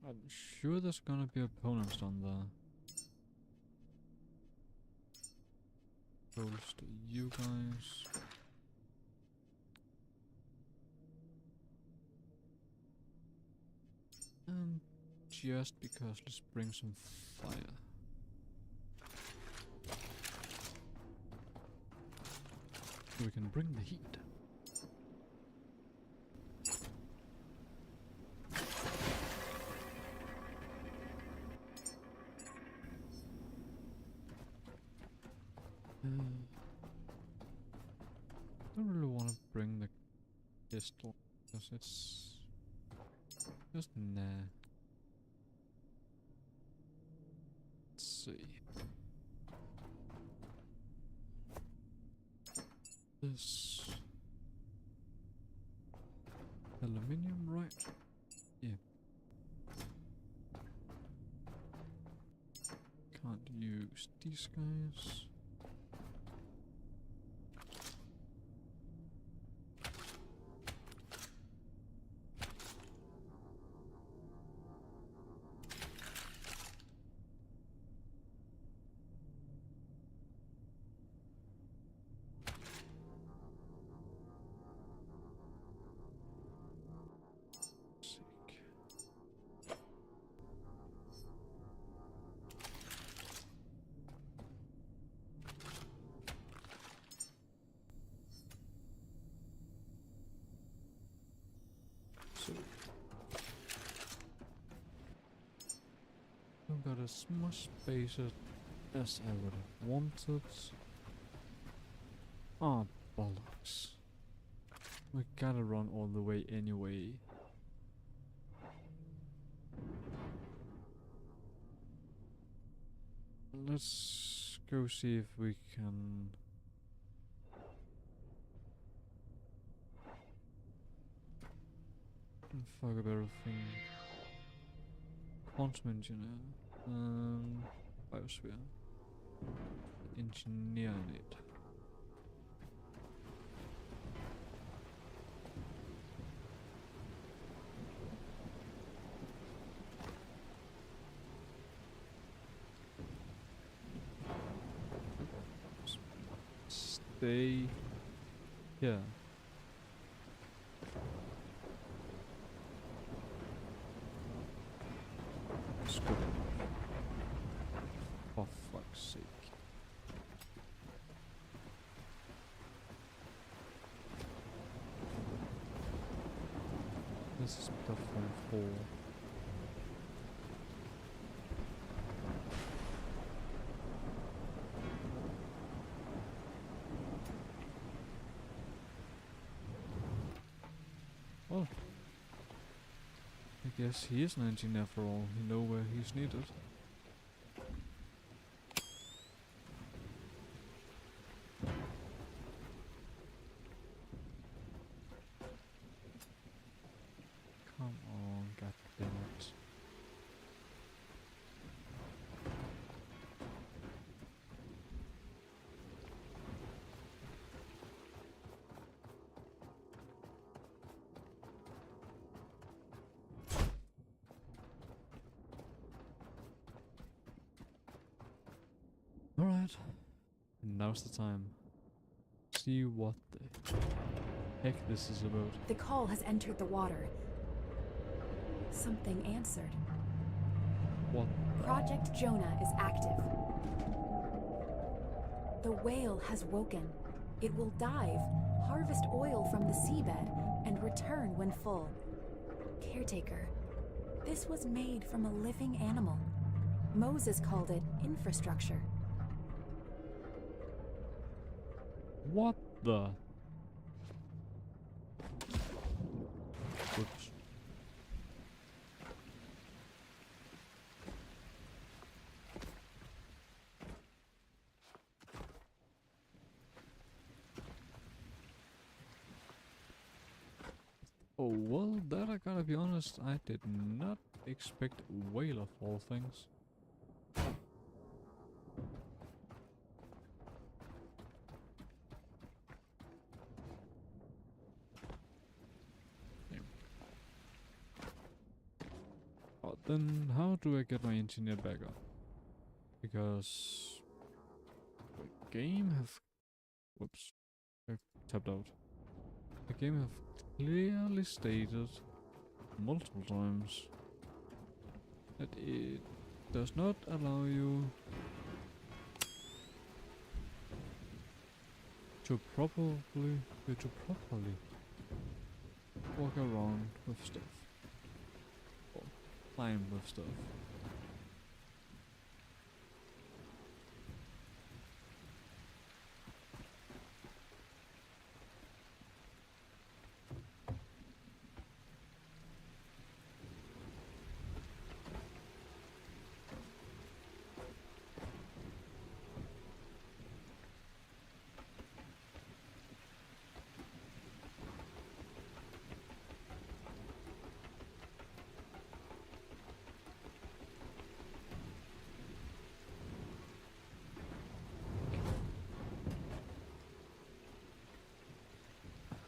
I'm sure there's gonna be opponents down there. Goes to you guys. And just because, let's bring some fire. So we can bring the heat. Don't really want to bring the pistol because it's just nah. Let's see. This aluminium, right? Yeah. Can't use these guys. So I've got as much space as I would have wanted. Ah, bollocks. We gotta run all the way anyway. Let's go see if we can fuck up everything. Quantum engineer. Biosphere. Engineer it. Stay here. It's good enough. For fuck's sake. This is platform 4. Well, I guess he is an engineer after all. He knows where he's needed. Come on, goddammit. Alright, and now's the time. See what the heck this is about. The call has entered the water. Something answered. What? Project Jonah is active. The whale has woken. It will dive, harvest oil from the seabed, and return when full. Caretaker, this was made from a living animal. Moses called it infrastructure. What the? Oops. Oh, well, that I gotta be honest, I did not expect a whale of all things. Yeah. But then, how do I get my engineer back up? Because the game have... Whoops. I tapped out. The game have clearly stated multiple times that it does not allow you to properly walk around with stuff or climb with stuff.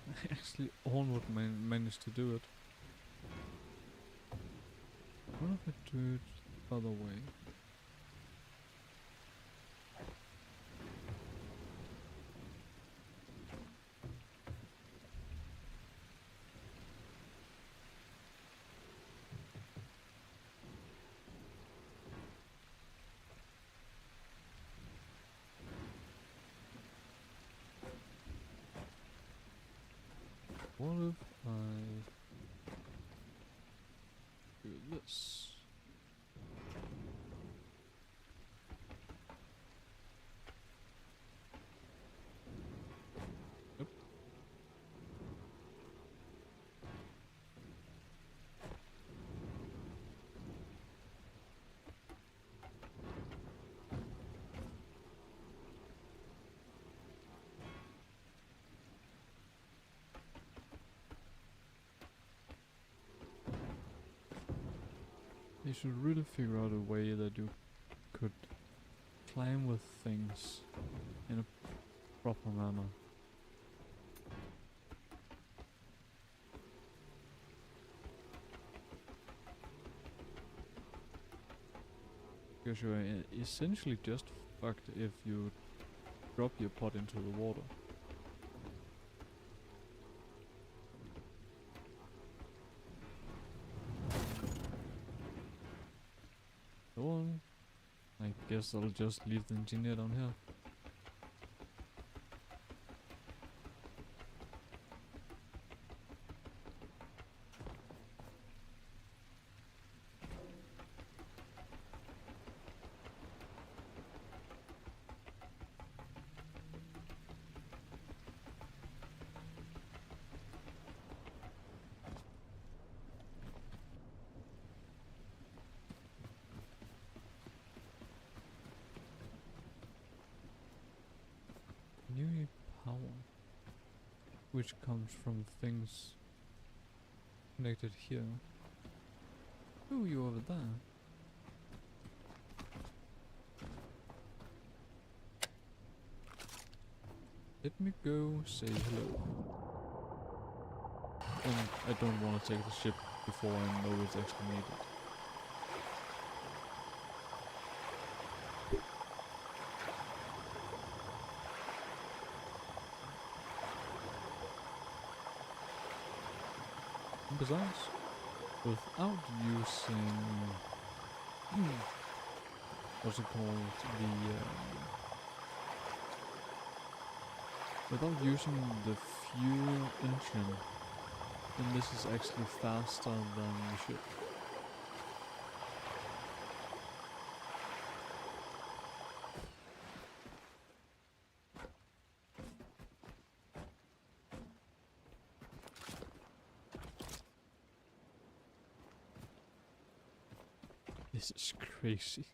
I actually almost managed to do it. What if I do it the other way? What if I do this? Yep. You should really figure out a way that you could climb with things in a proper manner. Because you're essentially just fucked if you drop your pot into the water. So I guess I'll just leave the engineer down here. New power, which comes from things connected here. Who are you over there? Let me go say hello. And I don't want to take the ship before I know it's actually needed. And besides, without using what's it called, Without using the fuel engine, then this is actually faster than the ship. This is crazy.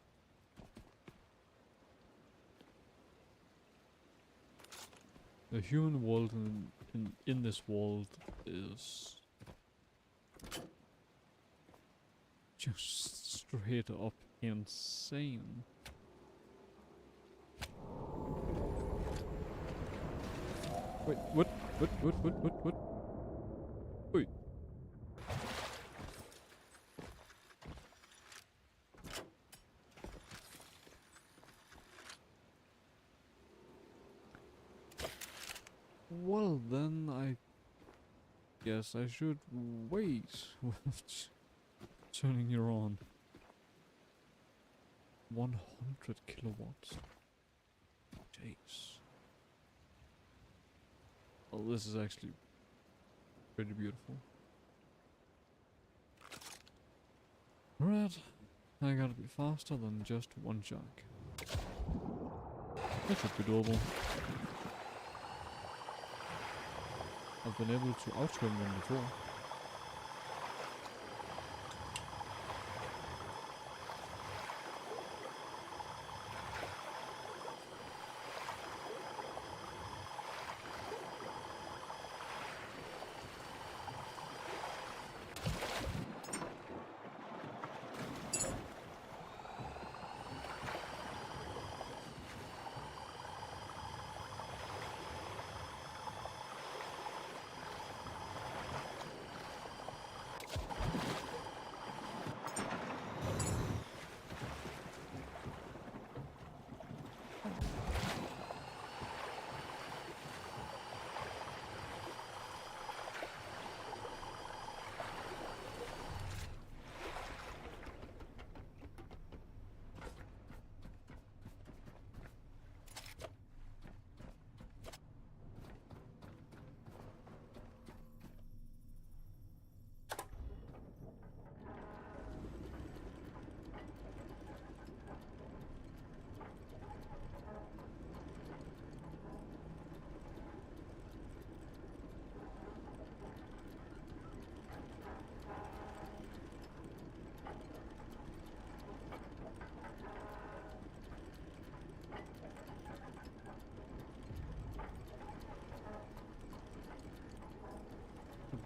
The human world in this world is just straight up insane. Wait, what? What? Wait. Well, then I guess I should wait with turning her on. 100 kilowatts. Jeez. Well, this is actually pretty beautiful. Alright, I gotta be faster than just one shark. That should be doable. I've been able to outswim them before.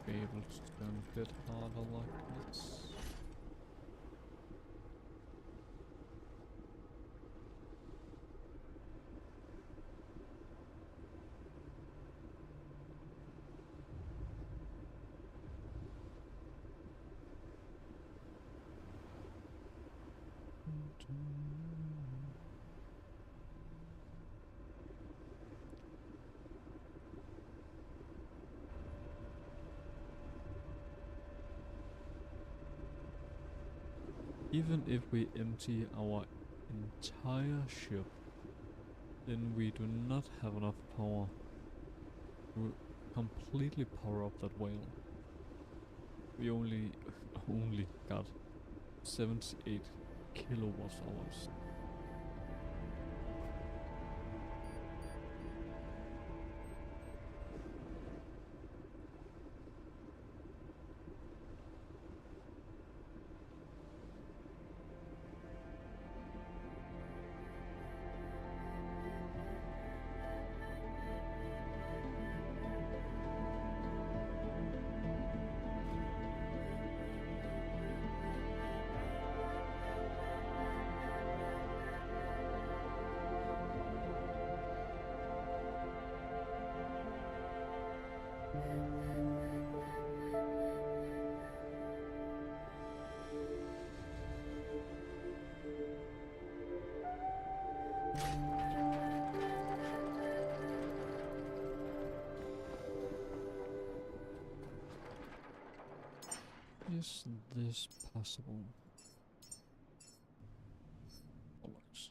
Be able to turn a bit harder like this. Even if we empty our entire ship, then we do not have enough power to completely power up that whale. We only got 78 kilowatt hours. Is this possible? Bollocks.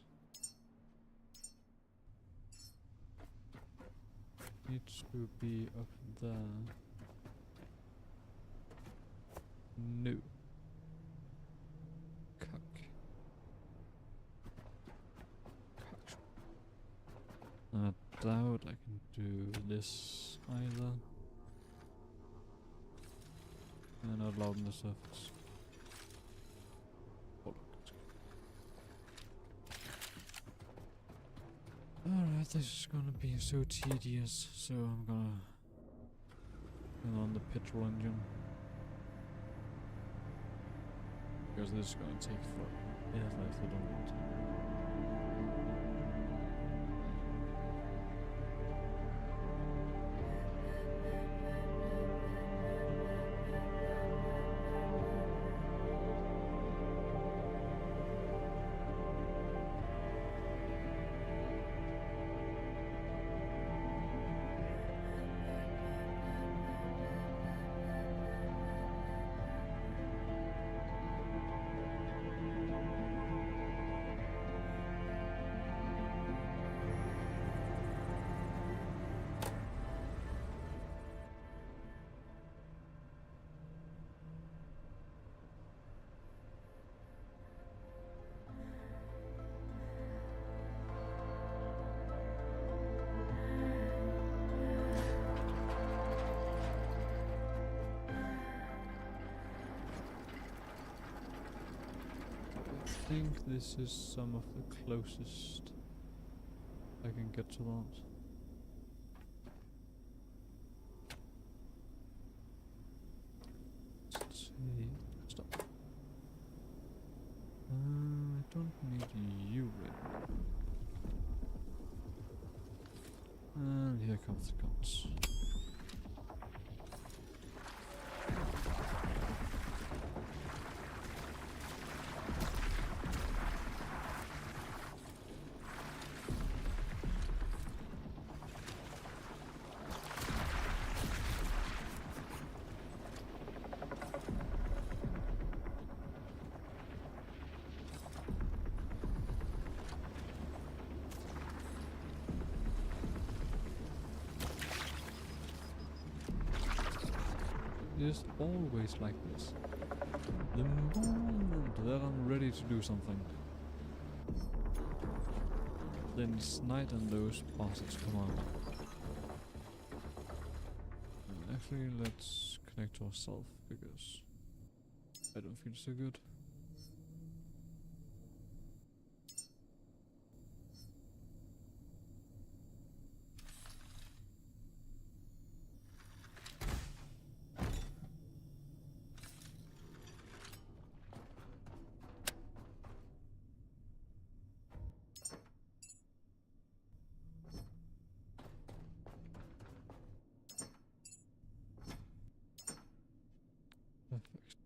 needs to be up there. No. Cock. Cock. I doubt I can do this either. And not allowed on the surface. Alright, this is gonna be so tedious, so I'm gonna turn on the petrol engine. Because this is gonna take forever if I don't want to. I think this is some of the closest I can get to that. Let's see. Stop. I don't need you right now. And here comes the guns. It's always like this. The moment that I'm ready to do something, then it's night and those bastards come out. And actually, let's connect to ourselves because I don't feel so good. Perfect.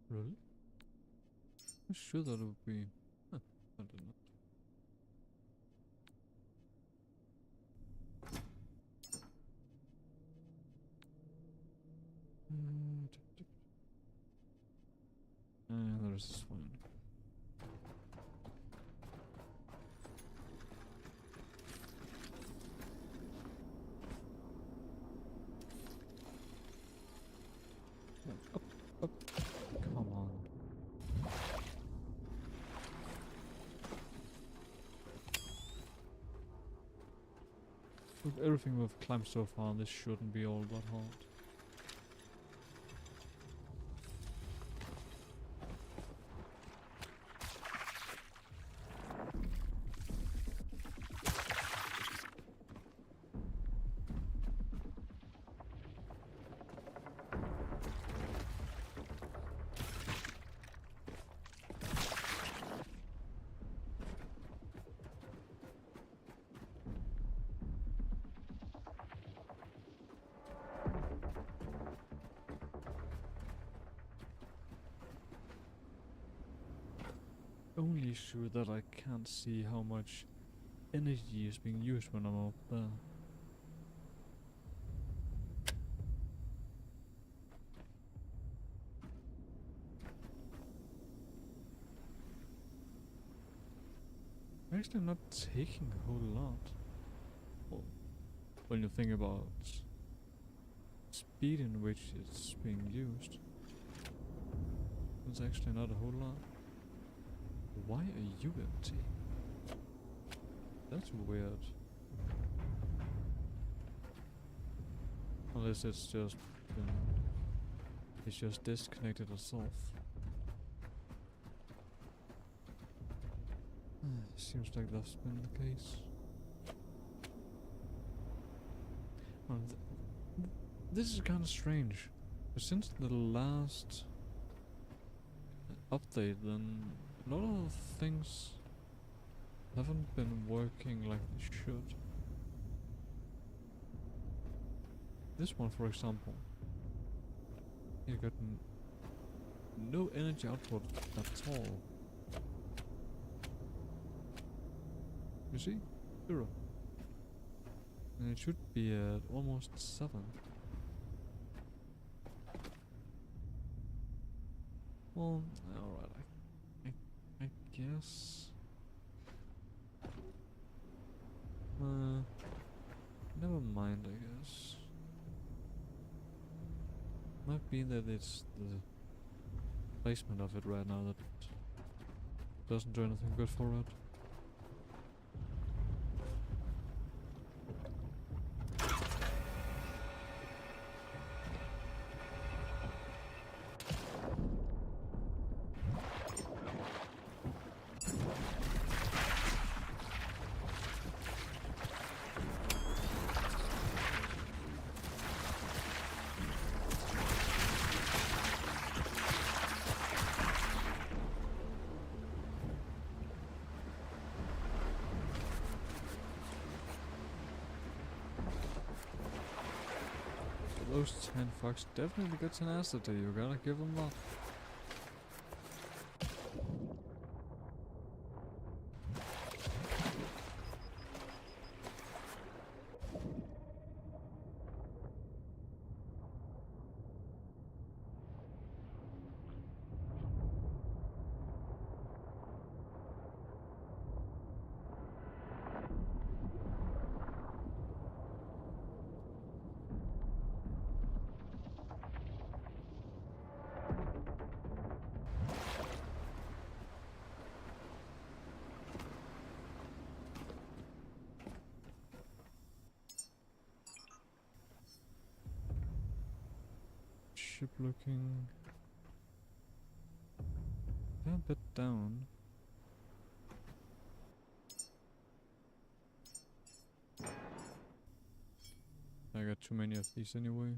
Really? I'm sure that it would be. Huh, I don't know. There's this one. Up, up. Come on. With everything we've climbed so far, this shouldn't be all that hard. Only issue that I can't see how much energy is being used when I'm up there. actually not taking a whole lot. Well, when you think about speed in which it's being used, it's actually not a whole lot. Why are you empty? That's weird. Unless it's just disconnected itself. Seems like that's been the case. Well, this is kind of strange. But since the last update, then a lot of things haven't been working like they should. This one, for example, it got no energy output at all. You see? 0. And it should be at almost 7. Well, alright, I guess. Never mind, I guess. Might be that it's the placement of it right now that doesn't do anything good for it. Those 10 fucks definitely got tenacity, you gotta give them that. Ship looking a bit down. I got too many of these anyway.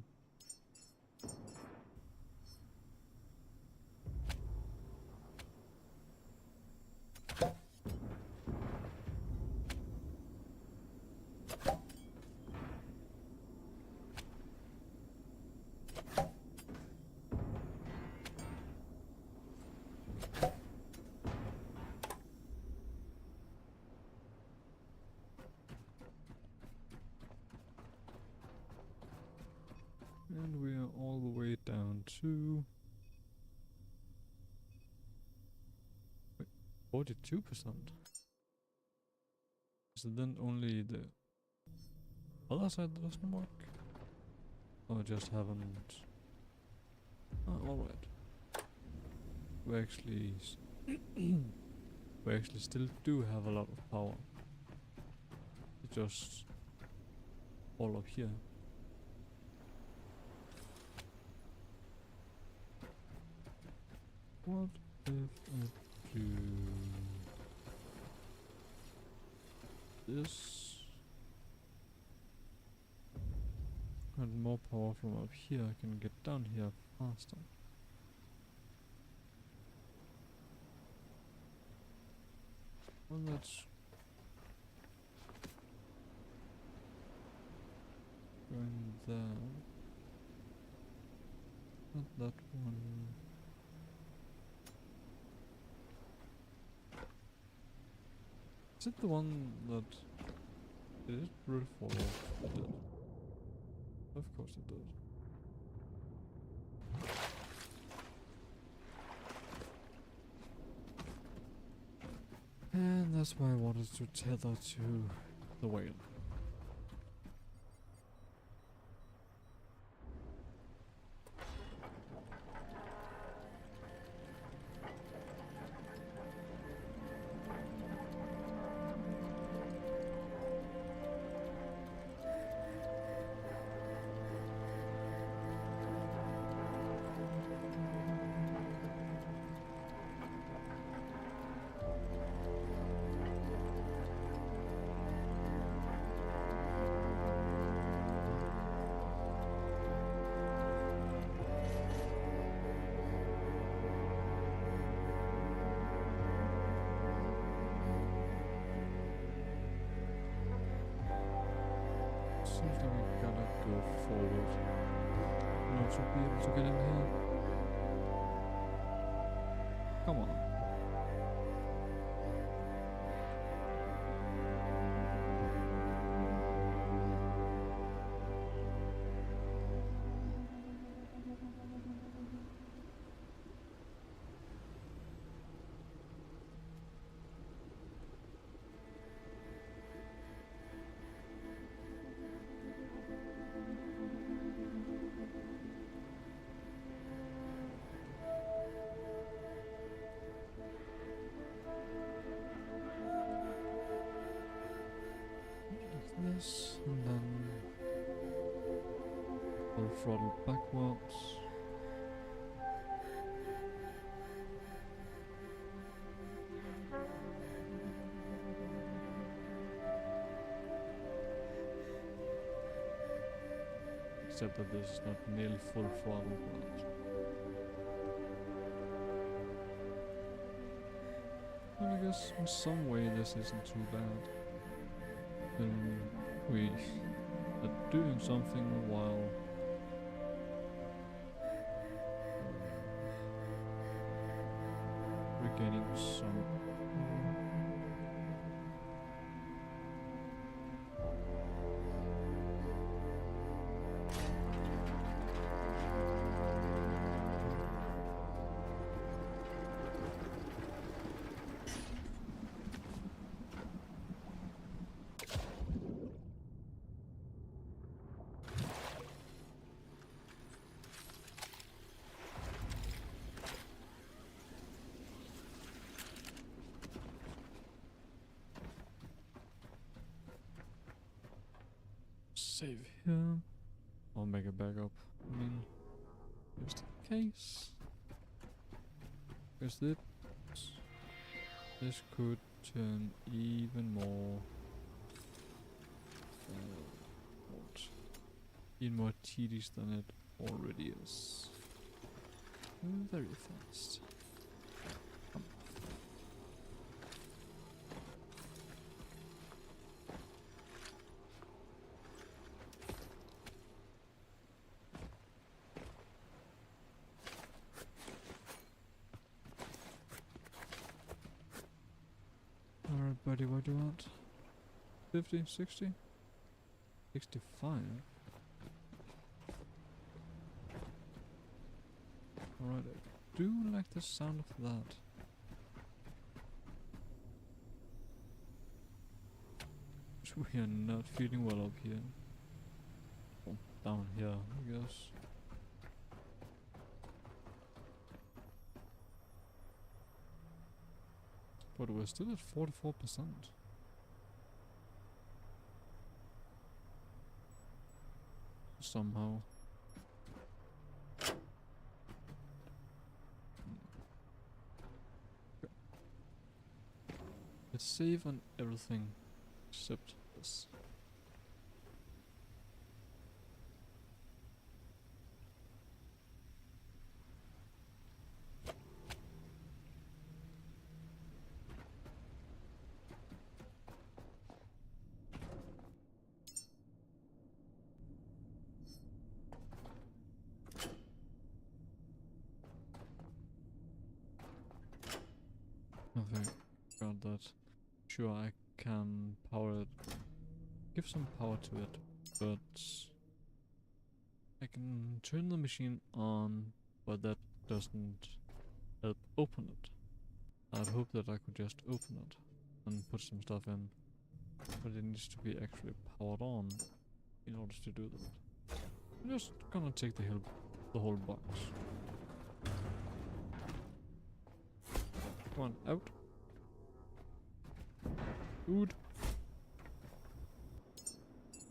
And we are all the way down to 42%. Is it then only the other side that doesn't work? Or just haven't? Oh, alright. We actually we actually still do have a lot of power. It's just all up here. What if I do this? And more power from up here, I can get down here faster. Well, that's going there. Not that one. Is it the one that did it really fall off? It did. Of course it did. And that's why I wanted to tether to the whale. Seems like we gotta go forward in order to be able to get in here. Come on. Like this, and then full throttle backwards. Except that this is not nearly full throttle, but I guess in some way this isn't too bad. Then we are doing something while regaining some. Save here. I'll make a backup. I mean, just in case. Because this could turn even more. Even more tedious than it already is. Very fast. Alright, buddy, what do you want? 50, 60? 65? Alright, I do like the sound of that. We are not feeling well up here. Well, down here, I guess. But we're still at 44%. Somehow. Let's save on everything except this. Okay, got that. Sure, I can power it, give some power to it, but I can turn the machine on, but that doesn't help open it. I'd hope that I could just open it. and put some stuff in. But it needs to be actually powered on in order to do that. I'm just gonna take the whole box. Come on, out. Food.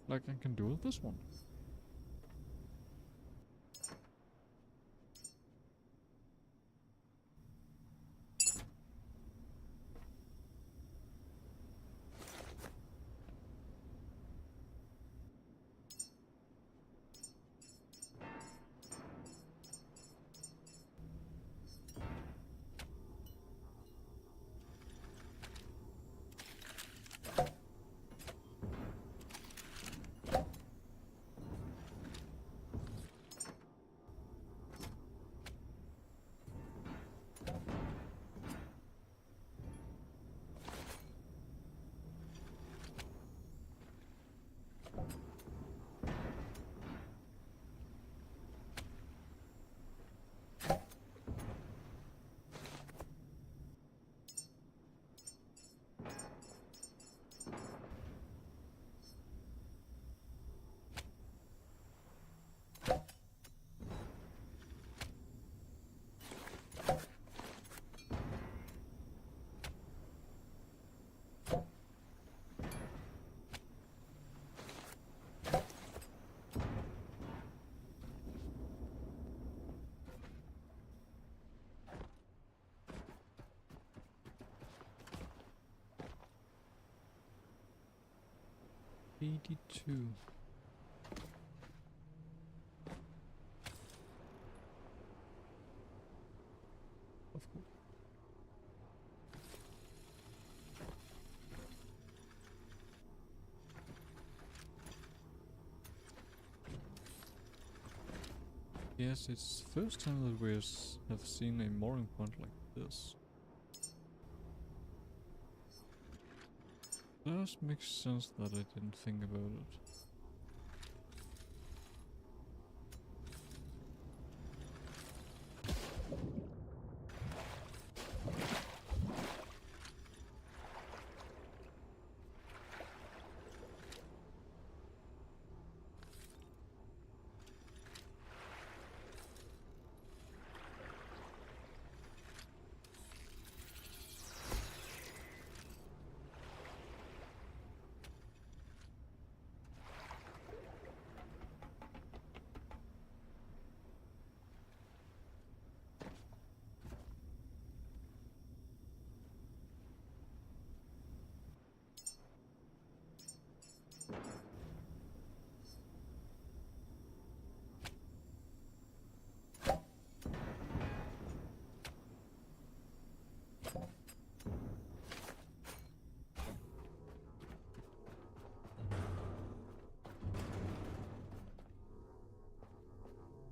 Like I can do with this one. $82. Of course. Yes, it's the first time that we have seen a mooring point like this. Does make sense that I didn't think about it.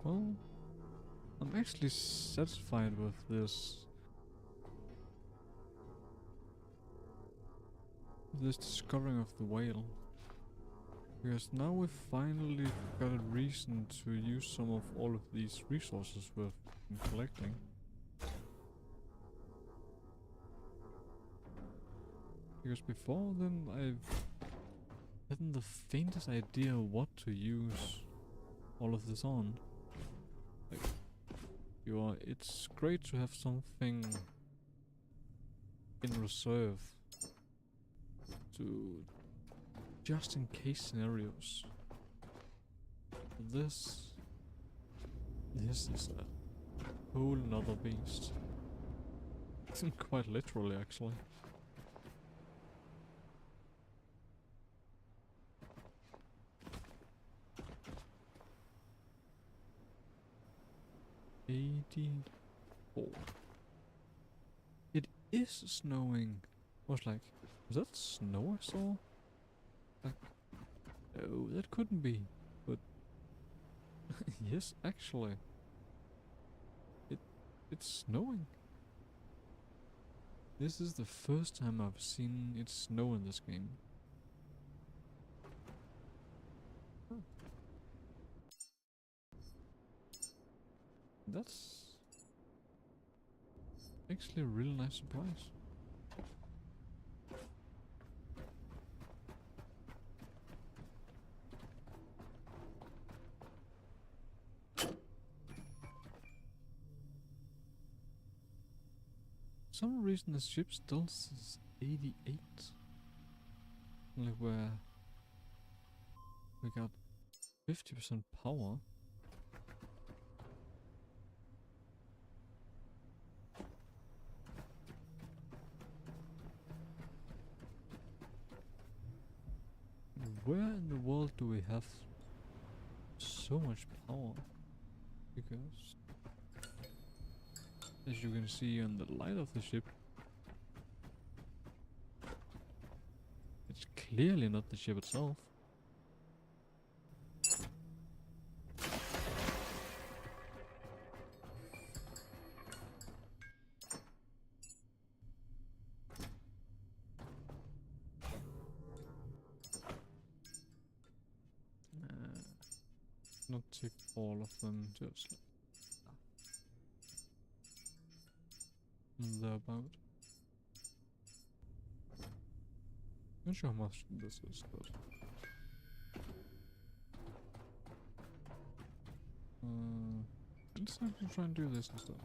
Well, I'm actually satisfied with this discovering of the whale. Because now we finally got a reason to use some of all of these resources we've been collecting. Because before then I hadn't the faintest idea what to use all of this on. Like, it's great to have something in reserve to just in case scenarios. This is a whole nother beast. Quite literally, actually. $84. It is snowing. I was like, was that snow I saw? Like, no, that couldn't be. But yes, actually, it's snowing. This is the first time I've seen it snow in this game. Huh. That's actually a really nice surprise. some reason the ship still says 88. Like where we got 50% power. Where in the world do we have so much power? Because as you can see on the light of the ship, it's clearly not the ship itself. Not take all of them, just thereabout. Not sure how much this is, but let's actually try and do this instead.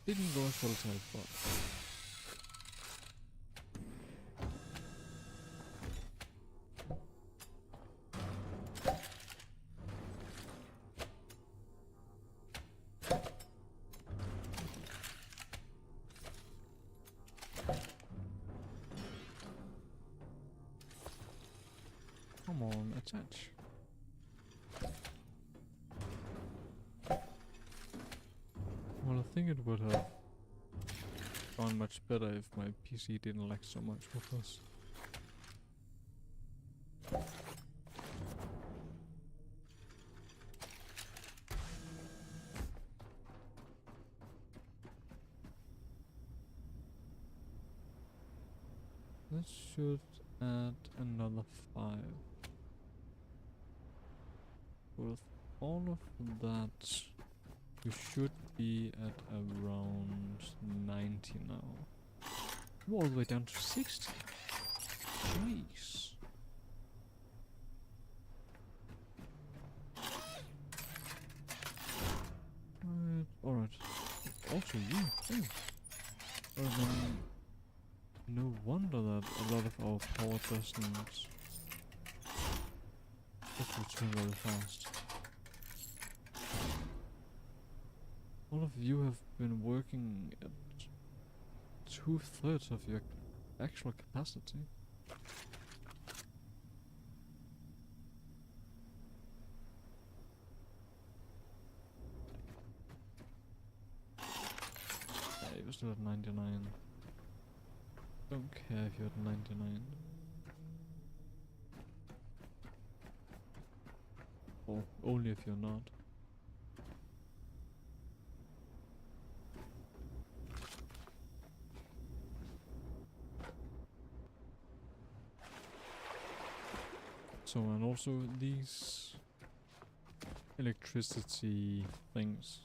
Didn't go as well as I thought. Come on, attach. Well, I think it would have gone much better if my PC didn't lag so much with this. This should add another 5. With all of that, we should be at around 90 now. We're all the way down to 60. Jeez. Alright. Also you. Oh. Well, then, no wonder that a lot of our power doesn't return very fast. All of you have been working at 2/3 of your actual capacity. Yeah, you're still at 99. Don't care if you're at 99. Or only if you're not. So, and also these electricity things,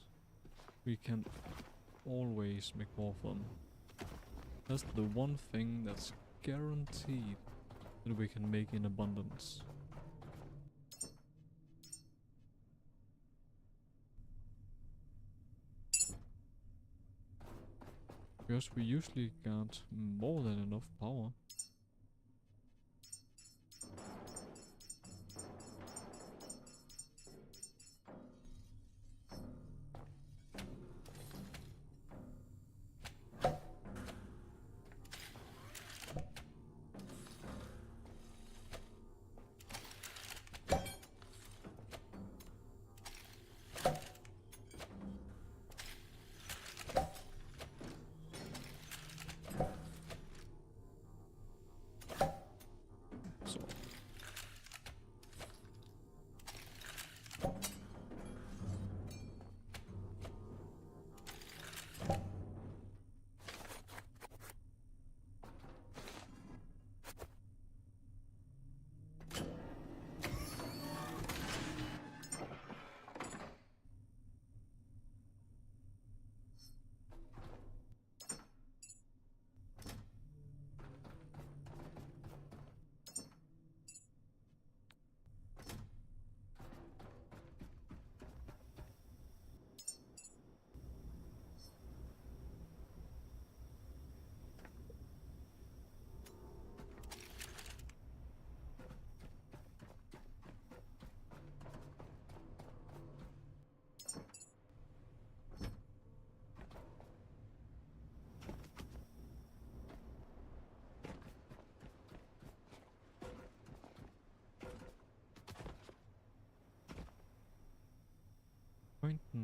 we can always make more of them. That's the one thing that's guaranteed that we can make in abundance. Because we usually got more than enough power.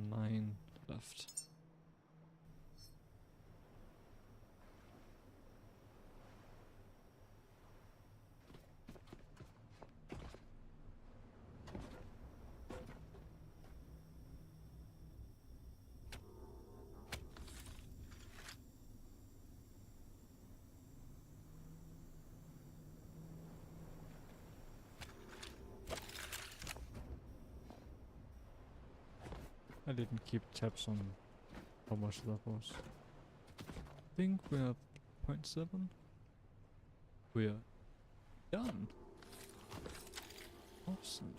9 left. I didn't keep tabs on how much that was. I think we're at 0.7. We're done. Awesome.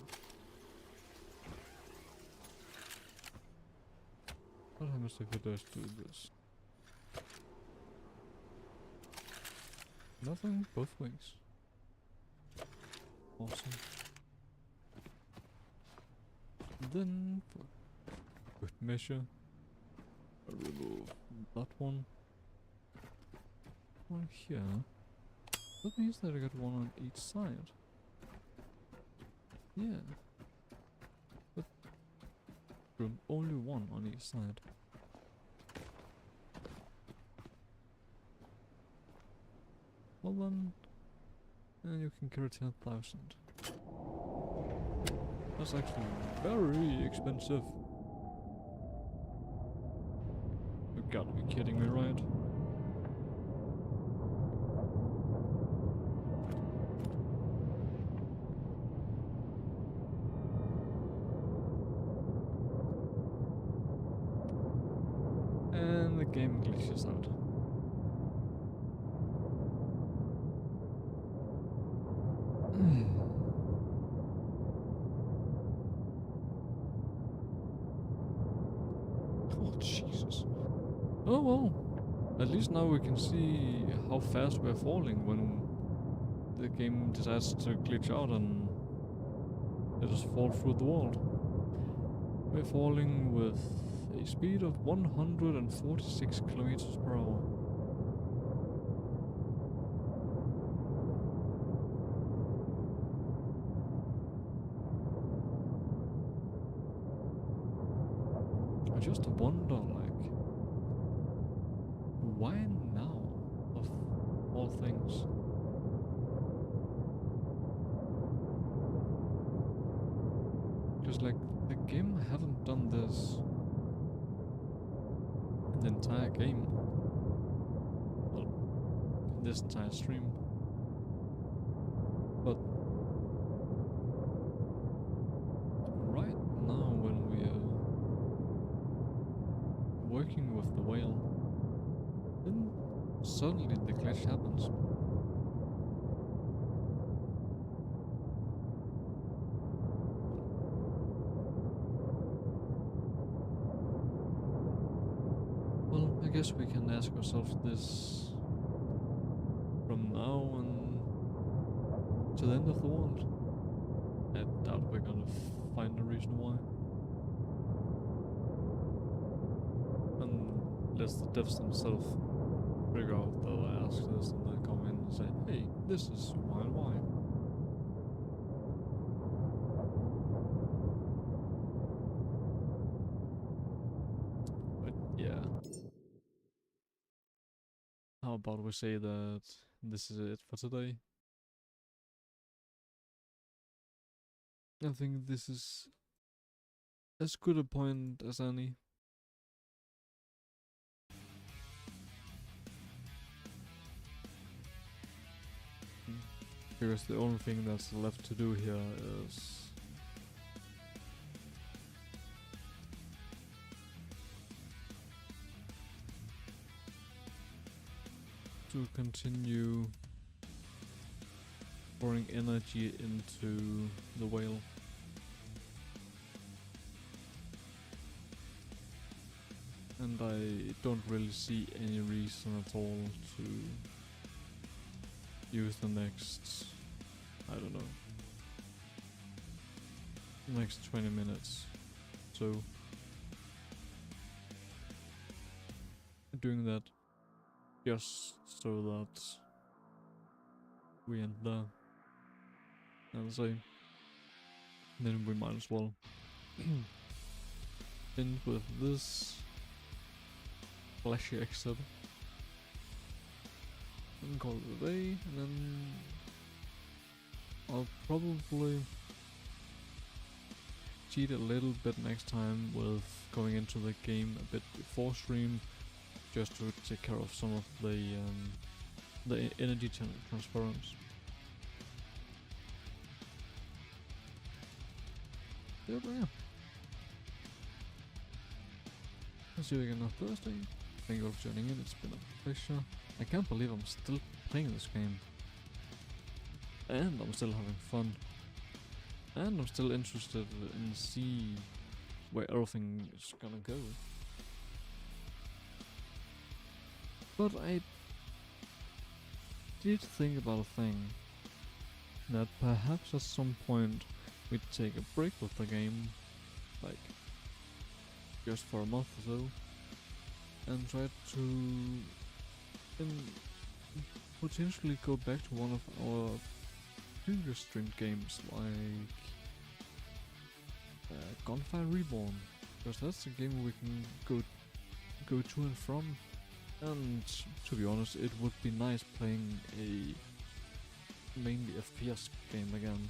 What happens if we just do this? Nothing, both ways. Awesome. Then, for good measure, I remove that one. One here. That means that I got one on each side. Yeah. But only one on each side. Well then, you can carry 10,000. That's actually very expensive. You gotta be kidding me, right? And the game glitches out. Oh, Jesus. Oh well. At least now we can see how fast we're falling when the game decides to glitch out and let us fall through the wall. We're falling with a speed of 146 kilometers per hour. I just wonder, like, why now, of all things? Because, like, the game haven't done this in the entire game. Well, in this entire stream. But right now, when we're working with the whale, then suddenly the glitch happens. Well, I guess we can ask ourselves this from now and to the end of the world. I doubt we're gonna find a reason why. Unless the devs themselves figure out that I ask this and they come in and say, hey, this is why and why. But yeah. How about we say that this is it for today? I think this is as good a point as any. Because the only thing that's left to do here is to continue pouring energy into the whale. And I don't really see any reason at all to use the next, I don't know, next 20 minutes. So doing that just so that we end there. And say, then we might as well end with this flashy exit and call it a day, and then I'll probably cheat a little bit next time with going into the game a bit before stream, just to take care of some of the energy transference. Yep, yeah. I'll see you again on Thursday. Thank you all for joining in, it's been a pleasure. I can't believe I'm still playing this game. And I'm still having fun. And I'm still interested in see where everything is gonna go. But I did think about a thing. That perhaps at some point we'd take a break with the game. Like, just for a month or so. And try to potentially go back to one of our previous streamed games, like Gunfire Reborn, because that's a game we can go to and from. And to be honest, it would be nice playing a mainly FPS game again.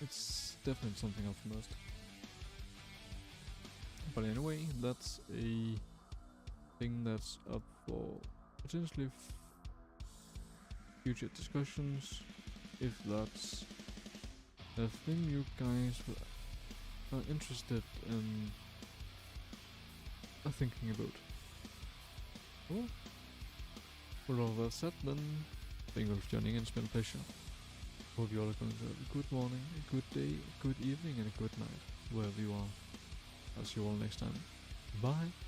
It's definitely something I've missed. But anyway, that's a thing that's up for potentially future discussions, if that's a thing you guys are interested in thinking about. Well, with all that said, then thank you for joining in, it's been a pleasure. Hope you all are going to have a good morning, a good day, a good evening and a good night, wherever you are. I'll see you all next time. Bye.